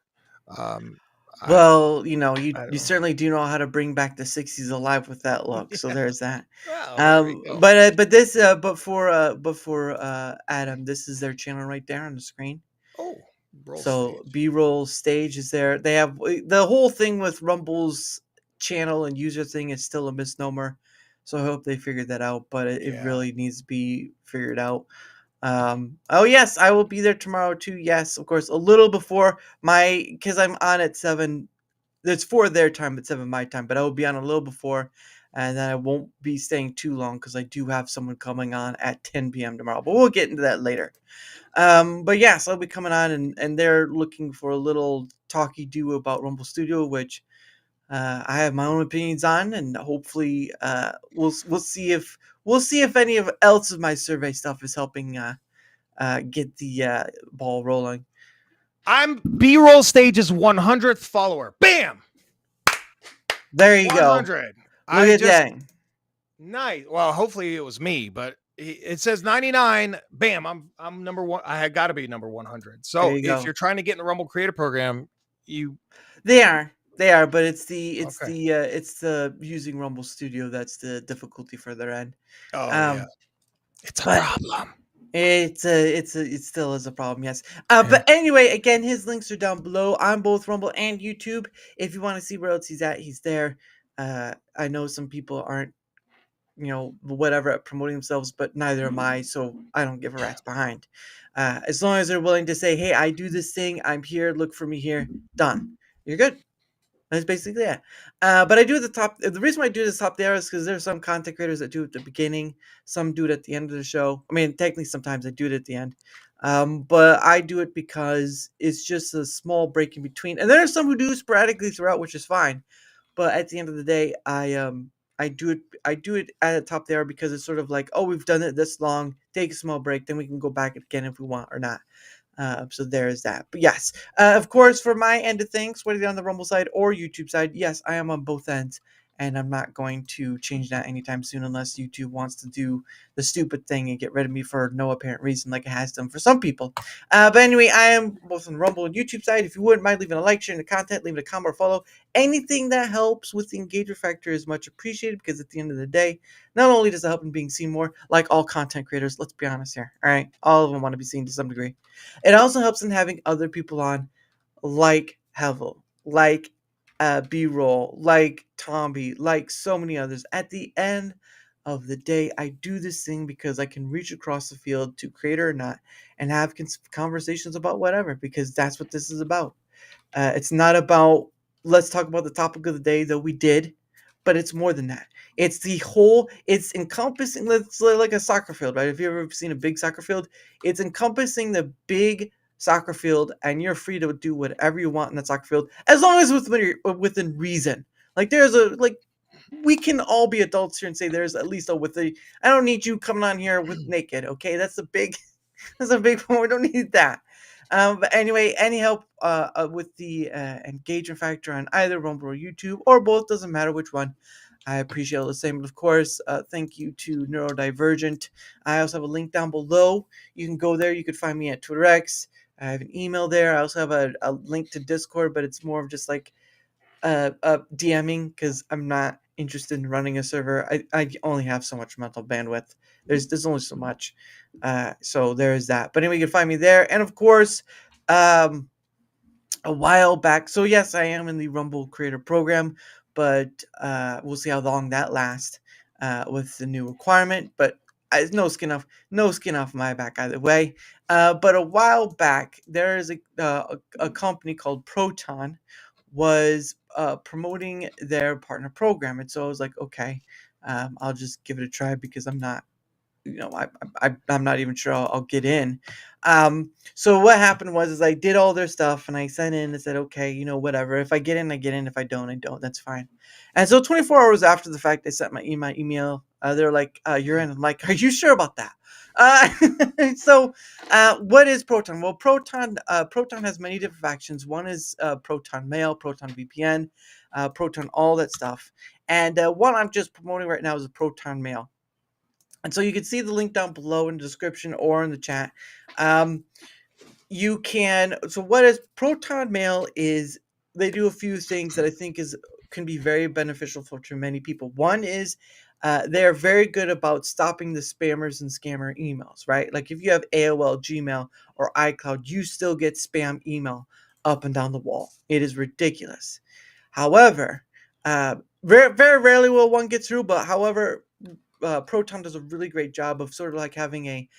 well, you certainly do know how to bring back the '60s alive with that look. So there's that. Well, But for Adam, this is their channel right there on the screen. Oh, so B-roll stage is there. They have the whole thing with Rumble's channel and user thing is still a misnomer. So I hope they figured that out, but it really needs to be figured out. Oh yes, I will be there tomorrow too. Yes, of course, a little before because I'm on at 7. It's 4 their time, at 7 my time, but I will be on a little before, and then I won't be staying too long because I do have someone coming on at 10 p.m. tomorrow. But we'll get into that later. But yes, I'll be coming on, and they're looking for a little talky do about Rumble Studio, which I have my own opinions on, and hopefully we'll see if any else of my survey stuff is helping get the ball rolling. I'm B-roll stage's 100th follower. Bam! There you 100. Go. Look at that. Nice. Well, hopefully it was me, but it says 99. Bam! I'm number one. I had got to be number 100. So if you're trying to get in the Rumble Creator Program, they are, but it's the using Rumble Studio that's the difficulty for their end. Oh yeah, it's a problem. It still is a problem, yes. But anyway, again, his links are down below on both Rumble and YouTube. If you want to see where else he's at, he's there. I know some people aren't, whatever at promoting themselves, but neither am I, so I don't give a rat's behind. As long as they're willing to say, hey, I do this thing, I'm here, look for me here, done. You're good. That's basically it. But I do at the top. The reason why I do this top there is because there's some content creators that do it at the beginning. Some do it at the end of the show. I mean, technically, sometimes I do it at the end. But I do it because it's just a small break in between. And there are some who do sporadically throughout, which is fine. But at the end of the day, I do it at the top there because it's sort of like, oh, we've done it this long. Take a small break, then we can go back again if we want or not. So there's that. But yes, of course, for my end of things, whether you're on the Rumble side or YouTube side, yes, I am on both ends. And I'm not going to change that anytime soon unless YouTube wants to do the stupid thing and get rid of me for no apparent reason like it has done for some people. But anyway, I am both on the Rumble and YouTube side. If you wouldn't mind leaving a like, sharing the content, leaving a comment or follow. Anything that helps with the engagement factor is much appreciated because at the end of the day, not only does it help in being seen more, like all content creators, let's be honest here, all right? All of them want to be seen to some degree. It also helps in having other people on like Hevel, like B-roll, like Tomby, like so many others. At the end of the day, I do this thing because I can reach across the field to creator or not and have conversations about whatever, because that's what this is about. It's not about, let's talk about the topic of the day, though we did, but it's more than that. It's it's encompassing, let's like a soccer field, right? If you've ever seen a big soccer field, it's encompassing the big soccer field, and you're free to do whatever you want in that soccer field, as long as within reason. Like we can all be adults here and say there's at least I don't need you coming on here with naked, okay? That's a big point. We don't need that. But anyway, any help with the engagement factor on either Rumble or YouTube or both, doesn't matter which one, I appreciate all the same. But of course, thank you to Neurodivergent. I also have a link down below. You can go there. You could find me at Twitter X. I have an email there. I also have a link to Discord, but it's more of just like DMing because I'm not interested in running a server, I only have so much mental bandwidth. There's only so much. So there's that. But anyway, you can find me there. And of course, um, a while back. So yes, I am in the Rumble Creator Program, but we'll see how long that lasts with the new requirement. But no skin off my back either way. But a while back, there is a company called Proton was promoting their partner program, and so I was like, okay, I'll just give it a try because I'm not, I'm not even sure I'll get in. So what happened was is I did all their stuff and I sent in and said, okay, whatever. If I get in, I get in. If I don't, I don't. That's fine. And so 24 hours after the fact, they sent my email. They're like, you're in. I'm like, are you sure about that? So what is Proton? Well, Proton has many different factions. One is Proton Mail, Proton VPN, Proton, all that stuff. And one I'm just promoting right now is a Proton Mail. And so you can see the link down below in the description or in the chat. You can, so what is Proton Mail is they do a few things that I think can be very beneficial for many people. One is they're very good about stopping the spammers and scammer emails, right? Like if you have AOL, Gmail, or iCloud, you still get spam email up and down the wall. It is ridiculous. However, very, very rarely will one get through, but however, Proton does a really great job of sort of like having a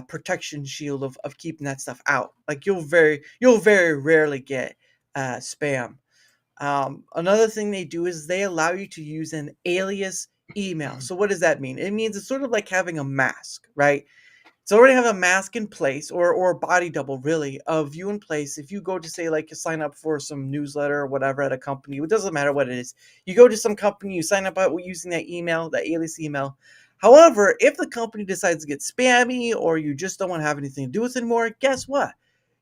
protection shield of keeping that stuff out. Like you'll very rarely get spam. Another thing they do is they allow you to use an alias email. So what does that mean? It means it's sort of like having a mask, right? It's already have a mask in place or a body double really of you in place. If you go to say like you sign up for some newsletter or whatever at a company, it doesn't matter what it is. You go to some company, you sign up using that email, that alias email. However, if the company decides to get spammy or you just don't want to have anything to do with it anymore, guess what?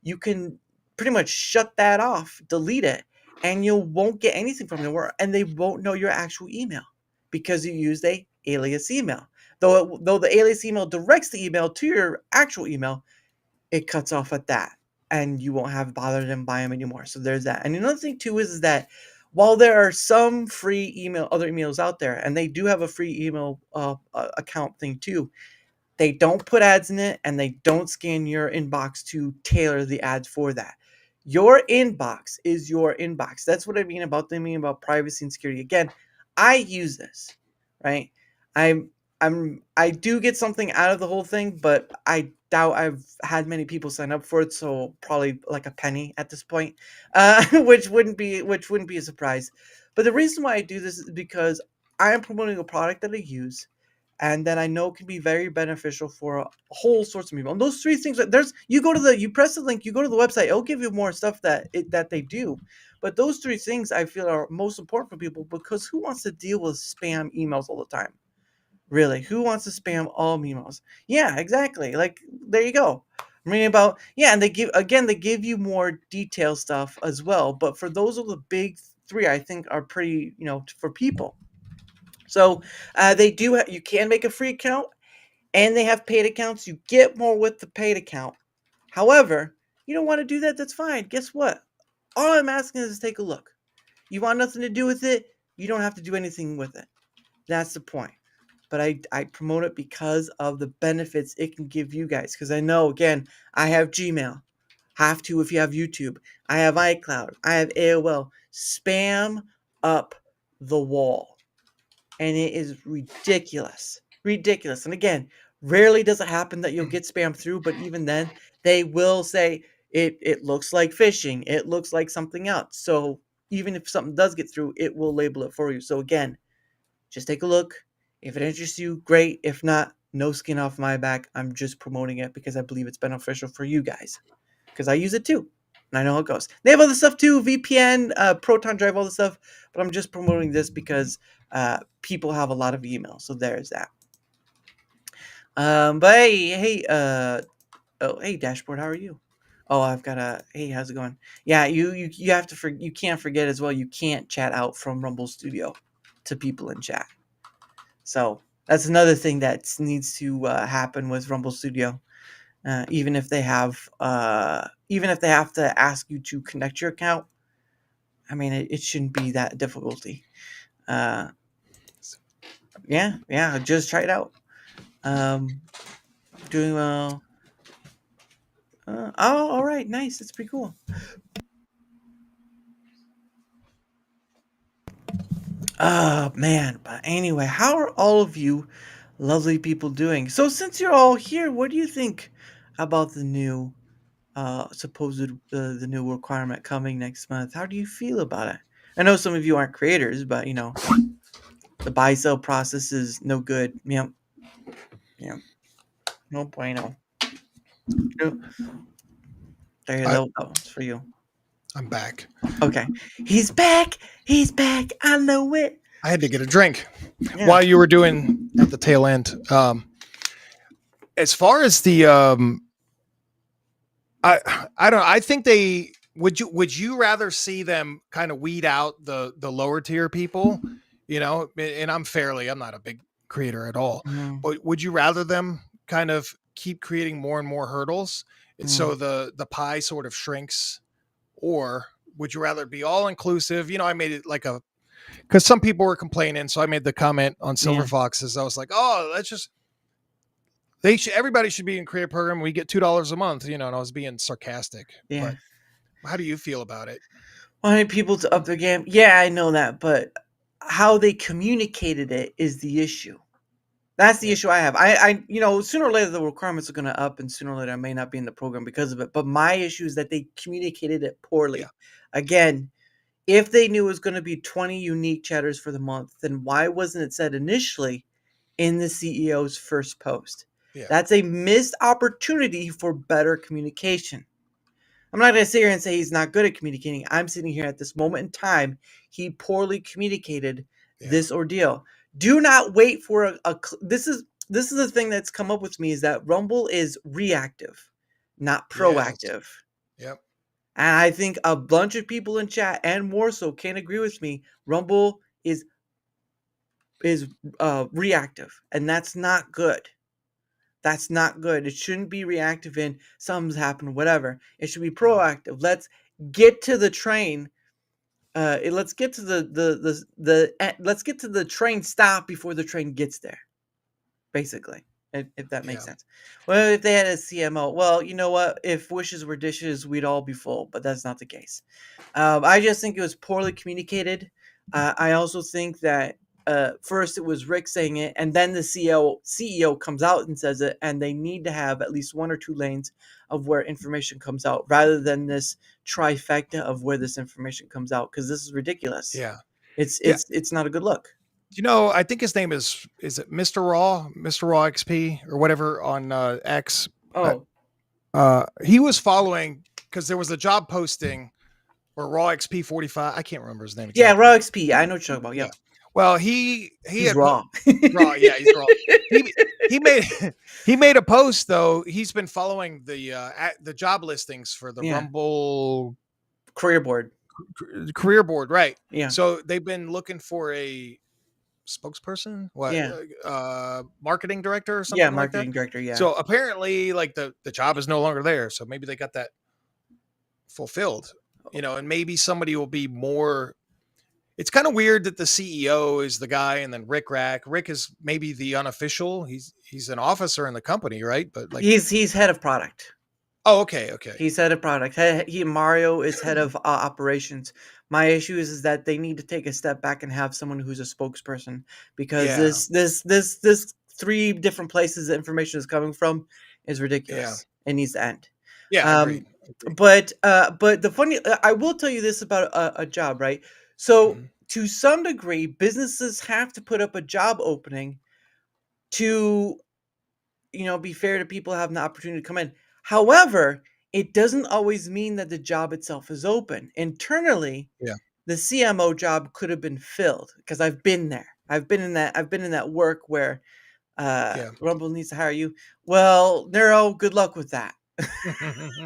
You can pretty much shut that off, delete it, and you won't get anything from it, and they won't know your actual email because you used a alias email. Though the alias email directs the email to your actual email, it cuts off at that, and you won't have bothered them by them anymore. So there's that. And another thing too is that while there are some free other emails out there, and they do have a free email account thing too, they don't put ads in it, and they don't scan your inbox to tailor the ads for that. Your inbox is your inbox. That's what I mean about privacy and security. Again, I use this, right? I do get something out of the whole thing, but I doubt I've had many people sign up for it, so probably like a penny at this point, which wouldn't be a surprise. But the reason why I do this is because I am promoting a product that I use, and that I know can be very beneficial for a whole sorts of people. And those three things, you press the link, you go to the website, it'll give you more stuff that they do. But those three things I feel are most important for people, because who wants to deal with spam emails all the time? Really, who wants to spam all emails? Yeah, exactly. Like, there you go. I'm reading about, and they give you more detailed stuff as well. But for those of the big three, I think are pretty, for people. So you can make a free account, and they have paid accounts. You get more with the paid account. However, you don't want to do that, that's fine. Guess what? All I'm asking is to take a look. You want nothing to do with it, you don't have to do anything with it. That's the point. But I promote it because of the benefits it can give you guys. Because I know, again, I have Gmail. Have to if you have YouTube. I have iCloud. I have AOL. Spam up the wall. And it is ridiculous. Ridiculous. And again, rarely does it happen that you'll get spam through. But even then, they will say, it looks like phishing. It looks like something else. So even if something does get through, it will label it for you. So again, just take a look. If it interests you, great. If not, no skin off my back. I'm just promoting it because I believe it's beneficial for you guys. Because I use it too. And I know how it goes. They have other stuff too. VPN, Proton Drive, all this stuff. But I'm just promoting this because people have a lot of emails. So there's that. But hey, Dashboard, how are you? Oh, I've got hey, how's it going? Yeah, you have to, you can't forget as well, you can't chat out from Rumble² to people in chat. So that's another thing that needs to happen with Rumble². Even if they have to ask you to connect your account, I mean, it shouldn't be that difficulty. Yeah. Just try it out. Doing well. All right, nice. That's pretty cool. Oh man, but anyway, how are all of you lovely people doing? So since you're all here, what do you think about the new supposed the new requirement coming next month? How do you feel about it? I know some of you aren't creators, but the buy sell process is no good. Yep. No bueno. Yep. There, that one's for you. I'm back. Okay. He's back. He's back. I know it. I had to get a drink Yeah. while you were doing at the tail end. As far as the I don't know. I think they would you rather see them kind of weed out the lower tier people, and I'm not a big creator at all, but would you rather them kind of keep creating more and more hurdles so the pie sort of shrinks, or would you rather be all inclusive? I made it like because some people were complaining, so I made the comment on Silver Foxes. I was like, oh, let's just everybody should be in creator program. We get $2 a month, and I was being sarcastic. Yeah. But how do you feel about it? Wanting people to up their game. Yeah, I know that, but how they communicated it is the issue. That's the issue I have. I sooner or later the requirements are going to up, and sooner or later I may not be in the program because of it. But my issue is that they communicated it poorly. Yeah. Again, if they knew it was going to be 20 unique chatters for the month, then why wasn't it said initially in the CEO's first post? Yeah. That's a missed opportunity for better communication. I'm not going to sit here and say he's not good at communicating. I'm sitting here at this moment in time. He poorly communicated this ordeal. Do not wait for this is the thing that's come up with me, is that Rumble is reactive, not proactive. Yes. Yep. And I think a bunch of people in chat and more so can agree with me. Rumble is reactive, and that's not good. That's not good. It shouldn't be reactive in something's happened, whatever. It should be proactive. Let's get to the train. Let's get to let's get to the train stop before the train gets there. Basically, if that makes sense. Well, if they had a CMO, well, you know what? If wishes were dishes, we'd all be full. But that's not the case. I just think it was poorly communicated. I also think that first it was Rick saying it, and then the CEO comes out and says it, and they need to have at least 1 or 2 lanes of where information comes out, rather than this trifecta of where this information comes out, because this is ridiculous. Yeah, it's not a good look. I think his name is it Mr. Raw XP or whatever on X. He was following because there was a job posting or Raw XP 45. I can't remember his name. Exactly. Yeah, Raw XP. I know what you're talking about. Yeah. Well, he's raw. Raw, yeah, he's raw. He made a post though. He's been following the job listings for the Rumble career board, right? Yeah. So they've been looking for a spokesperson, marketing director or something. Yeah, marketing director. Yeah. So apparently, like the job is no longer there. So maybe they got that fulfilled, and maybe somebody will be more. It's kind of weird that the CEO is the guy, and then Rick is maybe the unofficial. He's an officer in the company, right? But like he's head of product. Oh, okay. He's head of product. Mario is head of operations. My issue is that they need to take a step back and have someone who's a spokesperson, because this 3 different places the information is coming from is ridiculous. Yeah. It needs to end. Yeah. Agreed. But the funny, I will tell you this about a job, right? So to some degree, businesses have to put up a job opening to, be fair to people having the opportunity to come in. However, it doesn't always mean that the job itself is open. Internally, the CMO job could have been filled, because I've been there. I've been in that work where Rumble needs to hire you. Well, Neuro, good luck with that.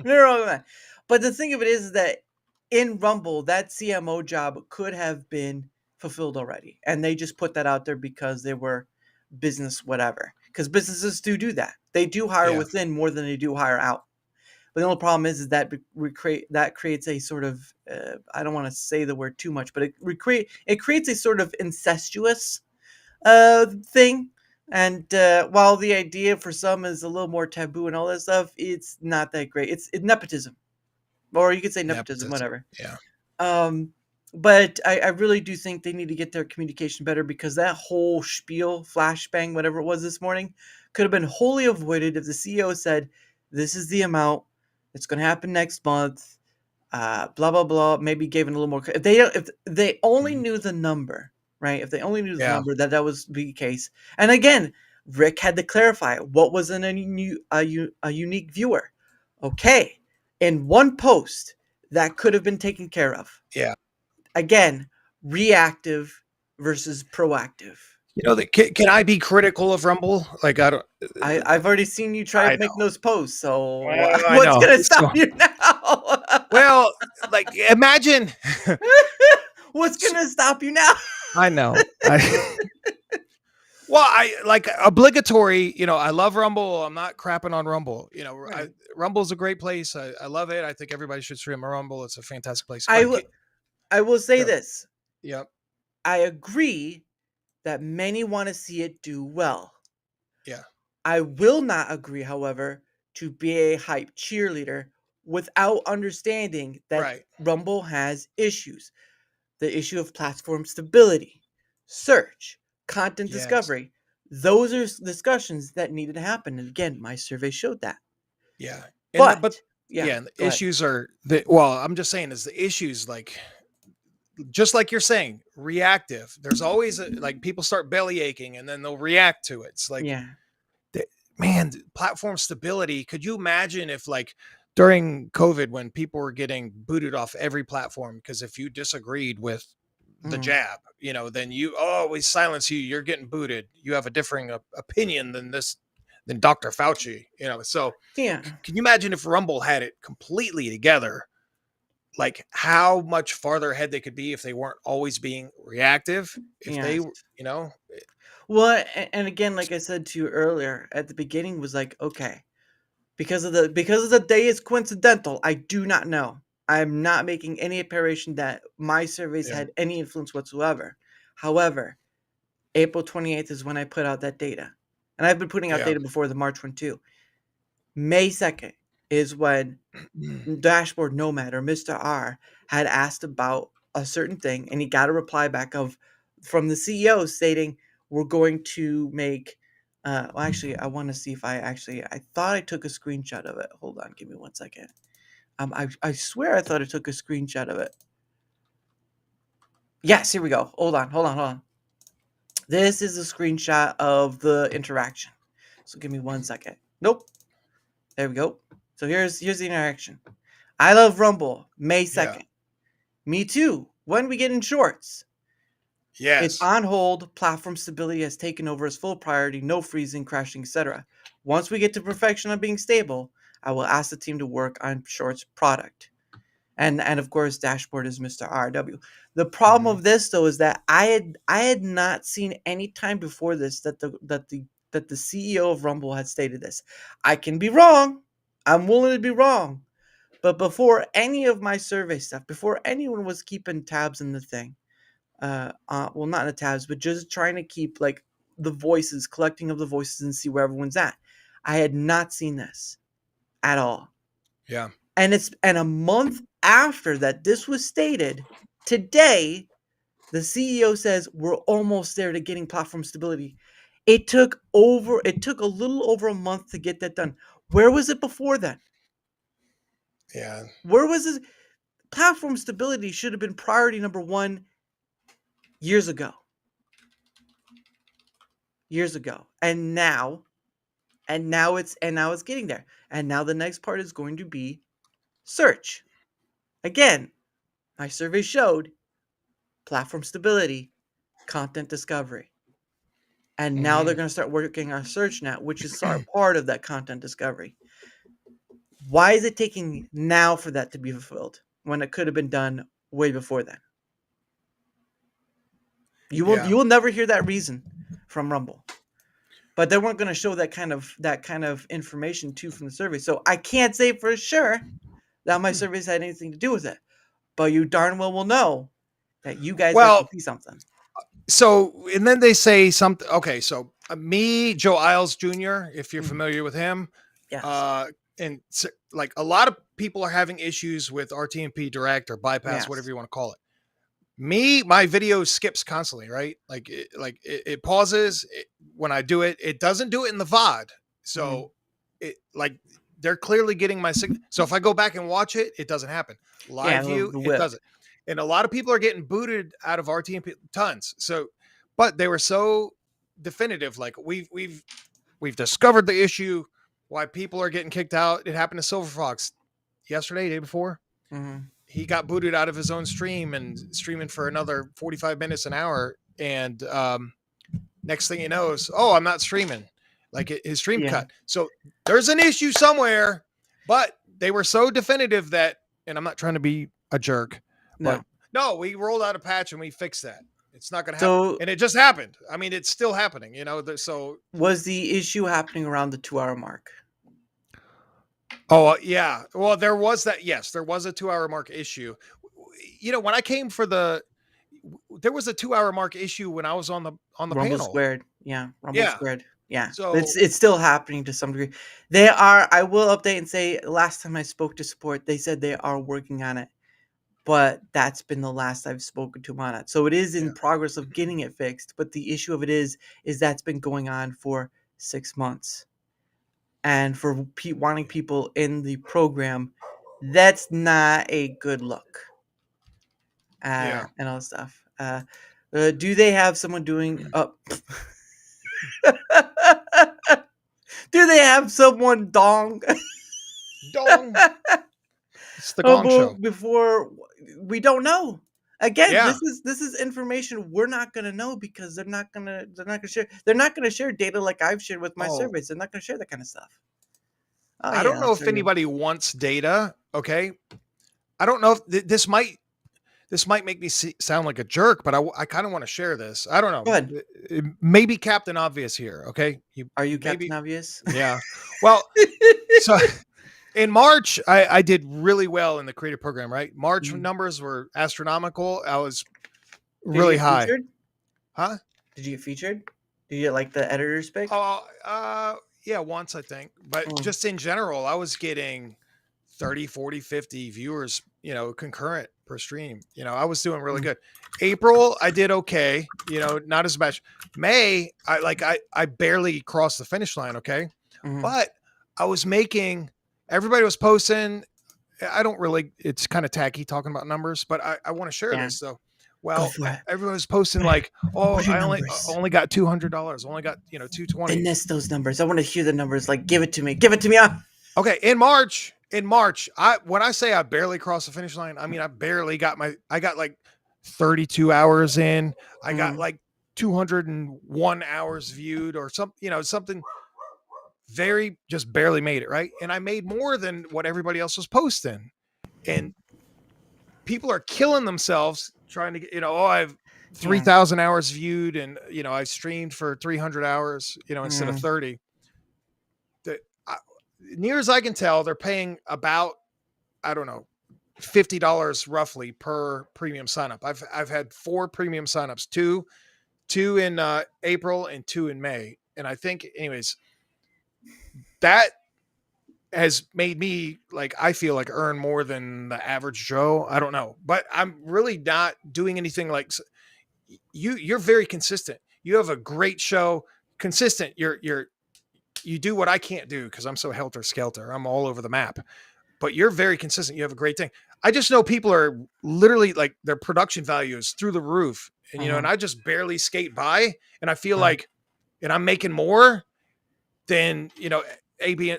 Neuro, but the thing of it is that in Rumble, that CMO job could have been fulfilled already, and they just put that out there because they were business whatever. Because businesses do that. They do hire within more than they do hire out. But the only problem is that that creates a sort of I don't want to say the word too much, but it creates a sort of incestuous thing. And while the idea for some is a little more taboo and all that stuff, it's not that great. It's nepotism, or you could say nepotism, Nepotism. whatever. Yeah. But I really do think they need to get their communication better, because that whole spiel, flashbang, whatever it was this morning, could have been wholly avoided if the CEO said, "This is the amount. It's going to happen next month. Blah blah blah." Maybe gave it a little more. If they only Mhm. knew the number, right? If they only knew the Yeah. number, that was the case. And again, Rick had to clarify what was a unique viewer. Okay, in one post that could have been taken care of. Yeah. Again, reactive versus proactive. You know, can I be critical of Rumble? Like, I don't. I've already seen you try I to make those posts, so Well, I what's know. gonna stop So- you now? Well, like, imagine. What's gonna stop you now? I know. Well, I like obligatory. You know, I love Rumble. I'm not crapping on Rumble. You know, Right. Rumble's a great place. I love it. I think everybody should stream a Rumble. It's a fantastic place. I But will say Yeah. this. Yep. I agree that many want to see it do well. Yeah. I will not agree, however, to be a hype cheerleader without understanding that Right. Rumble has issues. The issue of platform stability, search, content Yes. discovery. Those are discussions that needed to happen. And again, my survey showed that. Yeah. But, yeah, yeah, and the go ahead. issues are well, I'm just saying is the issues like just like you're saying, reactive. There's always like people start belly aching and then they'll react to it. It's like, Yeah. man, platform stability. Could you imagine if like during COVID when people were getting booted off every platform because if you disagreed with the Mhm. jab, you know, then we silence you. You're getting booted. You have a differing opinion than Dr. Fauci, you know. So Yeah. can you imagine if Rumble had it completely together? Like how much farther ahead they could be if they weren't always being reactive. If they, Yes. you know, Well, and again, like I said to you earlier, at the beginning was like, okay, because of the day is coincidental. I do not know. I'm not making any apparation that my surveys Yeah. had any influence whatsoever. However, April 28th is when I put out that data. And I've been putting out Yeah. data before the March one too. May 2nd is when Dashboard Nomad or Mr. R had asked about a certain thing, and he got a reply back from the CEO stating we're going to make. Well, actually, I want to see if I thought I took a screenshot of it. Hold on, give me 1 second. I swear I thought I took a screenshot of it. Yes, here we go. Hold on. This is a screenshot of the interaction. So give me 1 second. Nope. There we go. So here's the interaction. I love Rumble, May 2nd. Me too. When we get in shorts. yes. It's on hold. Platform stability has taken over as full priority. No freezing, crashing, etc. Once we get to perfection on being stable, I will ask the team to work on shorts product. And of course, dashboard is Mr. RW. The problem of this though is that I had not seen any time before this that the CEO of Rumble had stated this. I can be wrong. I'm willing to be wrong. But before any of my survey stuff, before anyone was keeping tabs in the thing, well, not in the tabs, but just trying to keep like the voices, collecting of the voices and see where everyone's at, I had not seen this at all. Yeah. And a month after that this was stated, today the CEO says we're almost there to getting platform stability. It took a little over a month to get that done. Where was it before then? Yeah. Where was this? Platform stability should have been priority number 1 years ago. And now it's getting there. And now the next part is going to be search. Again, my survey showed platform stability, content discovery. And now they're going to start working on search now, which is part of that content discovery. Why is it taking now for that to be fulfilled when it could have been done way before then? You will never hear that reason from Rumble. But they weren't going to show that kind of information too from the survey. So I can't say for sure that my surveys had anything to do with it. But you darn well will know that you guys like to see something. So, and then they say something. Okay, so me, Joe Isles Jr., if you're familiar with him, Yes. and like a lot of people are having issues with RTMP direct or bypass, Yes. whatever you want to call it. Me, my video skips constantly, right? It pauses when I do it. It doesn't do it in the VOD. So it like they're clearly getting my signal. So if I go back and watch it, it doesn't happen. Live view, the it whip. doesn't. And a lot of people are getting booted out of RTMP, tons. So, but they were so definitive. Like we've discovered the issue, why people are getting kicked out. It happened to Silver Fox yesterday, day before. He got booted out of his own stream and streaming for another 45 minutes, an hour. And next thing he knows, oh, I'm not streaming. Like his stream cut. So there's an issue somewhere, but they were so definitive that, and I'm not trying to be a jerk, but no, we rolled out a patch and we fixed that. It's not going to happen. And it just happened. I mean, it's still happening, you know. So was the issue happening around the 2-hour mark? Oh, yeah. Well, there was that. Yes, there was a 2-hour mark issue. You know, when I came for there was a 2-hour mark issue when I was on the panel. Rumble². Yeah. Rumble². Yeah. So it's still happening to some degree. I will update and say last time I spoke to support, they said they are working on it. But that's been the last I've spoken to them on it. So it is in progress of getting it fixed. But the issue of it is that's been going on for 6 months. And for wanting people in the program, that's not a good look. And all stuff. Do they have someone doing do they have someone dong? Dong. It's the Gong Show. Before we don't know. Again, this is information we're not gonna know because they're not gonna share data like I've shared with my surveys. They're not gonna share that kind of stuff. I don't know if anybody wants data. Okay, I don't know if this might make me sound like a jerk, but I kind of want to share this. I don't know. Go ahead. Maybe Captain Obvious here. Okay, are you Captain Obvious? Yeah. Well, so in March, I did really well in the creative program. Right, March numbers were astronomical. I was really high. Featured? Huh? Did you get featured? Did you get like the editor's pick? Yeah, once I think, but just in general, I was getting 30, 40, 50 viewers, you know, concurrent per stream. You know, I was doing really good. April, I did okay, you know, not as much. May, I barely crossed the finish line. Okay. But I was everybody was posting. I don't really, it's kind of tacky talking about numbers, but I want to share this though. Well, everyone's posting like, oh, I only got $200. Only got, you know, $220. I missed those numbers. I want to hear the numbers. Like, give it to me. Okay. In March, when I say I barely crossed the finish line, I mean, I got like 32 hours in. I got like 201 hours viewed or something, you know, something very, just barely made it. Right. And I made more than what everybody else was posting. And people are killing themselves trying to get, you know, I have 3,000 hours viewed and, you know, I streamed for 300 hours, you know, instead of 30. Near as I can tell, they're paying about, I don't know, $50 roughly per premium signup. I've had 4 premium signups, two in April and 2 in May. And I think anyways, that has made me like, I feel like earn more than the average Joe. I don't know, but I'm really not doing anything like you're very consistent. You have a great show, consistent. You do what I can't do because I'm so helter skelter. I'm all over the map, but you're very consistent. You have a great thing. I just know people are literally like their production value is through the roof and, you know, and I just barely skate by and I feel like, and I'm making more than, you know,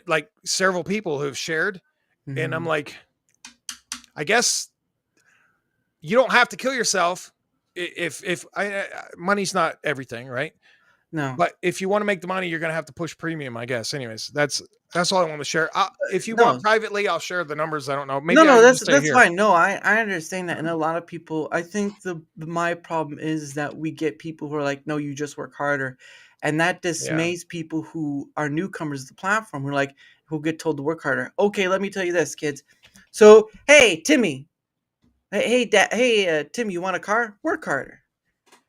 like several people who've shared. And I'm like, I guess you don't have to kill yourself if money's not everything. Right. No, but if you want to make the money, you're going to have to push premium, I guess. Anyways, that's all I want to share. If you want privately, I'll share the numbers. I don't know. Maybe that's fine. No, I understand that. And a lot of people, I think my problem is that we get people who are like, no, you just work harder. And that dismays people who are newcomers to the platform who get told to work harder. Okay, let me tell you this, kids. So, hey, Timmy. Hey, Tim, you want a car? Work harder.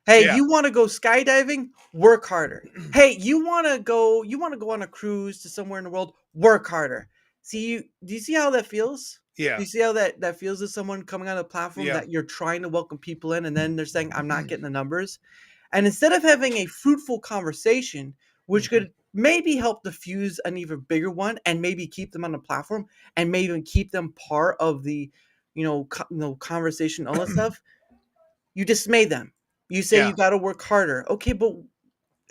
Hey, Yeah. you want to go skydiving? Work harder. Hey, you want to go on a cruise to somewhere in the world? Work harder. Do you see how that feels? Yeah. Do you see how that feels as someone coming on a platform Yeah. that you're trying to welcome people in and then they're saying I'm not getting the numbers? And instead of having a fruitful conversation, which could maybe help diffuse an even bigger one and maybe keep them on the platform and maybe even keep them part of the, conversation, all that stuff, you dismay them. You say Yeah. you got to work harder. Okay, but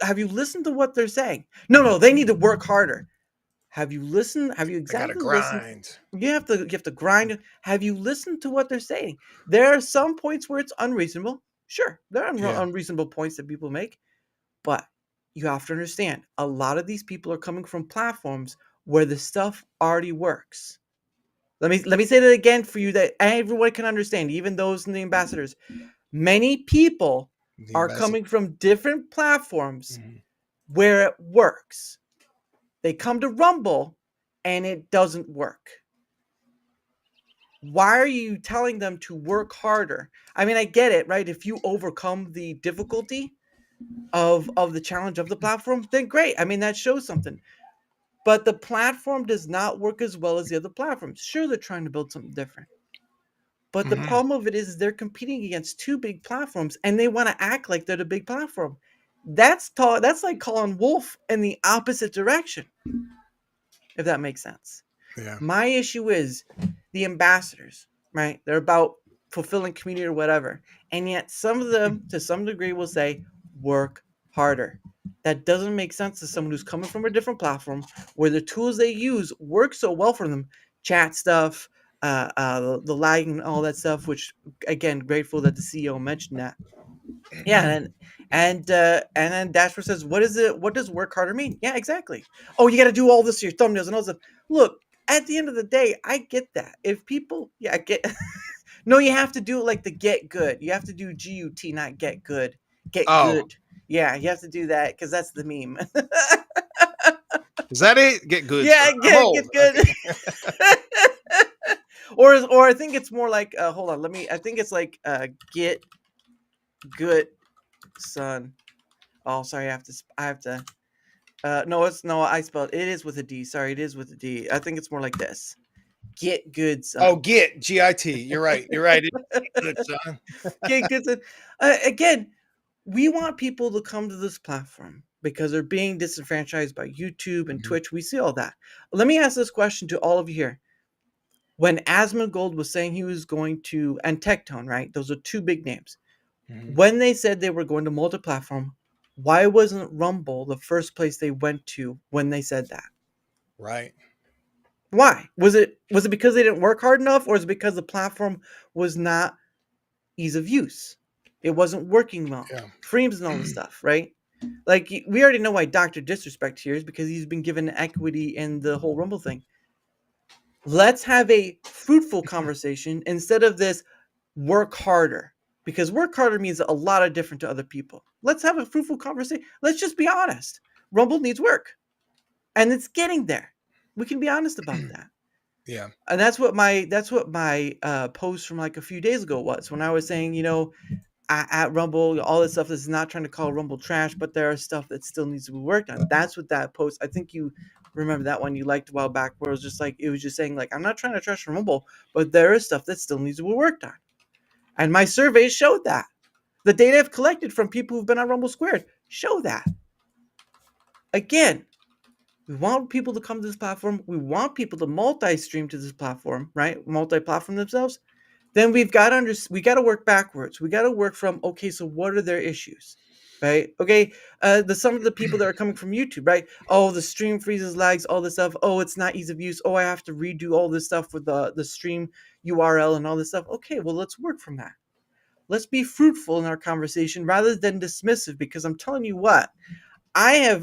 have you listened to what they're saying? No, they need to work harder. Have you listened? Have you I gotta exactly listened? grind. You have to grind. Have you listened to what they're saying? There are some points where it's unreasonable. Sure, there are Yeah. unreasonable points that people make, but you have to understand a lot of these people are coming from platforms where the stuff already works. Let me say that again for you that everyone can understand, even those in the ambassadors. Many people The are ambassador. coming from different platforms Mhm. where it works. They come to Rumble and it doesn't work. Why are you telling them to work harder? I mean, I get it, right? If you overcome the difficulty of the challenge of the platform, then great. I mean, that shows something. But the platform does not work as well as the other platforms. Sure, they're trying to build something different. But the problem of it is they're competing against two big platforms and they want to act like they're the big platform. That's like calling wolf in the opposite direction, if that makes sense. Yeah. My issue is the ambassadors, right? They're about fulfilling community or whatever. And yet some of them, to some degree, will say, work harder. That doesn't make sense to someone who's coming from a different platform where the tools they use work so well for them. Chat stuff, the lagging and all that stuff, which, again, grateful that the CEO mentioned that. Yeah, and then Dashboard says, "What is it? What does work harder mean?" Yeah, exactly. Oh, you got to do all this to your thumbnails and all this stuff. Look, at the end of the day, I get that. If people, yeah, I get. No, you have to do it like the get good. You have to do GUT, not get good. Get Oh, good. Yeah, you have to do that because that's the meme. is that it? Get good. Yeah, Sir. I'm old. get good. Okay. or I think it's more like hold on, I think it's like get good, son. Oh, sorry, I have to no, I spelled it is with a D. Sorry, it is with a D. I think it's more like this. Get good, son. Oh, get GIT. You're right. You're right. Good, son. Get good, son. Again, we want people to come to this platform because they're being disenfranchised by YouTube and Twitch. We see all that. Let me ask this question to all of you here. When Asmongold was saying he was going to, and Tectone, right? Those are two big names. When they said they were going to multi-platform, why wasn't Rumble the first place they went to when they said that? Right. Why? Was it because they didn't work hard enough, or is it because the platform was not ease of use? It wasn't working well. Yeah. Frames and all this stuff, right? Like we already know why Dr. Disrespect here is because he's been given equity in the whole Rumble thing. Let's have a fruitful conversation instead of this work harder. Because work harder means a lot of different to other people. Let's have a fruitful conversation. Let's just be honest. Rumble needs work. And it's getting there. We can be honest about that. Yeah. And that's what my post from like a few days ago was, when I was saying, at Rumble, all this stuff is not trying to call Rumble trash, but there are stuff that still needs to be worked on. That's what that post, I think you remember that one you liked a while back, where it was just saying like, I'm not trying to trash Rumble, but there is stuff that still needs to be worked on. And my surveys showed that. The data I've collected from people who've been on Rumble² show that. Again, we want people to come to this platform. We want people to multi-stream to this platform, right? Multi-platform themselves. Then we got to work backwards. We got to work from, okay, so what are their issues, right? Okay, some of the people that are coming from YouTube, right? Oh, the stream freezes, lags, all this stuff. Oh, it's not ease of use. Oh, I have to redo all this stuff with the stream URL and all this stuff. Okay, well, let's work from that. Let's be fruitful in our conversation rather than dismissive, because I'm telling you what, I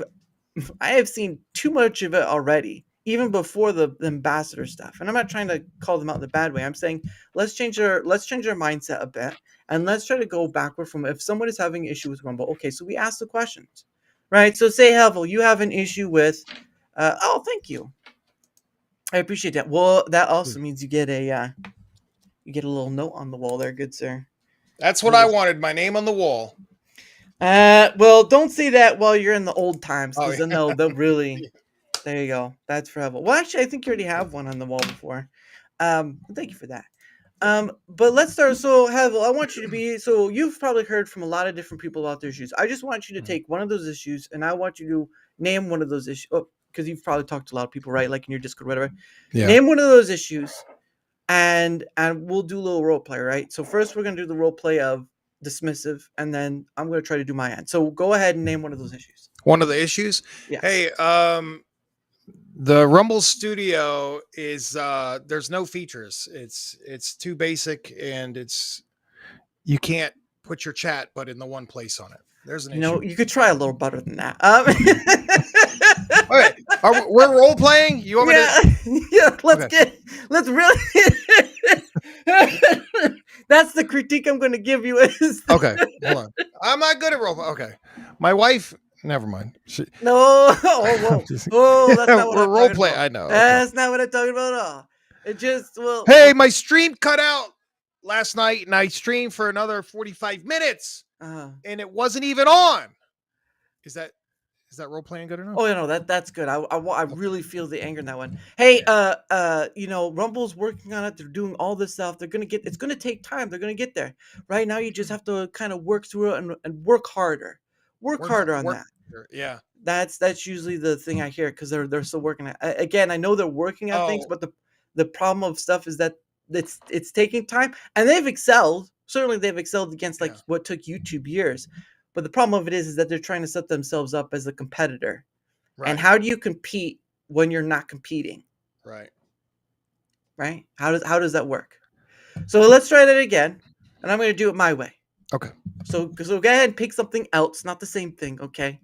have seen too much of it already, even before the ambassador stuff. And I'm not trying to call them out in the bad way. I'm saying let's change our mindset a bit, and let's try to go backward from, if someone is having an issue with Rumble, okay, so we ask the questions, right? So say, Hevel, you have an issue with oh, thank you, I appreciate that. Well, that also means you get a little note on the wall there, good sir. That's what I wanted. My name on the wall. Well, don't say that while you're in the old times, Oh, because then they'll really. There you go. That's for Hevel. Well, actually, I think you already have one on the wall before. Thank you for that. But let's start. So, Hevel, I want you to be. So, you've probably heard from a lot of different people about their issues. I just want you to take one of those issues, and I want you to name one of those issues. Oh, because you've probably talked to a lot of people, right? Like in your Discord, whatever. Yeah. Name one of those issues, and we'll do a little role play, right? So first, we're gonna do the role play of dismissive, and then I'm gonna try to do my end. So go ahead and name one of those issues. One of the issues. Yes. Hey, the Rumble Studio is there's no features. It's too basic, and you can't put your chat but in the one place on it. There's an issue. You could try a little better than that. All right, we're role playing. You want me to? Yeah. Let's really. That's the critique I'm going to give you. Is Okay, hold on. I'm not good at role. Okay, my wife. Never mind. No. Oh, that's not what we're I'm role talking play. about. I know. That's not what I'm talking about at all. It just Hey, my stream cut out last night, and I streamed for another 45 minutes, and it wasn't even on. Is that role playing good enough? Oh, that's good. I really feel the anger in that one. Hey, Rumble's working on it. They're doing all this stuff. It's gonna take time. They're gonna get there. Right now, you just have to kind of work through it and work harder. Work harder on that. Yeah. That's usually the thing I hear, because they're still working at. Again, I know they're working on things, but the problem of stuff is that it's taking time, and they've excelled. Certainly, they've excelled against what took YouTube years. But the problem of it is that they're trying to set themselves up as a competitor. Right. And how do you compete when you're not competing? Right. Right? How does that work? So let's try that again, and I'm going to do it my way. Okay. So go ahead and pick something else, not the same thing, okay?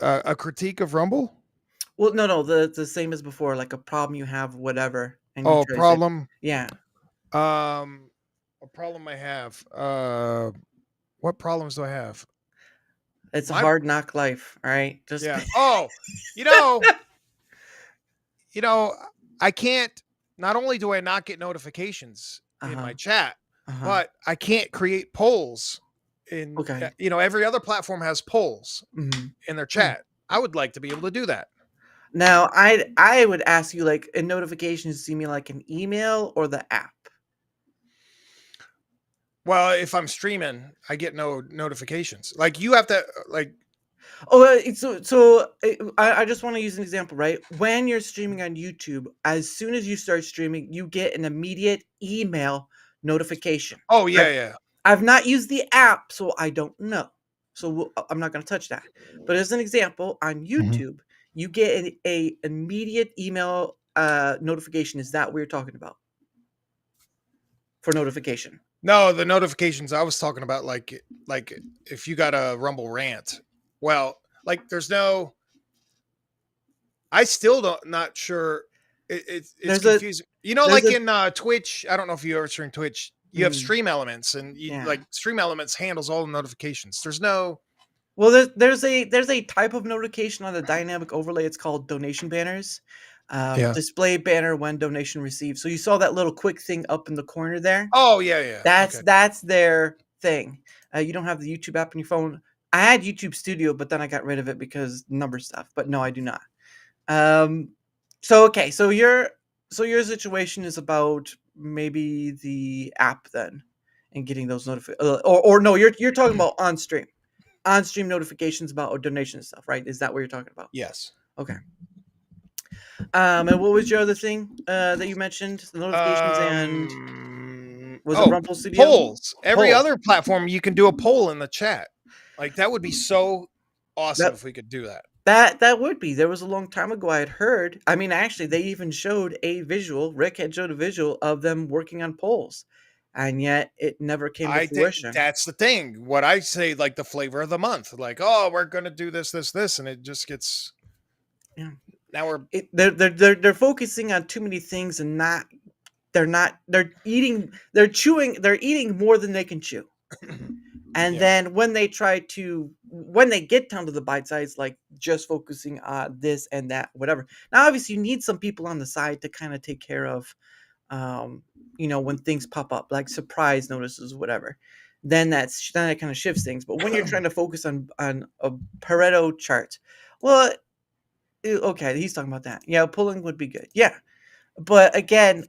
A critique of Rumble? Well, no, the same as before, like a problem you have, whatever. And problem. Yeah. A problem I have. What problems do I have? It's a hard knock life, all right? Just Oh, I can't. Not only do I not get notifications in my chat, but I can't create polls. Every other platform has polls in their chat. I would like to be able to do that. Now, I would ask you, like, in notifications, do you mean like an email or the app? Well, if I'm streaming, I get no notifications. Like, you have to, like. Oh, so I just want to use an example, right? When you're streaming on YouTube, as soon as you start streaming, you get an immediate email notification. Oh, yeah. I've not used the app, so I don't know. So I'm not going to touch that. But as an example, on YouTube, you get an immediate email notification. Is that what you're talking about? For notification? No, the notifications I was talking about, like if you got a Rumble rant. Well, like there's no. I still not sure. It's confusing. In Twitch, I don't know if you ever stream Twitch. You have stream elements, and like stream elements handles all the notifications. There's no. Well, there's a type of notification on the dynamic overlay. It's called donation banners. Display banner when donation received. So you saw that little quick thing up in the corner there. Oh yeah. That's their thing. You don't have the YouTube app on your phone. I had YouTube Studio, but then I got rid of it because number stuff. But no, I do not. So your situation is about maybe the app then, and getting those notifications. Or no, you're talking about on stream notifications about donation stuff, right? Is that what you're talking about? Yes. Okay. And what was your other thing that you mentioned? The notifications and was it Rumble Studio? Polls. Every other platform you can do a poll in the chat. Like that would be so awesome if we could do that. That would be. There was a long time ago I had heard. I mean, actually, they even showed a visual. Rick had showed a visual of them working on polls, and yet it never came to fruition. That's the thing. What I say, like the flavor of the month, like, oh, we're gonna do this, and it just gets. Yeah. Now they're focusing on too many things, and they're eating more than they can chew. And then when they get down to the bite size, like just focusing on this and that, whatever. Now, obviously, you need some people on the side to kind of take care of, when things pop up, like surprise notices, whatever. then that kind of shifts things. But when you're trying to focus on a Pareto chart, well, okay, he's talking about that. Yeah, pulling would be good. Yeah, but again,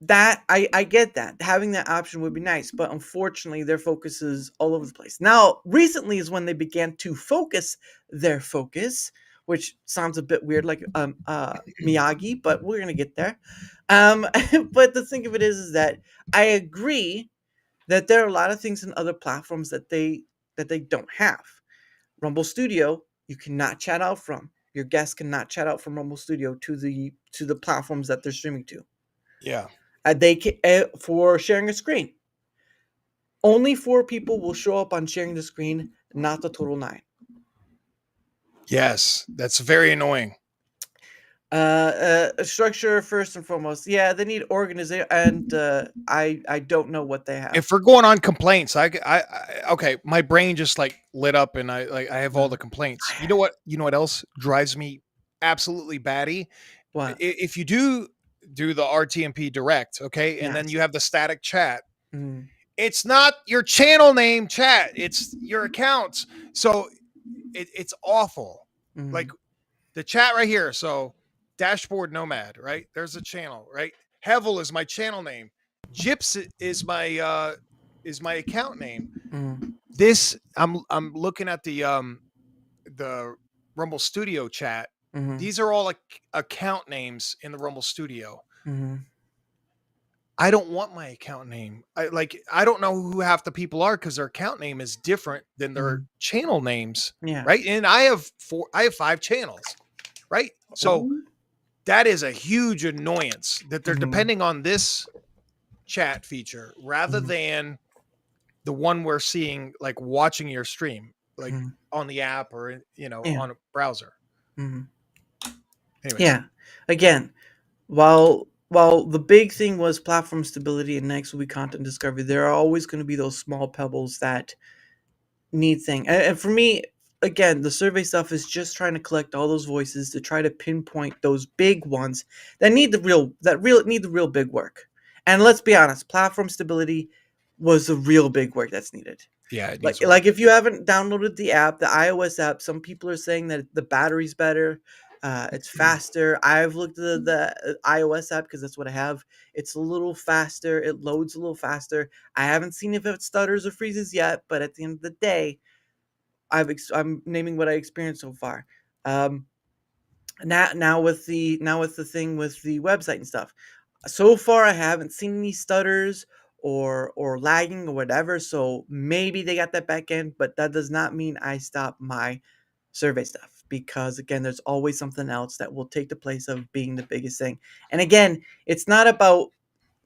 that I get that having that option would be nice, but unfortunately their focus is all over the place. Now recently is when they began to focus their focus, which sounds a bit weird, like Miyagi, but we're gonna get there. But the thing of it is that I agree that there are a lot of things in other platforms that they don't have. Rumble Studio, you cannot chat out from. Your guests cannot chat out from Rumble Studio to the platforms that they're streaming to. Yeah. They can, for sharing a screen. Only 4 people will show up on sharing the screen, not the total 9. Yes, that's very annoying. Structure first and foremost. Yeah, they need organization, and I don't know what they have. If we're going on complaints, I okay, my brain just like lit up, and I have all the complaints. You know what else drives me absolutely batty? What? If you do the RTMP direct, okay, and then Yes. you have the static chat. Mm. It's not your channel name chat, it's your accounts. So it's awful. Mm. Like the chat right here. So Dashboard Nomad, right? There's a channel, right? Hevel is my channel name. Gyps is my account name. Mm. This I'm looking at the Rumble Studio chat. Mm-hmm. These are all like account names in the Rumble Studio. Mm-hmm. I don't want my account name. I don't know who half the people are because their account name is different than their channel names. Yeah. Right. And I have 5 channels. Right. So that is a huge annoyance that they're depending on this chat feature rather than the one we're seeing, like watching your stream, like on the app or, on a browser. Mm-hmm. Anyways. Yeah. Again, while the big thing was platform stability and next will be content discovery, there are always going to be those small pebbles that need thing. And for me, again, the survey stuff is just trying to collect all those voices to try to pinpoint those big ones that need the real big work. And let's be honest, platform stability was the real big work that's needed. Yeah, it like if you haven't downloaded the app, the iOS app, some people are saying that the battery's better. It's faster. I've looked at the iOS app because that's what I have. It's a little faster. It loads a little faster. I haven't seen if it stutters or freezes yet, but at the end of the day, I'm naming what I experienced so far. Now with the thing with the website and stuff. So far, I haven't seen any stutters or lagging or whatever. So maybe they got that back end, but that does not mean I stop my survey stuff because again, there's always something else that will take the place of being the biggest thing. And again, it's not about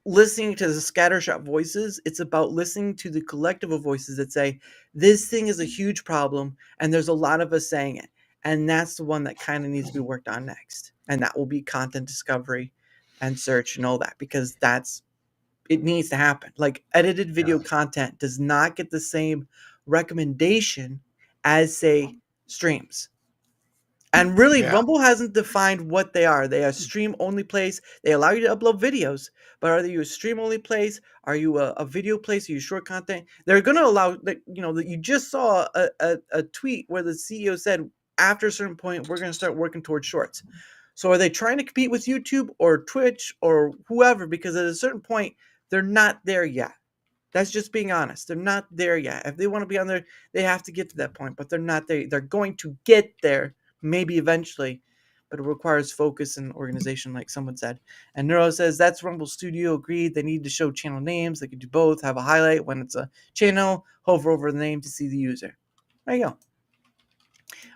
listening to the scattershot voices. It's about listening to the collective of voices that say this thing is a huge problem, and there's a lot of us saying it. And that's the one that kind of needs to be worked on next, and that will be content discovery and search and all that because it needs to happen. Like edited video content does not get the same recommendation as say streams. And really, Rumble hasn't defined what they are. They are stream-only place. They allow you to upload videos, but are you a stream-only place? Are you a video place? Are you short content? They're going to allow that. That you just saw a tweet where the CEO said, after a certain point, we're going to start working towards shorts. So are they trying to compete with YouTube or Twitch or whoever? Because at a certain point, they're not there yet. That's just being honest. They're not there yet. If they want to be on there, they have to get to that point, but they're not there. They're going to get there. Maybe eventually, but it requires focus and organization, like someone said. And Neuro says, that's Rumble Studio. Agreed. They need to show channel names. They could do both. Have a highlight when it's a channel. Hover over the name to see the user. There you go.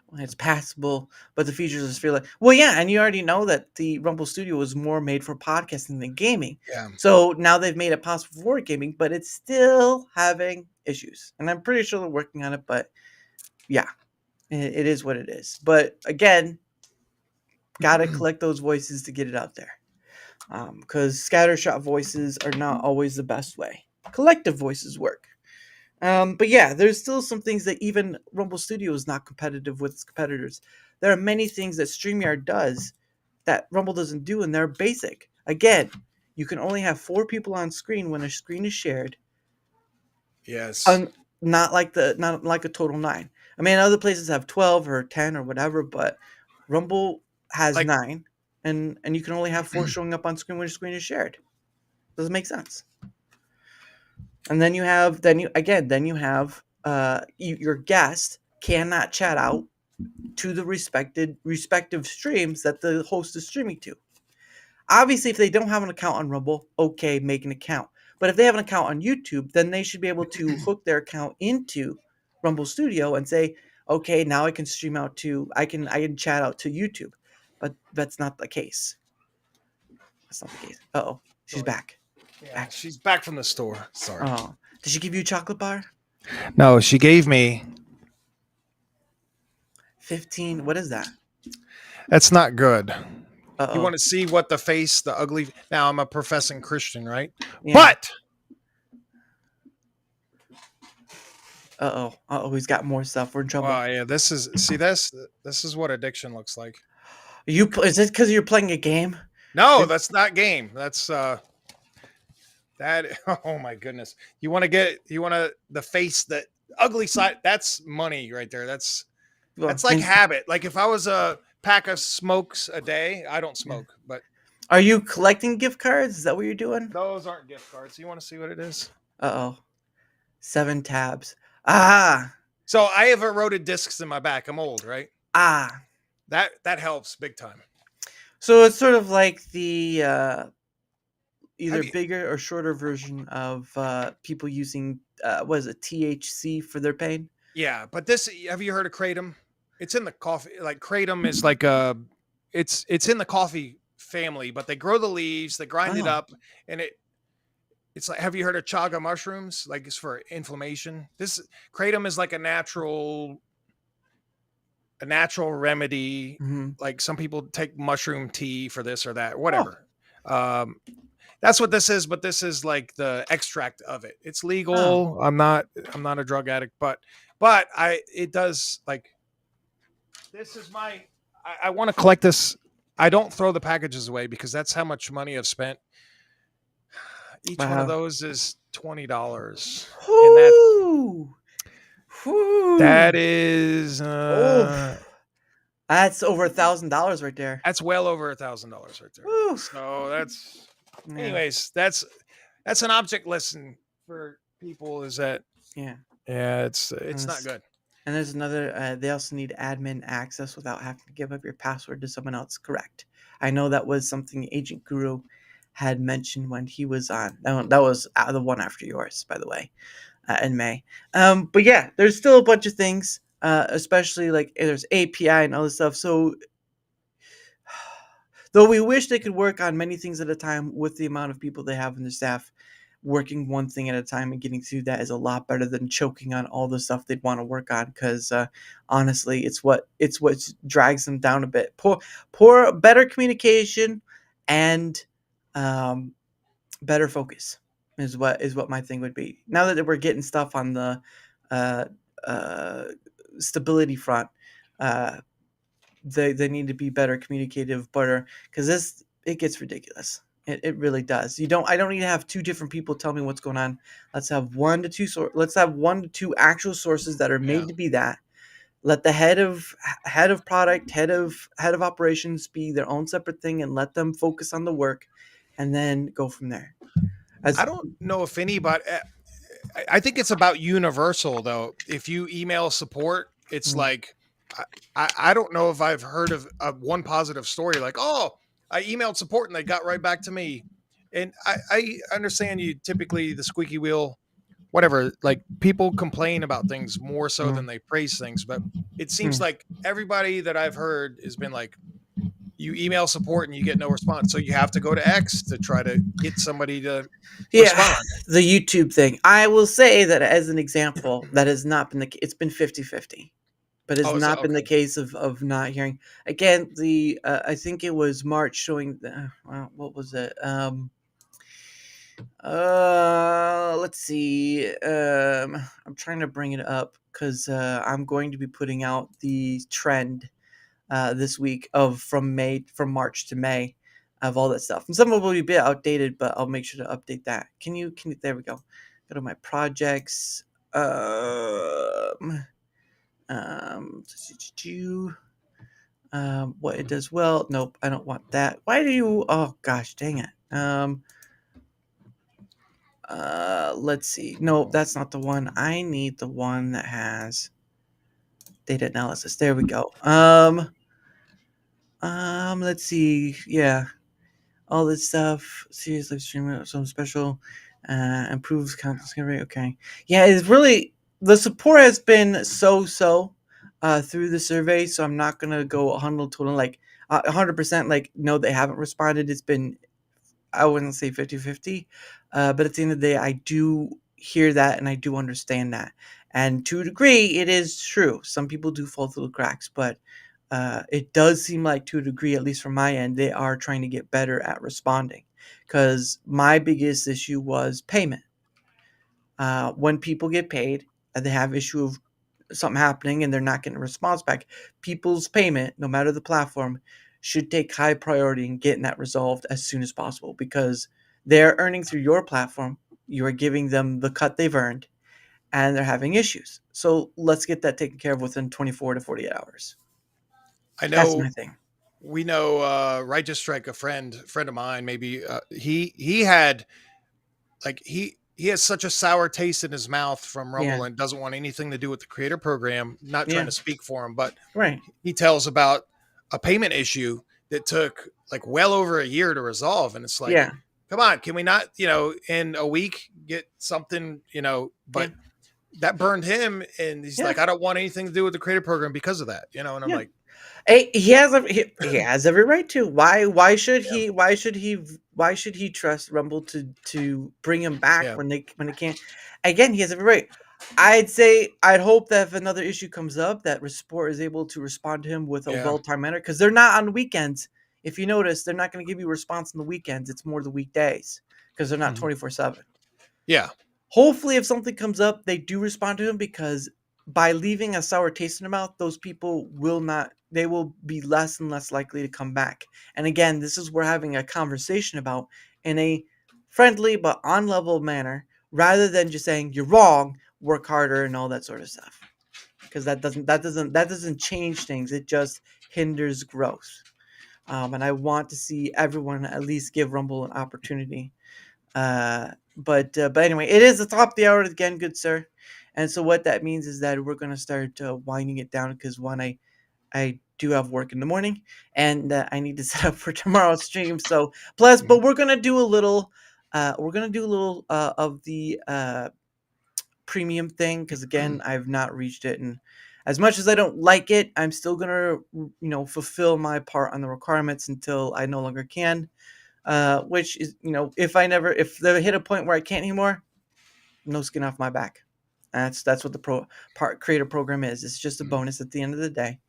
When it's passable, but the features just feel like, well, yeah, and you already know that the Rumble Studio was more made for podcasting than gaming. Yeah. So now they've made it possible for gaming, but it's still having issues. And I'm pretty sure they're working on it, but yeah. It is what it is. But again, got to collect those voices to get it out there. Because scattershot voices are not always the best way. Collective voices work. But yeah, there's still some things that even Rumble Studio is not competitive with its competitors. There are many things that StreamYard does that Rumble doesn't do, and they're basic. Again, you can only have 4 people on screen when a screen is shared. Yes. Not like a total 9. I mean, other places have 12 or 10 or whatever, but Rumble has Like- 9, and you can only have 4 showing up on screen when your screen is shared. Doesn't make sense. And then you have your guest cannot chat out to the respective streams that the host is streaming to. Obviously, if they don't have an account on Rumble, okay, make an account. But if they have an account on YouTube, then they should be able to hook their account into Rumble Studio and say, okay, now I can stream out to I can chat out to YouTube. But that's not the case. That's not the case. Uh-oh. She's back. Yeah, she's back from the store. Sorry. Oh. Did she give you a chocolate bar? No, she gave me 15. What is that? That's not good. Uh-oh. You want to see what the ugly. Now I'm a professing Christian, right? Yeah. But Uh-oh, he's got more stuff. We're in trouble. yeah, this is what addiction looks like. Is it because you're playing a game? No, that's not game. That's that. Oh my goodness! You want the face, that ugly side. That's money right there. That's like habit. Like if I was a pack of smokes a day, I don't smoke. But are you collecting gift cards? Is that what you're doing? those aren't gift cards. You want to see what it is? 7 tabs. Ah. So I have eroded discs in my back. I'm old, right? Ah. That helps big time. So it's sort of like the either bigger or shorter version of people using what is it, THC for their pain? Yeah, but have you heard of kratom? It's in the coffee. Like kratom is like it's in the coffee family, but they grow the leaves, they grind it up, and it's like, have you heard of chaga mushrooms? Like it's for inflammation. This kratom is like a natural remedy. Mm-hmm. Like some people take mushroom tea for this or that, whatever. That's what this is, but this is like the extract of it. It's legal. I'm not a drug addict, but it does, like, this is I want to collect this. I don't throw the packages away because that's how much money I've spent. Each one of those is $20. And that is that's over $1,000 right there. That's well over $1,000 right there. Woo. So that's anyways, that's an object lesson for people, is that it's not good. And there's another, they also need admin access without having to give up your password to someone else. Correct. I know that was something Agent Guru had mentioned when he was on. That was the one after yours, by the way, in May. But yeah, there's still a bunch of things, especially like there's API and other stuff. So though we wish they could work on many things at a time with the amount of people they have in their staff, working one thing at a time and getting through that is a lot better than choking on all the stuff they'd want to work on, because honestly it's what drags them down a bit. Better communication and better focus is what my thing would be. Now that we're getting stuff on the stability front, they need to be better communicative, because it gets ridiculous. It really does. I don't need to have 2 different people tell me what's going on. Let's have 1 to 2 let's have 1 to 2 actual sources that are made to be that. Let the head of product, head of operations be their own separate thing, and let them focus on the work, and then go from there. I don't know if anybody. I think it's about universal though. If you email support, it's like I don't know if I've heard of one positive story like, oh, I emailed support and they got right back to me. And I understand you typically the squeaky wheel, whatever, like people complain about things more so than they praise things. But it seems like everybody that I've heard has been like, you email support and you get no response. So you have to go to X to try to get somebody to respond. The YouTube thing. I will say that as an example, that has not been it's been 50-50. But it's not been the case of not hearing. Again, I think it was March showing what was it? Let's see. I'm trying to bring it up because I'm going to be putting out the trend this week from March to May of all that stuff. And some of it will be a bit outdated, but I'll make sure to update that. Can you there we go. Go to my projects. Um, um, what it does well. Nope, I don't want that. Why do you? Oh gosh, dang it. Let's see. No, that's not the one. I need the one that has data analysis. There we go. Let's see. Yeah, all this stuff. Series live stream, some special, improves content discovery. Okay, yeah, it's really the support has been so through the survey. So I'm not gonna go 100 to like 100% like no, they haven't responded. It's been, I wouldn't say 50-50, but at the end of the day, I do hear that and I do understand that. And to a degree, it is true. Some people do fall through the cracks, but it does seem like, to a degree, at least from my end, they are trying to get better at responding. Because my biggest issue was payment. When people get paid and they have issue of something happening and they're not getting a response back, people's payment, no matter the platform, should take high priority in getting that resolved as soon as possible, because they're earning through your platform. You are giving them the cut they've earned and they're having issues. So let's get that taken care of within 24 to 48 hours. I That's know my thing. we know Righteous Strike, a friend of mine, maybe he had like he has such a sour taste in his mouth from Rumble Yeah. and doesn't want anything to do with the creator program. Not Yeah. trying to speak for him, but Right. he tells about a payment issue that took like well over a year to resolve. And it's like, Yeah. come on, can we not, in a week get something, but that burned him. And he's like, I don't want anything to do with the creator program because of that, and I'm like, hey, he has every right to. Why should he trust Rumble to bring him back when it can't? Again, he has every right. I'd hope that if another issue comes up, that Sport is able to respond to him with a well-timed manner, because they're not on weekends. If you notice, they're not going to give you a response on the weekends. It's more the weekdays because they're not 24/7. Yeah. Hopefully, if something comes up, they do respond to him, because by leaving a sour taste in their mouth, those people will not. They will be less and less likely to come back. And again, this is we're having a conversation about in a friendly but on level manner, rather than just saying you're wrong, work harder, and all that sort of stuff. Because that doesn't change things. It just hinders growth. And I want to see everyone at least give Rumble an opportunity. But anyway, it is the top of the hour again, good sir. And so what that means is that we're going to start winding it down, because one, I do have work in the morning, and I need to set up for tomorrow's stream. So plus, but we're going to do a little of the premium thing, because again, I've not reached it, and as much as I don't like it, I'm still going to fulfill my part on the requirements until I no longer can. Which is, if they hit a point where I can't anymore, no skin off my back. That's what the creator program is. It's just a bonus at the end of the day.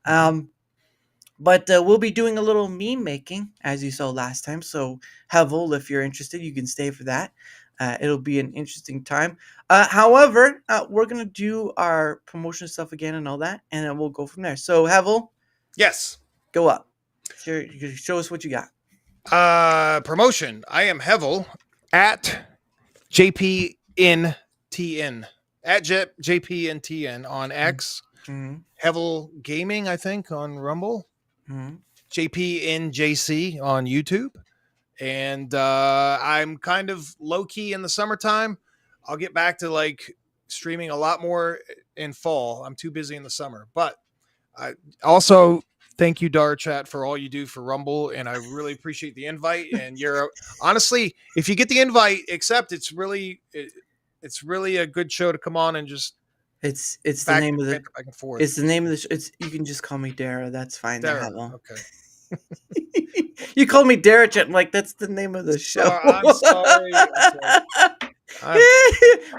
But we'll be doing a little meme making, as you saw last time. So Hevel, if you're interested, you can stay for that. It'll be an interesting time. However, we're gonna do our promotion stuff again and all that, and then we'll go from there. So Hevel, yes, go up. Show us what you got. Promotion. I am Hevel at JPNTN at JPNTN on X. Hevel Gaming, I think, on Rumble. JPNJC on YouTube. And I'm kind of low key in the summertime. I'll get back to like streaming a lot more in fall. I'm too busy in the summer, but I also thank you, DaraChat, for all you do for Rumble, and I really appreciate the invite. And you're honestly, if you get the invite, accept. It's really a good show to come on and just. It's the name of the back and forth. It's the name of the show. You can just call me Dara. That's fine. Dara. Okay. You call me DaraChat. I'm like, that's the name of the show. I'm sorry.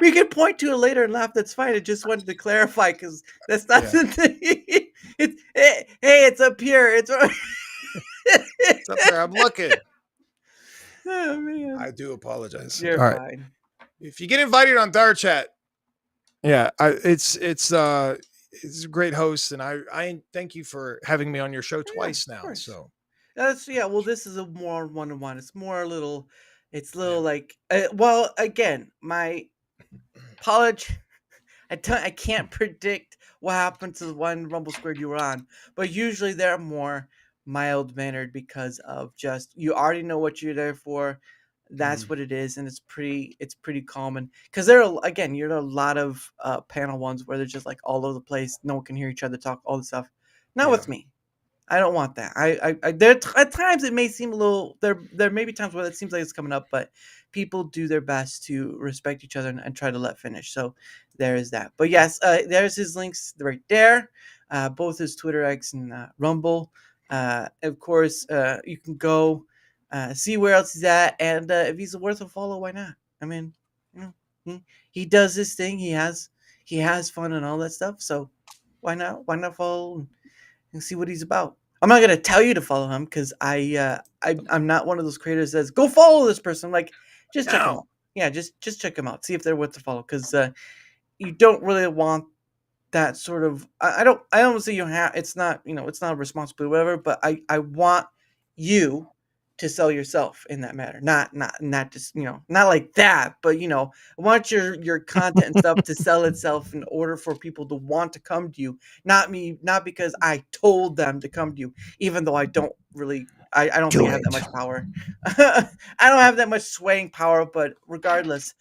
We can point to it later and laugh. That's fine. I just wanted to clarify, because that's not the thing. It's up here. It's up there. I'm looking. Oh man. I do apologize. You're all fine. Right. If you get invited on DaraChat, it's a great host, and I thank you for having me on your show twice now. So well, this is a more one-on-one. It's more little. It's little like. Well, again, my apologize. I can't predict what happened to the one Rumble² you were on, but usually they're more mild mannered because of just you already know what you're there for. That's what it is, and it's pretty common because you're a lot of panel ones where they're just like all over the place. No one can hear each other talk, all this stuff. Not with me. I don't want that. At times it may seem a little there may be times where it seems like it's coming up, but people do their best to respect each other and try to let finish. So there is that. But yes, there's his links right there, both his Twitter X and Rumble. Of course, you can go see where else he's at, and if he's worth a follow, why not? I mean, he does this thing. He has fun and all that stuff. So why not? Why not follow and see what he's about? I'm not gonna tell you to follow him because I'm not one of those creators that says go follow this person. Like, just check him out. Yeah, just check him out. See if they're worth to follow because you don't really want that sort of. I don't say you have. It's not it's not a responsibility, whatever. But I want you to sell yourself in that matter. Not just not like that, but I want your content and stuff to sell itself in order for people to want to come to you. Not because I told them to come to you, even though I don't really I don't think I have that much power. I don't have that much swaying power, but regardless,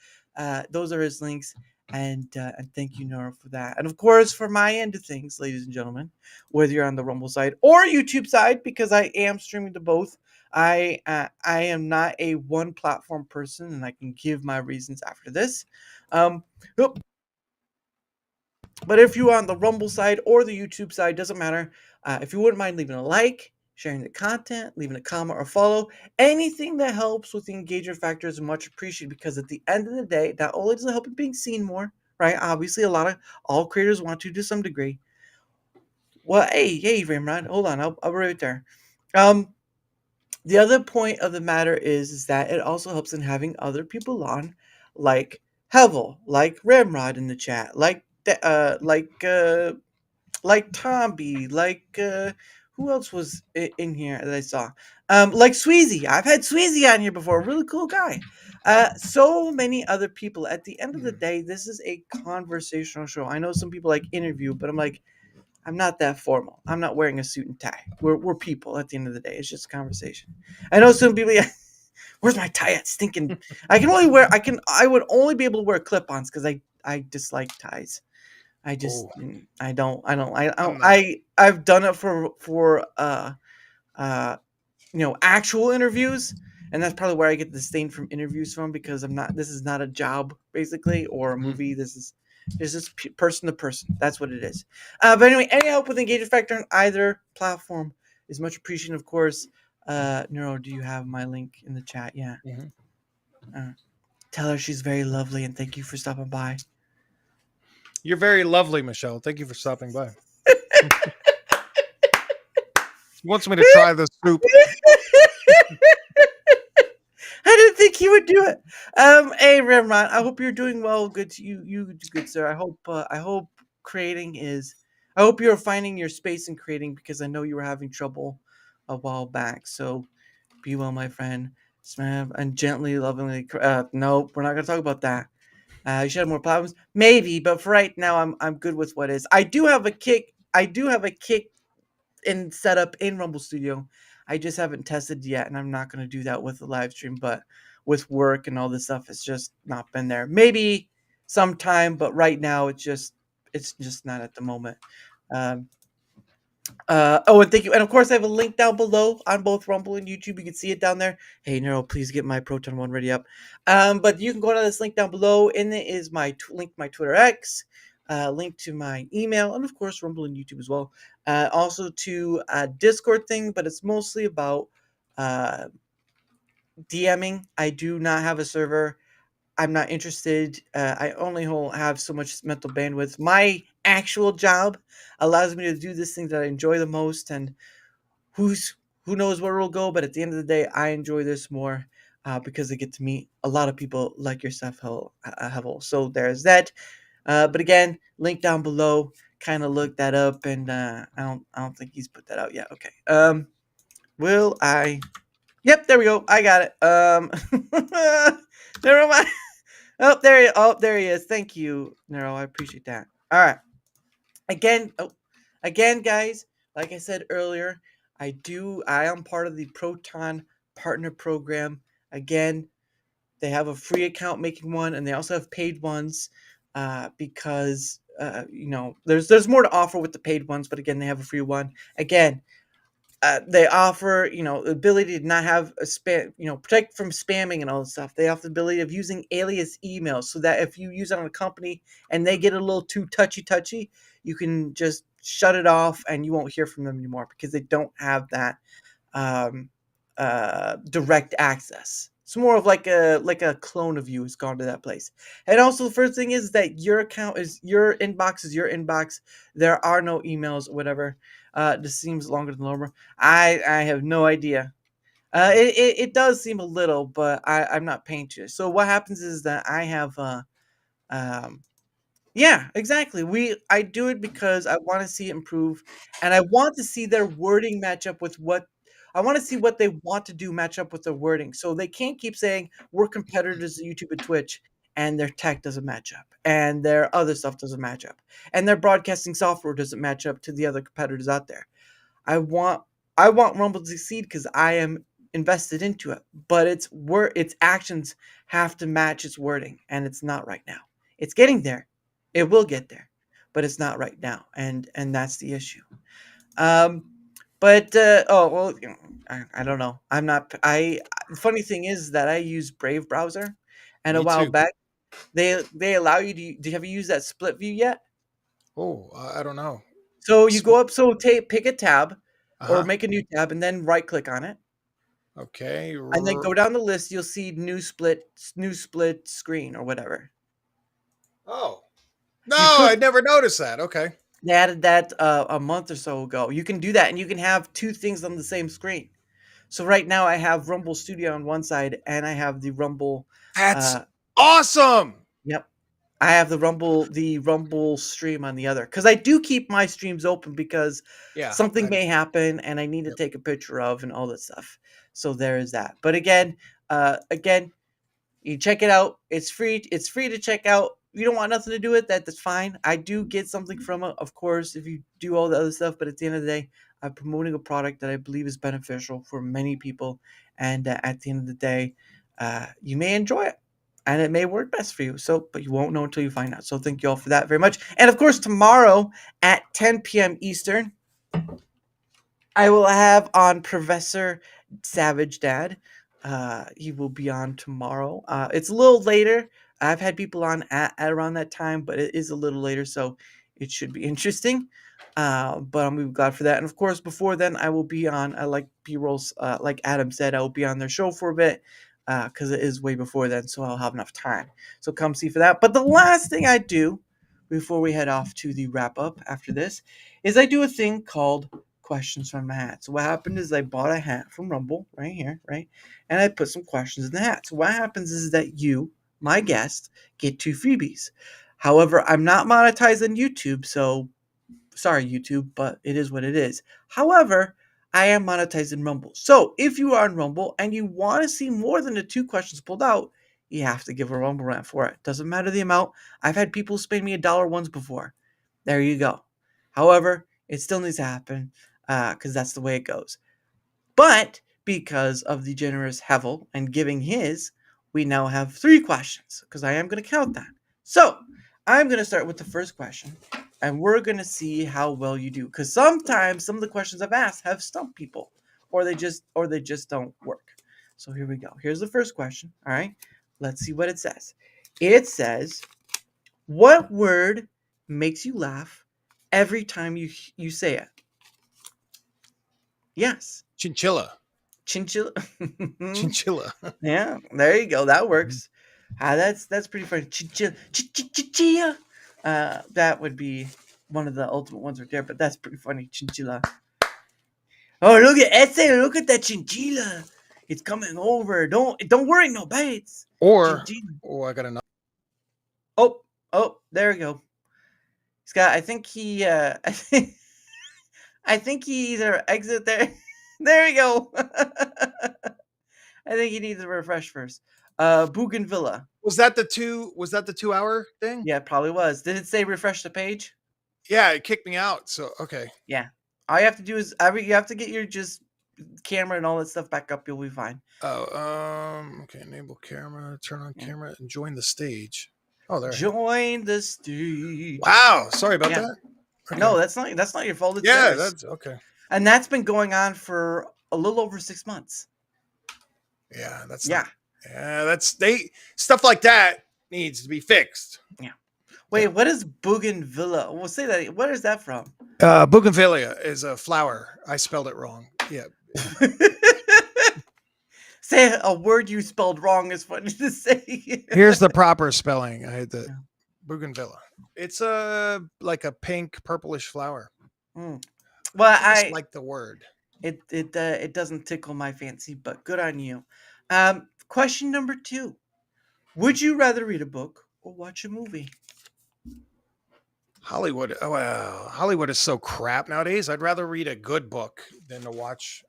those are his links. And thank you, Nora, for that. And of course, for my end of things, ladies and gentlemen, whether you're on the Rumble side or YouTube side, because I am streaming to both. I am not a one platform person, and I can give my reasons after this. But if you're on the Rumble side or the YouTube side, doesn't matter. If you wouldn't mind leaving a like, sharing the content, leaving a comment or follow, anything that helps with the engagement factor is much appreciated because at the end of the day, not only does it help with being seen more, right? Obviously, all creators want to some degree. Well, hey, Ramrod, hold on, I'll be right there. The other point of the matter is that it also helps in having other people on, like Hevel, like Ramrod in the chat, like Tomby, who else was in here that I saw? Like Sweezy. I've had Sweezy on here before. Really cool guy. So many other people. At the end of the day, this is a conversational show. I know some people like interview, but I'm like, I'm not that formal. I'm not wearing a suit and tie. We're people at the end of the day. It's just a conversation. I know some people. Where's my tie? It's stinking. I would only be able to wear clip-ons because I dislike ties. I've done it for actual interviews, and that's probably where I get the disdain from interviews from because this is not a job basically or a movie. This is person to person. That's what it is. But anyway, any help with engagement factor on either platform is much appreciated, of course. Neuro, do you have my link in the chat? Yeah. Tell her she's very lovely and thank you for stopping by. You're very lovely, Michelle. Thank you for stopping by. He wants me to try the soup. I didn't think he would do it. Hey, Ramron, I hope you're doing well. Good to you. You good, sir. I hope creating is. I hope you're finding your space in creating because I know you were having trouble a while back. So, be well, my friend. Smav and gently, lovingly. No, we're not gonna talk about that. You should have more problems, maybe, but for right now, I'm good with what is. I do have a kick in setup in Rumble Studio. I just haven't tested yet, and I'm not going to do that with the live stream. But with work and all this stuff, it's just not been there. Maybe sometime, but right now, it's just not at the moment. And thank you. And of course, I have a link down below on both Rumble and YouTube. You can see it down there. Hey, Neuro, please get my Proton one ready up. But you can go to this link down below, and it is my link to my Twitter X, link to my email, and of course, Rumble and YouTube as well. Also to a Discord thing, but it's mostly about DMing. I do not have a server. I'm not interested. I only have so much mental bandwidth. My actual job allows me to do this thing that I enjoy the most, and who knows where it'll go. But at the end of the day, I enjoy this more because I get to meet a lot of people like yourself, Hevel. So there's that. But again, link down below. Kind of look that up, and I don't think he's put that out yet. Okay. Will I? Yep, there we go. I got it. Never mind. There he is. Thank you, Nero. I appreciate that. All right. Again, guys, like I said earlier, I am part of the Proton Partner Program. Again, they have a free account making one, and they also have paid ones, because there's more to offer with the paid ones. But again, they have a free one. Again, they offer the ability to not have a spam, protect from spamming and all this stuff. They offer the ability of using alias emails, so that if you use it on a company and they get a little too touchy, you can just shut it off and you won't hear from them anymore, because they don't have that um, direct access. It's more of like a clone of you has gone to that place. And also, the first thing is that your account is your inbox. There are no emails or whatever. This seems longer than normal. I have no idea. It does seem a little, but I'm not paying to it. So what happens is that I have um yeah, exactly. I do it because I want to see it improve, and I want to see their wording match up with what I want to see what they want to do match up with their wording. So they can't keep saying we're competitors to YouTube and Twitch, and their tech doesn't match up, and their other stuff doesn't match up, and their broadcasting software doesn't match up to the other competitors out there. I want Rumble to succeed because I am invested into it, but its actions have to match its wording, and it's not right now. It's getting there. It will get there, but it's not right now, and that's the issue. Um, but oh well, I don't know. I'm not. The funny thing is that I use Brave browser, and a Me while too. back they allow you to. Have you used that split view yet? Oh, I don't know. So you go up. So pick a tab, or Uh-huh. make a new tab, and then right click on it, Okay. and then go down the list. You'll see new split screen or whatever. Oh. No, You could I never noticed that. Okay. They added that a month or so ago. You can do that, and you can have two things on the same screen. So right now I have Rumble Studio on one side, and I have the Rumble. That's Uh, awesome. yep, I have the Rumble stream on the other, because I do keep my streams open because Yeah. something may happen, and I need to Yep. take a picture of and all that stuff. So there is that. But again, you check it out. It's free. It's free to check out. You don't want nothing to do with that. That's fine. I do get something from it, of course, if you do all the other stuff. But at the end of the day, I'm promoting a product that I believe is beneficial for many people. And at the end of the day, you may enjoy it, and it may work best for you. So, but you won't know until you find out. So thank you all for that very much. And of course, tomorrow at 10 p.m. Eastern, I will have on Professor Savage Dad. He will be on tomorrow. It's a little later. I've had people on at around that time, but it is a little later, so it should be interesting. But I'm glad for that. And of course, before then, I will be on. I like B-rolls. Like Adam said, I will be on their show for a bit because it is way before then, so I'll have enough time. So come see for that. But the last thing I do before we head off to the wrap up after this is I do a thing called questions from the hat. So what happened is I bought a hat from Rumble right here, right? And I put some questions in the hat. So what happens is that you, my guest, get 2 freebies. However, I'm not monetized on YouTube, so sorry YouTube, but it is what it is. However, I am monetized in Rumble. So if you are in Rumble and you want to see more than the 2 questions pulled out, you have to give a Rumble rant for it. Doesn't matter the amount. I've had people spend me $1 once before. There you go. However, it still needs to happen because that's the way it goes. But because of the generous Hevel and giving his, we now have 3 questions because I am going to count that. So I'm going to start with the first question, and we're going to see how well you do. Because sometimes some of the questions I've asked have stumped people, or they just don't work. So here we go. Here's the first question. All right, let's see what it says. It says, "What word makes you laugh every time you say it?" Yes. Chinchilla. Chinchilla. Chinchilla. Yeah, there you go. That works. That's pretty funny. Chinchilla. That would be one of the ultimate ones right there, but that's pretty funny. Chinchilla. Oh, look at Ese. Look at that chinchilla. It's coming over. Don't worry, no bites. Or Chinchilla. I got another. Oh, there we go. Scott, I think he I think he either exit there. There we go. I think he needs to refresh first. Bougainvillea. Was that the 2-hour thing? Yeah, it probably was. Did it say refresh the page? Yeah, it kicked me out. So okay. Yeah. All you have to do is you have to get your just camera and all that stuff back up. You'll be fine. Oh, okay. Enable camera, turn on camera, and join the stage. Oh, there. Join the stage. Wow. Sorry about Yeah. that. Okay. No, that's not your fault. It's Yeah, theirs. that's okay. And that's been going on for a little over 6 months. Yeah, that's Yeah. stuff like that needs to be fixed. Yeah. Wait, what is Bougainvillea? We'll say that. Where is that from? Bougainvillea is a flower. I spelled it wrong. Yeah. Say a word you spelled wrong is funny to say. Here's the proper spelling. I had the Bougainvillea. It's like a pink purplish flower. Mm. Well, Just I like the word. it doesn't tickle my fancy, but good on you. Question number 2: would you rather read a book or watch a movie? Hollywood. Oh, well, Hollywood is so crap nowadays. I'd rather read a good book than to watch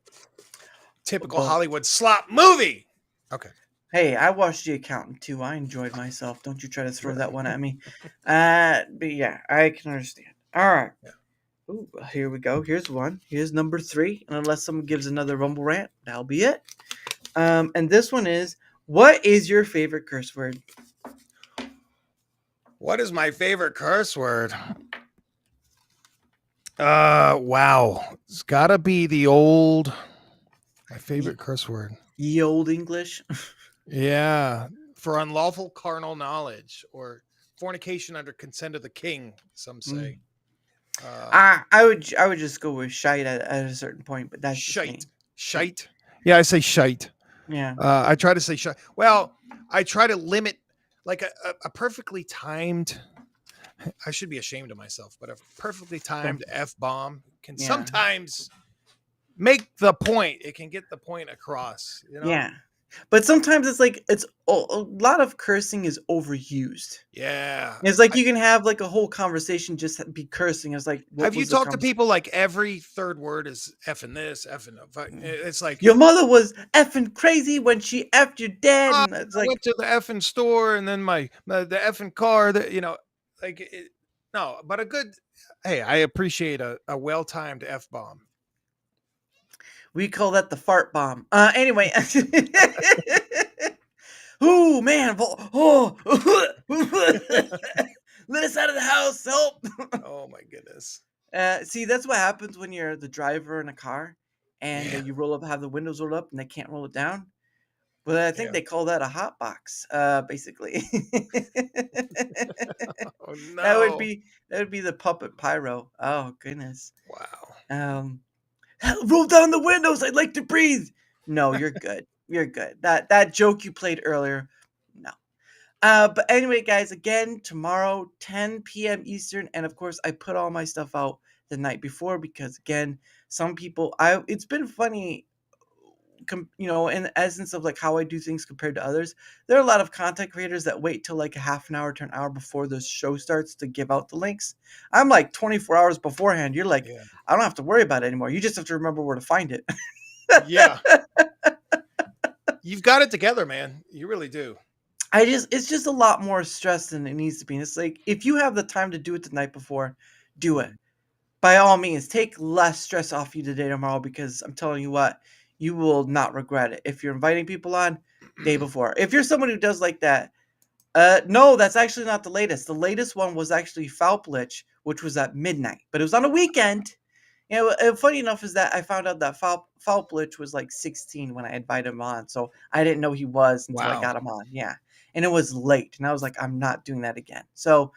typical Hollywood slop movie. Okay. Hey, I watched The Accountant too. I enjoyed myself. Don't you try to throw that one at me. But yeah, I can understand. All right. Yeah. Ooh, here we go. Here's one. Here's number 3. And unless someone gives another Rumble rant, that'll be it. And this one is: what is your favorite curse word? What is my favorite curse word? Wow. It's gotta be my favorite curse word. Ye old English. Yeah. For unlawful carnal knowledge or fornication under consent of the king, some say. I would just go with shite at a certain point, but that's just me. Shite. Yeah, I say shite. Yeah. I try to say shite. Well, I try to limit like a perfectly timed. I should be ashamed of myself, but a perfectly timed F-bomb can sometimes make the point. It can get the point across. You know? Yeah. But sometimes it's like a lot of cursing is overused. Yeah. It's like you can have like a whole conversation just be cursing. It's like, have you talked to people like every third word is effing this, effing it's like your mother was effing crazy when she effed your dad. And it's I went to the effing store and then the effing car that no, but a good. Hey, I appreciate a well-timed F-bomb. We call that the fart bomb. Anyway. Oh, man. Oh. Let us out of the house. Help. Oh, my goodness. See, that's what happens when you're the driver in a car and you have the windows rolled up and they can't roll it down. But I think they call that a hot box, basically. Oh, no. That would be the puppet pyro. Oh, goodness. Wow. Roll down the windows. I'd like to breathe. No, you're good. You're good. That joke you played earlier, no. But anyway, guys, again, tomorrow, 10 p.m. Eastern. And of course, I put all my stuff out the night before because, again, some people, it's been funny, in the essence of like how I do things compared to others. There are a lot of content creators that wait till like a half an hour to an hour before the show starts to give out the links. I'm like 24 hours beforehand. You're like, I don't have to worry about it anymore. You just have to remember where to find it. Yeah. You've got it together, man. You really do. It's just a lot more stress than it needs to be. And it's like, if you have the time to do it the night before, do it. By all means, take less stress off you today, tomorrow, because I'm telling you what, you will not regret it. If you're inviting people on, day before. If you're someone who does like that, no, that's actually not the latest. The latest one was actually Foulplich, which was at midnight, but it was on a weekend. Funny enough is that I found out that Foulplich was like 16 when I invited him on, so I didn't know he was until I got him on. Yeah, and it was late, and I was like, I'm not doing that again. So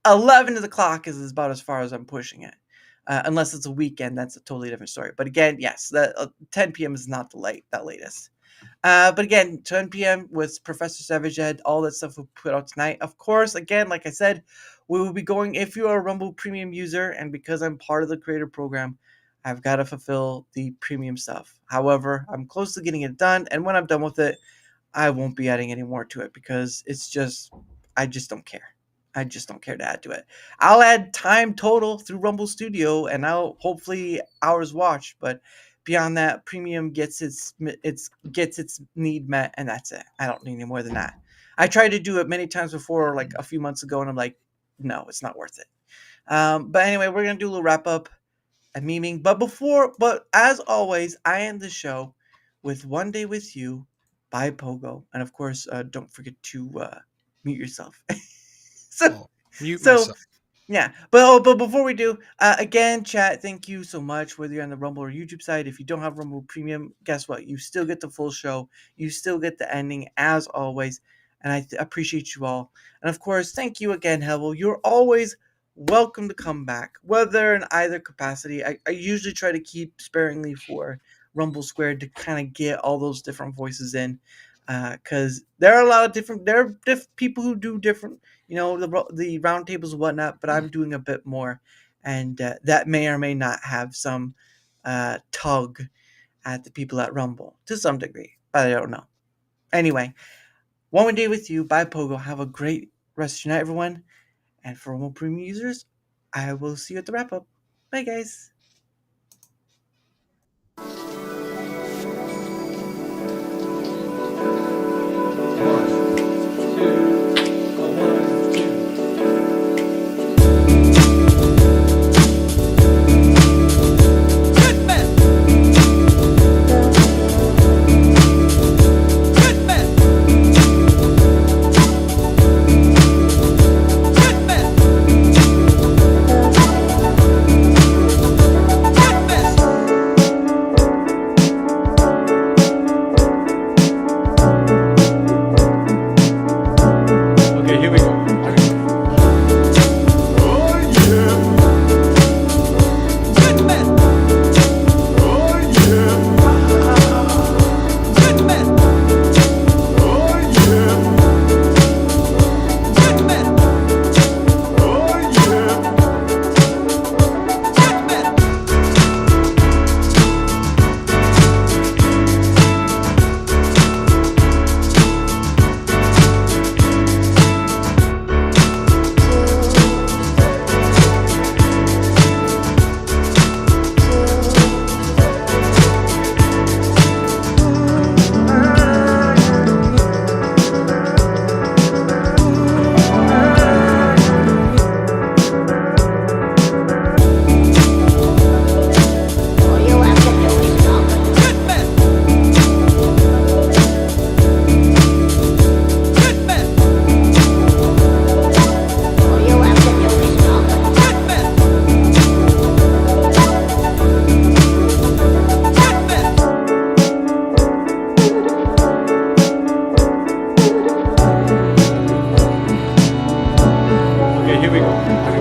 11 o'clock is about as far as I'm pushing it. Unless it's a weekend, that's a totally different story. But again, yes, 10 p.m. is not that latest. But again, 10 p.m. with Professor Savage Ed, all that stuff we'll put out tonight. Of course, again, like I said, we will be going, if you are a Rumble Premium user, and because I'm part of the creator program, I've got to fulfill the premium stuff. However, I'm close to getting it done, and when I'm done with it, I won't be adding any more to it because I just don't care. I just don't care to add to it. I'll add time total through Rumble Studio and I'll hopefully hours watched, but Beyond that, premium gets its need met, and that's it. I don't need any more than that. I tried to do it many times before, like a few months ago, and I'm like, no, it's not worth it. But anyway, we're gonna do a little wrap up and memeing. But as always, I end the show with "One Day with You" by Pogo, and of course, don't forget to mute yourself. Mute myself. Yeah, but before we do, again, chat, thank you so much. Whether you're on the Rumble or YouTube side, if you don't have Rumble Premium, guess what? You still get the full show. You still get the ending as always, and I appreciate you all. And of course, thank you again, Hevel. You're always welcome to come back, whether in either capacity. I usually try to keep sparingly for Rumble² to kind of get all those different voices in, because there are a lot of different people who do different, the round tables and whatnot, but I'm doing a bit more, and that may or may not have some tug at the people at Rumble to some degree, but I don't know. Anyway, One Day with You by Pogo. Have a great rest of your night, everyone. And for Rumble Premium users, I will see you at the wrap up. Bye, guys. Here we go.